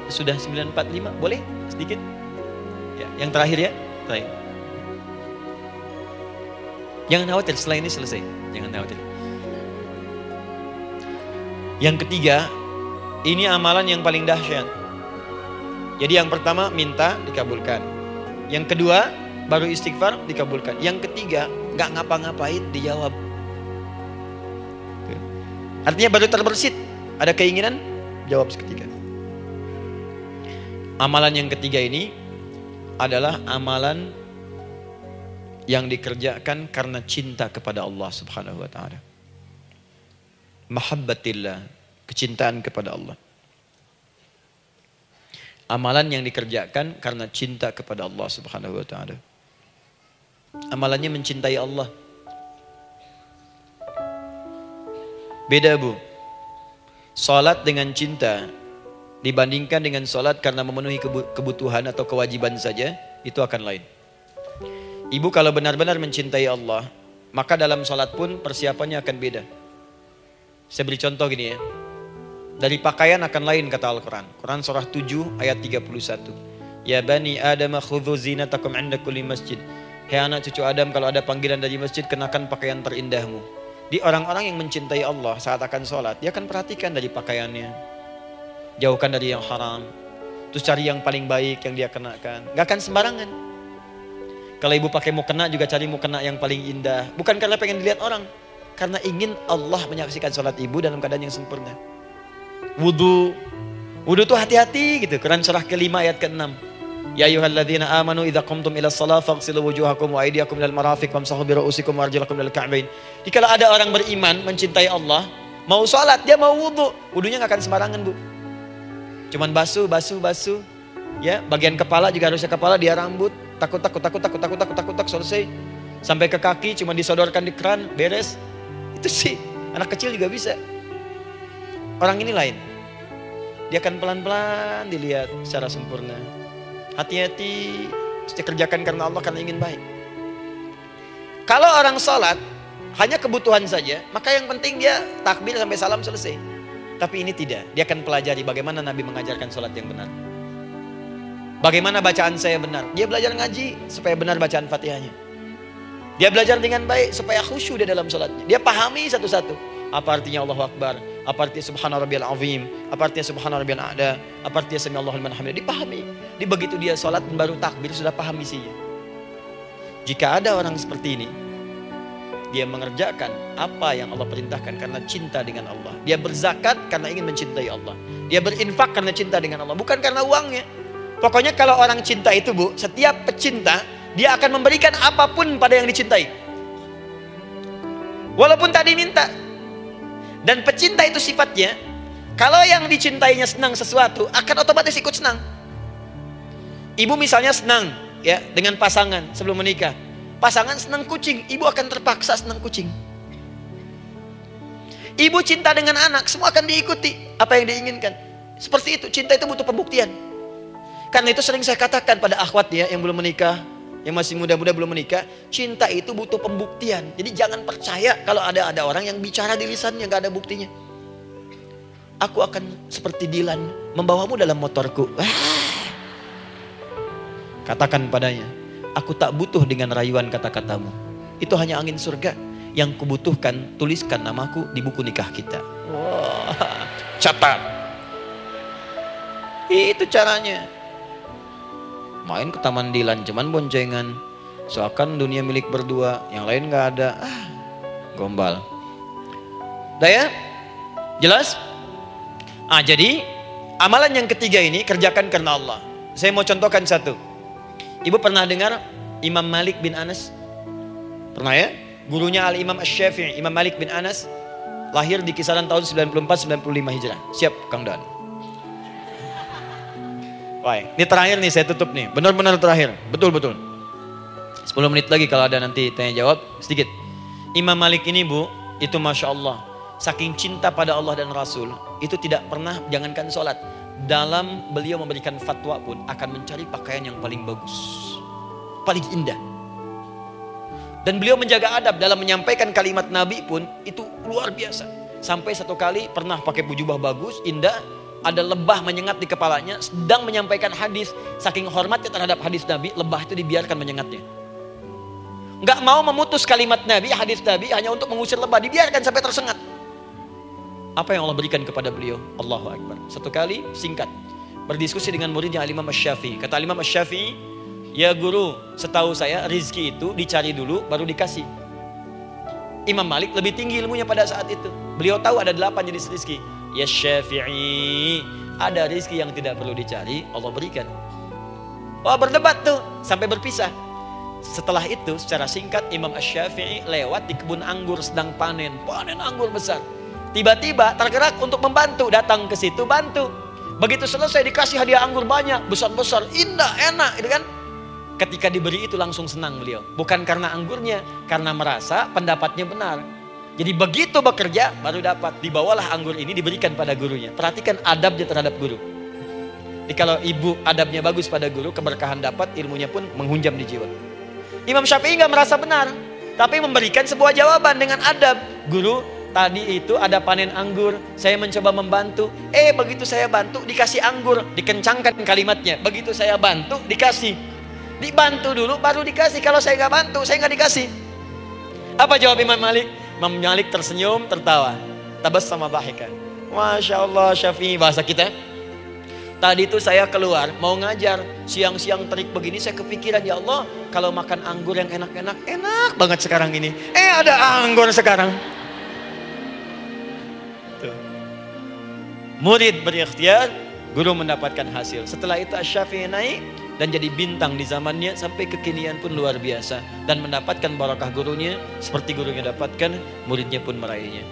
Sudah 9:45, boleh sedikit? Ya, yang terakhir ya. Terakhir. Jangan khawatir, setelah ini selesai. Jangan khawatir. Yang ketiga, ini amalan yang paling dahsyat. Jadi yang pertama minta, dikabulkan. Yang kedua, baru istighfar, dikabulkan. Yang ketiga, nggak ngapa-ngapain, dijawab. Artinya baru terbersit, ada keinginan, jawab seketika. Amalan yang ketiga ini adalah amalan yang dikerjakan karena cinta kepada Allah Subhanahu wa taala. Mahabbatillah, kecintaan kepada Allah. Amalan yang dikerjakan karena cinta kepada Allah Subhanahu wa taala. Amalannya mencintai Allah. Beda, Bu. Salat dengan cinta dibandingkan dengan sholat karena memenuhi kebutuhan atau kewajiban saja, itu akan lain. Ibu kalau benar-benar mencintai Allah, maka dalam sholat pun persiapannya akan beda. Saya beri contoh gini ya. Dari pakaian akan lain kata Al-Quran. Quran surah 7 ayat 31. Ya bani Adam khudhu zinatakum 'inda kulli masjid. Hei anak cucu Adam, kalau ada panggilan dari masjid, kenakan pakaian terindahmu. Di orang-orang yang mencintai Allah saat akan sholat, dia akan perhatikan dari pakaiannya. Jauhkan dari yang haram. Terus cari yang paling baik yang dia kenakan. Gak akan sembarangan. Kalau ibu pakai mukena juga cari mukena yang paling indah. Bukan karena pengen dilihat orang. Karena ingin Allah menyaksikan sholat ibu dalam keadaan yang sempurna. Wudu tuh hati-hati gitu. Quran surah ke-5 ayat ke-6. Ya ayyuhalladzina amanu idza qumtum ila shalah faghsilu wujuhakum wa aydiyakum ilal marafiq wamsahu bi ru'usikum wa arjulakum ilal ka'bain. Jadi kalau ada orang beriman mencintai Allah, mau sholat dia mau wudu, wudunya enggak akan sembarangan, Bu. Cuman basuh. Ya, bagian kepala juga harusnya kepala, dia rambut, takut selesai. Sampai ke kaki cuma disodorkan di keran, beres. Itu sih anak kecil juga bisa. Orang ini lain. Dia akan pelan-pelan dilihat secara sempurna. Hati-hati, mesti kerjakan karena Allah, karena ingin baik. Kalau orang sholat hanya kebutuhan saja, maka yang penting dia takbir sampai salam selesai. Tapi ini tidak, dia akan pelajari bagaimana Nabi mengajarkan sholat yang benar. Bagaimana bacaan saya benar. Dia belajar ngaji supaya benar bacaan Fatihahnya. Dia belajar dengan baik supaya khusyuk di dalam sholatnya. Dia pahami satu-satu. Apa artinya Allahu Akbar? Apa artinya Subhana Rabbiyal Azim? Apa artinya Subhana Rabbiyal A'la? Apa artinya Sami Allahu liman hamidah? Dipahami. Di begitu dia sholat baru takbir sudah paham isinya. Jika ada orang seperti ini, dia mengerjakan apa yang Allah perintahkan karena cinta dengan Allah. Dia berzakat karena ingin mencintai Allah. Dia berinfak karena cinta dengan Allah, bukan karena uangnya. Pokoknya kalau orang cinta itu, Bu, setiap pecinta dia akan memberikan apapun pada yang dicintai. Walaupun tak diminta. Dan pecinta itu sifatnya, kalau yang dicintainya senang sesuatu, akan otomatis ikut senang. Ibu misalnya senang ya dengan pasangan sebelum menikah. Pasangan senang kucing, ibu akan terpaksa senang kucing. Ibu cinta dengan anak, semua akan diikuti apa yang diinginkan. Seperti itu, cinta itu butuh pembuktian. Karena itu sering saya katakan pada akhwat ya yang belum menikah, yang masih muda-muda belum menikah, cinta itu butuh pembuktian. Jadi jangan percaya kalau ada orang yang bicara di lisannya gak ada buktinya. Aku akan seperti Dilan membawamu dalam motorku. Katakan padanya, aku tak butuh dengan rayuan kata-katamu. Itu hanya angin surga. Yang kubutuhkan, tuliskan namaku di buku nikah kita. Wah, catat. Itu caranya. Main ke Taman Dilan, cuman boncengan. Seakan dunia milik berdua, yang lain gak ada. Gombal. Udah ya? Jelas? Jadi amalan yang ketiga ini kerjakan karena Allah. Saya mau contohkan satu. Ibu pernah dengar Imam Malik bin Anas? Pernah ya? Gurunya Al-Imam Asy-Syafi'i, Imam Malik bin Anas, lahir di kisaran tahun 94-95 Hijrah. Siap, Kang Dan. Baik, ini terakhir nih saya tutup nih. Benar-benar terakhir, betul-betul. 10 menit lagi kalau ada nanti tanya jawab sedikit. Imam Malik ini, Bu, itu Masya Allah, saking cinta pada Allah dan Rasul, itu tidak pernah, jangankan sholat, dalam beliau memberikan fatwa pun akan mencari pakaian yang paling bagus, paling indah. Dan beliau menjaga adab dalam menyampaikan kalimat Nabi pun itu luar biasa. Sampai satu kali pernah pakai jubah bagus, indah, ada lebah menyengat di kepalanya, sedang menyampaikan hadis. Saking hormatnya terhadap hadis Nabi, lebah itu dibiarkan menyengatnya. Nggak mau memutus kalimat Nabi, hadis Nabi, hanya untuk mengusir lebah, dibiarkan sampai tersengat. Apa yang Allah berikan kepada beliau? Allahu Akbar. Satu kali singkat berdiskusi dengan muridnya Al-Imam Asy-Syafi'i. Kata Al-Imam Asy-Syafi'i, ya guru, setahu saya rizki itu dicari dulu baru dikasih. Imam Malik lebih tinggi ilmunya pada saat itu. Beliau tahu ada 8 jenis rizki. Ya Syafi'i, ada rizki yang tidak perlu dicari, Allah berikan. Wah, berdebat tuh sampai berpisah. Setelah itu secara singkat Imam Asy-Syafi'i lewat di kebun anggur sedang panen anggur besar. Tiba-tiba tergerak untuk membantu, datang ke situ bantu. Begitu selesai dikasih hadiah anggur banyak, besar-besar, indah, enak, gitu kan? Ketika diberi itu langsung senang beliau. Bukan karena anggurnya, karena merasa pendapatnya benar. Jadi begitu bekerja baru dapat. Dibawalah anggur ini diberikan pada gurunya. Perhatikan adabnya terhadap guru. Kalau ibu adabnya bagus pada guru, keberkahan dapat, ilmunya pun menghunjam di jiwa. Imam Syafi'i nggak merasa benar, tapi memberikan sebuah jawaban dengan adab. Guru, tadi itu ada panen anggur, saya mencoba membantu. Begitu saya bantu, dikasih anggur, dikencangkan kalimatnya. Begitu saya bantu, dikasih. Dibantu dulu, baru dikasih. Kalau saya nggak bantu, saya nggak dikasih. Apa jawab Imam Malik? Imam Malik tersenyum, tertawa. Tabassama dhahikan. Masya Allah Syafi'i, bahasa kita. Tadi itu saya keluar, mau ngajar. Siang-siang terik begini, saya kepikiran, ya Allah, kalau makan anggur yang enak-enak, enak banget sekarang ini. Ada anggur sekarang. Tuh. Murid berikhtiar, guru mendapatkan hasil. Setelah itu Asy-Syafi'i naik dan jadi bintang di zamannya, sampai kekinian pun luar biasa. Dan mendapatkan barakah gurunya, seperti gurunya dapatkan, muridnya pun meraihnya.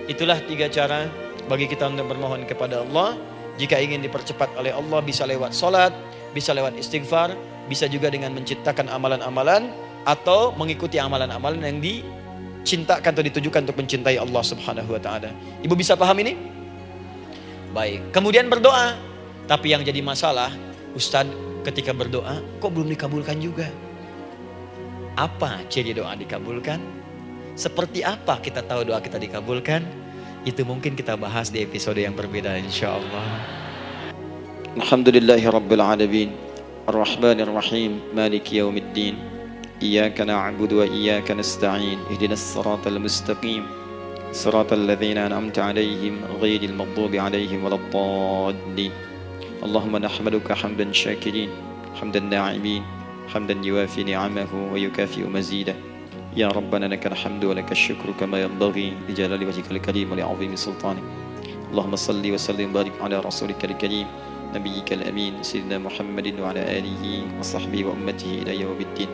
Itulah 3 cara bagi kita untuk bermohon kepada Allah. Jika ingin dipercepat oleh Allah, bisa lewat sholat, bisa lewat istighfar, bisa juga dengan menciptakan amalan-amalan, atau mengikuti amalan-amalan yang dicintakan atau ditujukan untuk mencintai Allah Subhanahu wa ta'ala. Ibu bisa paham ini? Baik. Kemudian berdoa. Tapi yang jadi masalah, Ustadz ketika berdoa, kok belum dikabulkan juga? Apa ciri doa dikabulkan? Seperti apa kita tahu doa kita dikabulkan? Itu mungkin kita bahas di episode yang berbeda insyaallah. Alhamdulillahi rabbil alamin, arrahmanir rahim, maliki yaumiddin. Iyyaka na'budu wa iyyaka nasta'in. Ihdinas siratal mustaqim. Siratal ladzina an'amta 'alaihim ghairil maghdubi 'alaihim waladdallin. Allahumma nahmaduka hamdan syakirin, hamdan na'imin, hamdan yuwafi ni'amahu wa yukafi'u mazidah. Ya Rabbana lakal hamdu wa lakal syukru kama yanbaghi li jalali wajhikal karim wa li 'azimi sultanik. Allahumma salli wa sallim barik ala rasulikal karim nabiyyikal amin sayyidina Muhammadin wa ala alihi wa sahbihi wa ummatihi ila yaumiddin.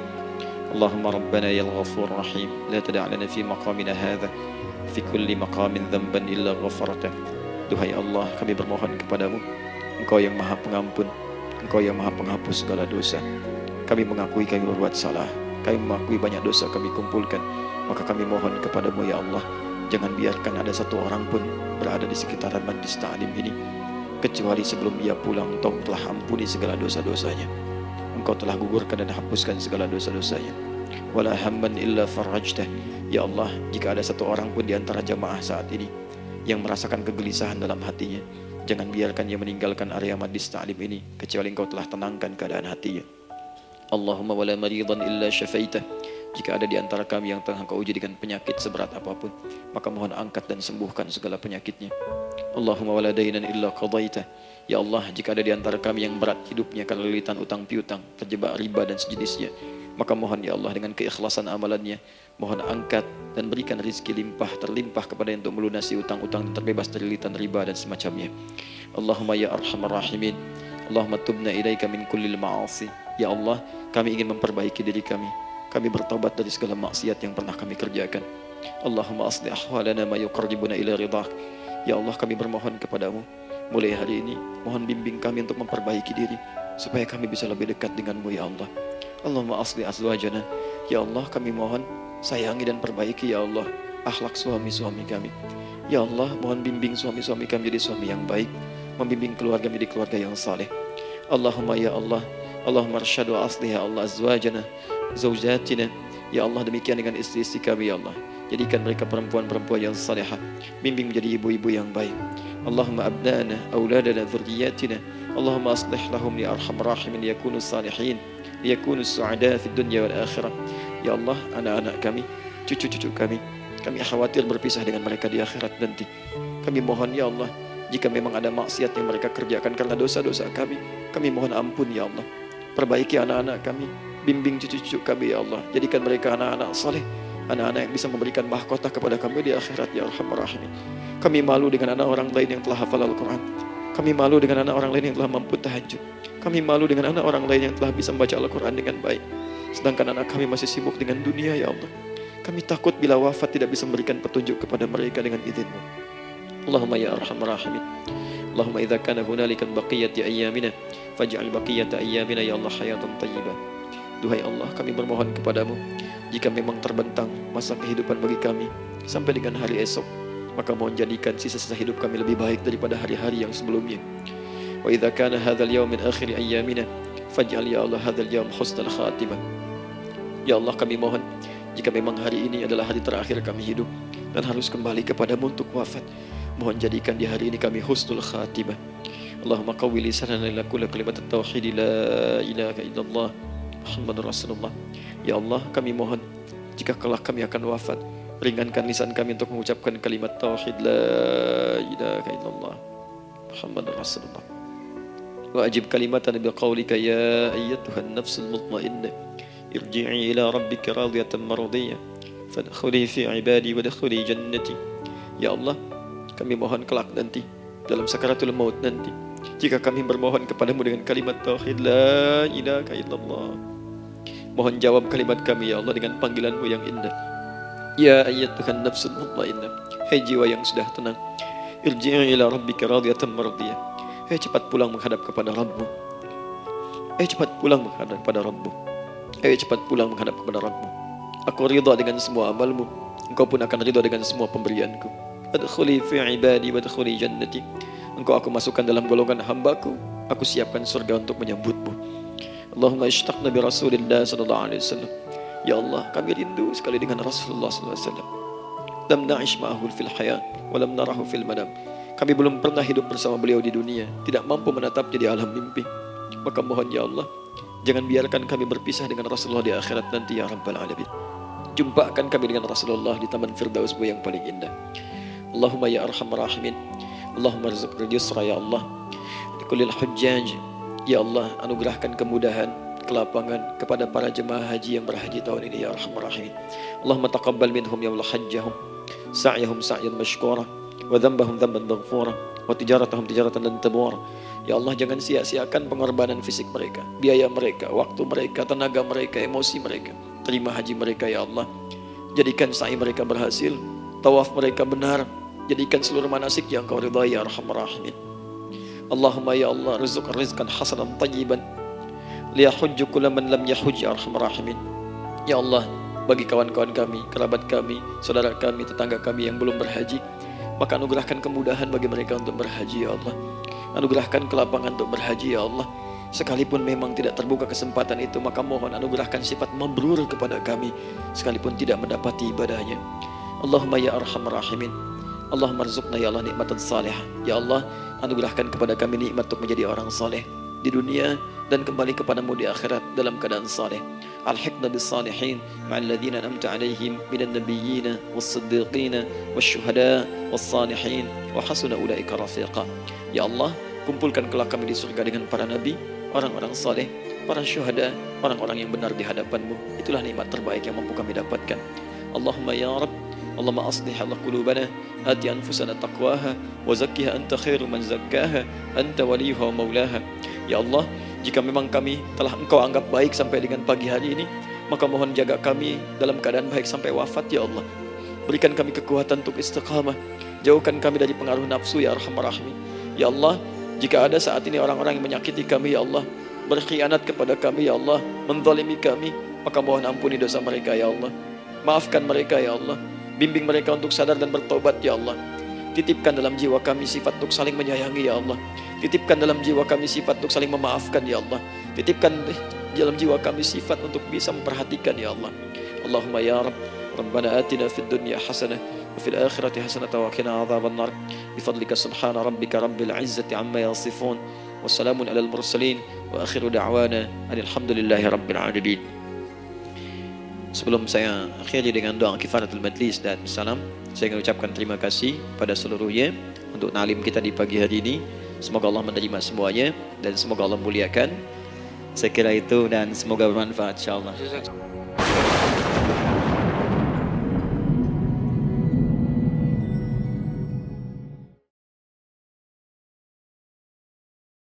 Allahumma rabbana ya al-ghafur rahim, la tada' lana fi maqamina hadha fi kulli maqamin dhanban illa ghafartah. Duhai Allah, kami bermohon kepadamu, Engkau yang Maha Pengampun, Engkau yang Maha Penghapus segala dosa. Kami mengakui kami berbuat salah, kami mengakui banyak dosa kami kumpulkan. Maka kami mohon kepadamu ya Allah, jangan biarkan ada satu orang pun berada di sekitaran majlis ta'lim ini kecuali sebelum ia pulang Engkau telah ampuni segala dosa-dosanya, Engkau telah gugurkan dan hapuskan segala dosa-dosanya. Wala hamman illa farajtah. Ya Allah, jika ada satu orang pun di antara jamaah saat ini yang merasakan kegelisahan dalam hatinya, jangan biarkan ia meninggalkan area majlis ta'lim ini kecuali Engkau telah tenangkan keadaan hatinya. Allahumma wala maridan illa syafaitah. Jika ada di antara kami yang tengah Engkau uji dengan penyakit seberat apapun, maka mohon angkat dan sembuhkan segala penyakitnya. Allahumma wala dainan illa qadaitah. Ya Allah, jika ada di antara kami yang berat hidupnya karena lilitan utang piutang, terjebak riba dan sejenisnya, maka mohon ya Allah dengan keikhlasan amalannya, mohon angkat dan berikan rezeki limpah terlimpah kepada yang untuk melunasi utang-utang dan terbebas dari lilitan riba dan semacamnya. Allahumma ya arhamar rahimin, Allahumma tubna ilaika min kullil ma'asi. Ya Allah, kami ingin memperbaiki diri kami. Kami bertobat dari segala maksiat yang pernah kami kerjakan. Allahumma aslih ahwalana ma yuqarribuna ila ridhak. Ya Allah, kami bermohon kepadamu, mulai hari ini mohon bimbing kami untuk memperbaiki diri supaya kami bisa lebih dekat denganmu ya Allah. Allahumma aslih azwajana. Ya Allah, kami mohon sayangi dan perbaiki ya Allah akhlak suami-suami kami. Ya Allah, mohon bimbing suami-suami kami jadi suami yang baik, membimbing keluarga menjadi keluarga yang saleh. Allahumma ya Allah, Allahumma arsyad wa aslih ya Allah azwajana, zawjatina. Ya Allah, demikian dengan istri-istri kami ya Allah, jadikan mereka perempuan-perempuan yang salihah, bimbing menjadi ibu-ibu yang baik. Allahumma abnana, auladana, dzurriyyatina. Allahumma aslih lahum ya arhamar rahimin yakunu salihin, yakunu su'ada fid dunya wal akhirah. Ya Allah, anak-anak kami, cucu-cucu kami khawatir berpisah dengan mereka di akhirat nanti. Kami mohon ya Allah, jika memang ada maksiat yang mereka kerjakan karena dosa-dosa kami mohon ampun ya Allah. Perbaiki anak-anak kami, bimbing cucu-cucu kami ya Allah, jadikan mereka anak-anak saleh, anak-anak yang bisa memberikan mahkota kepada kami di akhirat ya arhamar rahimin. Kami malu dengan anak orang lain yang telah hafal Al-Quran. Kami malu dengan anak orang lain yang telah mampu tahajud. Kami malu dengan anak orang lain yang telah bisa membaca Al-Quran dengan baik, sedangkan anak kami masih sibuk dengan dunia ya Allah. Kami takut bila wafat tidak bisa memberikan petunjuk kepada mereka dengan izin-Mu. Allahumma ya arhamar rahimin. Allahumma idza kana hunalika baqiyati ayyamina faj'al baqiyata ayyamina ya Allah hayatan thayyibah. Duhai Allah, kami bermohon kepadamu, jika memang terbentang masa kehidupan bagi kami sampai dengan hari esok, maka mohon jadikan sisa-sisa hidup kami lebih baik daripada hari-hari yang sebelumnya. Wa idza kana hadzal yaum min akhir ayyamina faj'al ya Allah hadzal yaum husnal khatimah. Ya Allah, kami mohon jika memang hari ini adalah hari terakhir kami hidup dan harus kembali kepadamu untuk wafat, mohon jadikan di hari ini kami husnul khatimah. Allahumma qawwi lisanana ila kulli kalimat tauhid la ilaha illallah Muhammadur Rasulullah. Ya Allah, kami mohon jika kelak kami akan wafat, ringankan lisan kami untuk mengucapkan kalimat tauhid la ilaha illallah Muhammadur Rasulullah. Wa ajib kalimatan bi qaulika ya ayyatuhan nafsul mutmainnah irji'i ila rabbika radiyatan mardiyah fadkhuli fi ibadi wadkhuli jannati. Ya Allah, kami mohon kelak nanti dalam sakaratul maut nanti, jika kami bermohon kepadamu dengan kalimat tauhid la ilaha illallah, mohon jawab kalimat kami ya Allah dengan panggilanmu yang indah. Ya ayyatuhan nafsul mutmainnah, hai jiwa yang sudah tenang, irji'i ila rabbika radiyatan mardiyah, hai cepat pulang menghadap kepada Rabbmu, hai cepat pulang menghadap kepada Rabbmu, hai cepat pulang menghadap kepada Rabbmu. Aku ridha dengan semua amalmu, engkau pun akan ridha dengan semua pemberianku. Adkhuli fi ibadi wadkhuli jannati, engkau aku masukkan dalam golongan hambaku, aku siapkan surga untuk menyambutmu. Allahumma ishtaqna bi Rasulillah sallallahu alaihi wasallam. Ya Allah, kami rindu sekali dengan Rasulullah sallallahu alaihi wasallam. Lam na'ish ma'ahu fil hayat wa lam narahu fil manam. Kami belum pernah hidup bersama beliau di dunia, tidak mampu menatapnya di alam mimpi. Maka mohon ya Allah, jangan biarkan kami berpisah dengan Rasulullah di akhirat nanti ya Rabbal Alamin. Jumpakan kami dengan Rasulullah di taman Firdausmu yang paling indah. Allahumma ya arhamar rahimin, Allahumma rizqna yusra ya Allah likulil hujjaj. Ya Allah, anugerahkan kemudahan, kelapangan kepada para jemaah haji yang berhaji tahun ini ya arhamar rahimin. Allahumma taqabbal minhum ya Allah hajjahum, sa'yahum sa'yan mashkura, wa dhanbahum dhanban maghfura, wa tijaratahum tijaratan lan tabur. Ya Allah, jangan sia-siakan pengorbanan fisik mereka, biaya mereka, waktu mereka, tenaga mereka, emosi mereka. Terima haji mereka ya Allah, jadikan sa'i mereka berhasil, tawaf mereka benar, jadikan seluruh manasik yang kau ridhai ya arhamar rahimin. Allahumma ya Allah, rizqan rizqan hasanan tayyiban liyahujju kullu man lam yahujj ya arhamar rahimin. Ya Allah, bagi kawan-kawan kami, kerabat kami, saudara kami, tetangga kami yang belum berhaji, maka anugerahkan kemudahan bagi mereka untuk berhaji ya Allah. Anugerahkan kelapangan untuk berhaji ya Allah. Sekalipun memang tidak terbuka kesempatan itu, maka mohon anugerahkan sifat mabrur kepada kami sekalipun tidak mendapati ibadahnya. Allahumma ya arhamar rahimin, Allahumma rizqna ya Allah nikmatan salihah. Ya Allah, anugerahkan kepada kami nikmat untuk menjadi orang saleh di dunia dan kembali kepadamu di akhirat dalam keadaan saleh. Alhiqna bis salihin ma'al ladzina an'amta 'alaihim minan nabiyyin was-siddiqin wasyuhada was-salihin wa hasuna ulaika rafiqa. Ya Allah, kumpulkan kelak kami di surga dengan para nabi, orang-orang saleh, para syuhada, orang-orang yang benar di hadapanmu. Itulah nikmat terbaik yang mampu kami dapatkan. Allahumma ya Rabb, Allahumma aslih Allah qulubana, ati anfusana taqwaha, wa zakkiha anta khairu man zakkaha, anta waliyuha wa maulaha. Ya Allah, jika memang kami telah Engkau anggap baik sampai dengan pagi hari ini, maka mohon jaga kami dalam keadaan baik sampai wafat ya Allah. Berikan kami kekuatan untuk istiqamah, jauhkan kami dari pengaruh nafsu ya arhamar rahimin. Ya Allah, jika ada saat ini orang-orang yang menyakiti kami ya Allah, berkhianat kepada kami ya Allah, menzalimi kami, maka mohon ampuni dosa mereka ya Allah. Maafkan mereka ya Allah, bimbing mereka untuk sadar dan bertobat ya Allah. Titipkan dalam jiwa kami sifat untuk saling menyayangi ya Allah. Titipkan dalam jiwa kami sifat untuk saling memaafkan ya Allah. Titipkan dalam jiwa kami sifat untuk bisa memperhatikan ya Allah. Allahumma ya Rabb, Rabbana atina fid dunya hasanah wa fil akhirati hasanah wa qina adzaban nar. Bifadlika subhana rabbika rabbil izzati amma yasifun. Wassalamun alal mursalin wa akhiru da'wana alhamdulillahi rabbil alamin. Sebelum saya akhiri dengan doa kifaratul majlis dan salam, saya ingin ucapkan terima kasih pada seluruhnya untuk ta'lim kita di pagi hari ini. Semoga Allah menerima semuanya dan semoga Allah muliakan. Saya kira itu dan semoga bermanfaat insyaallah.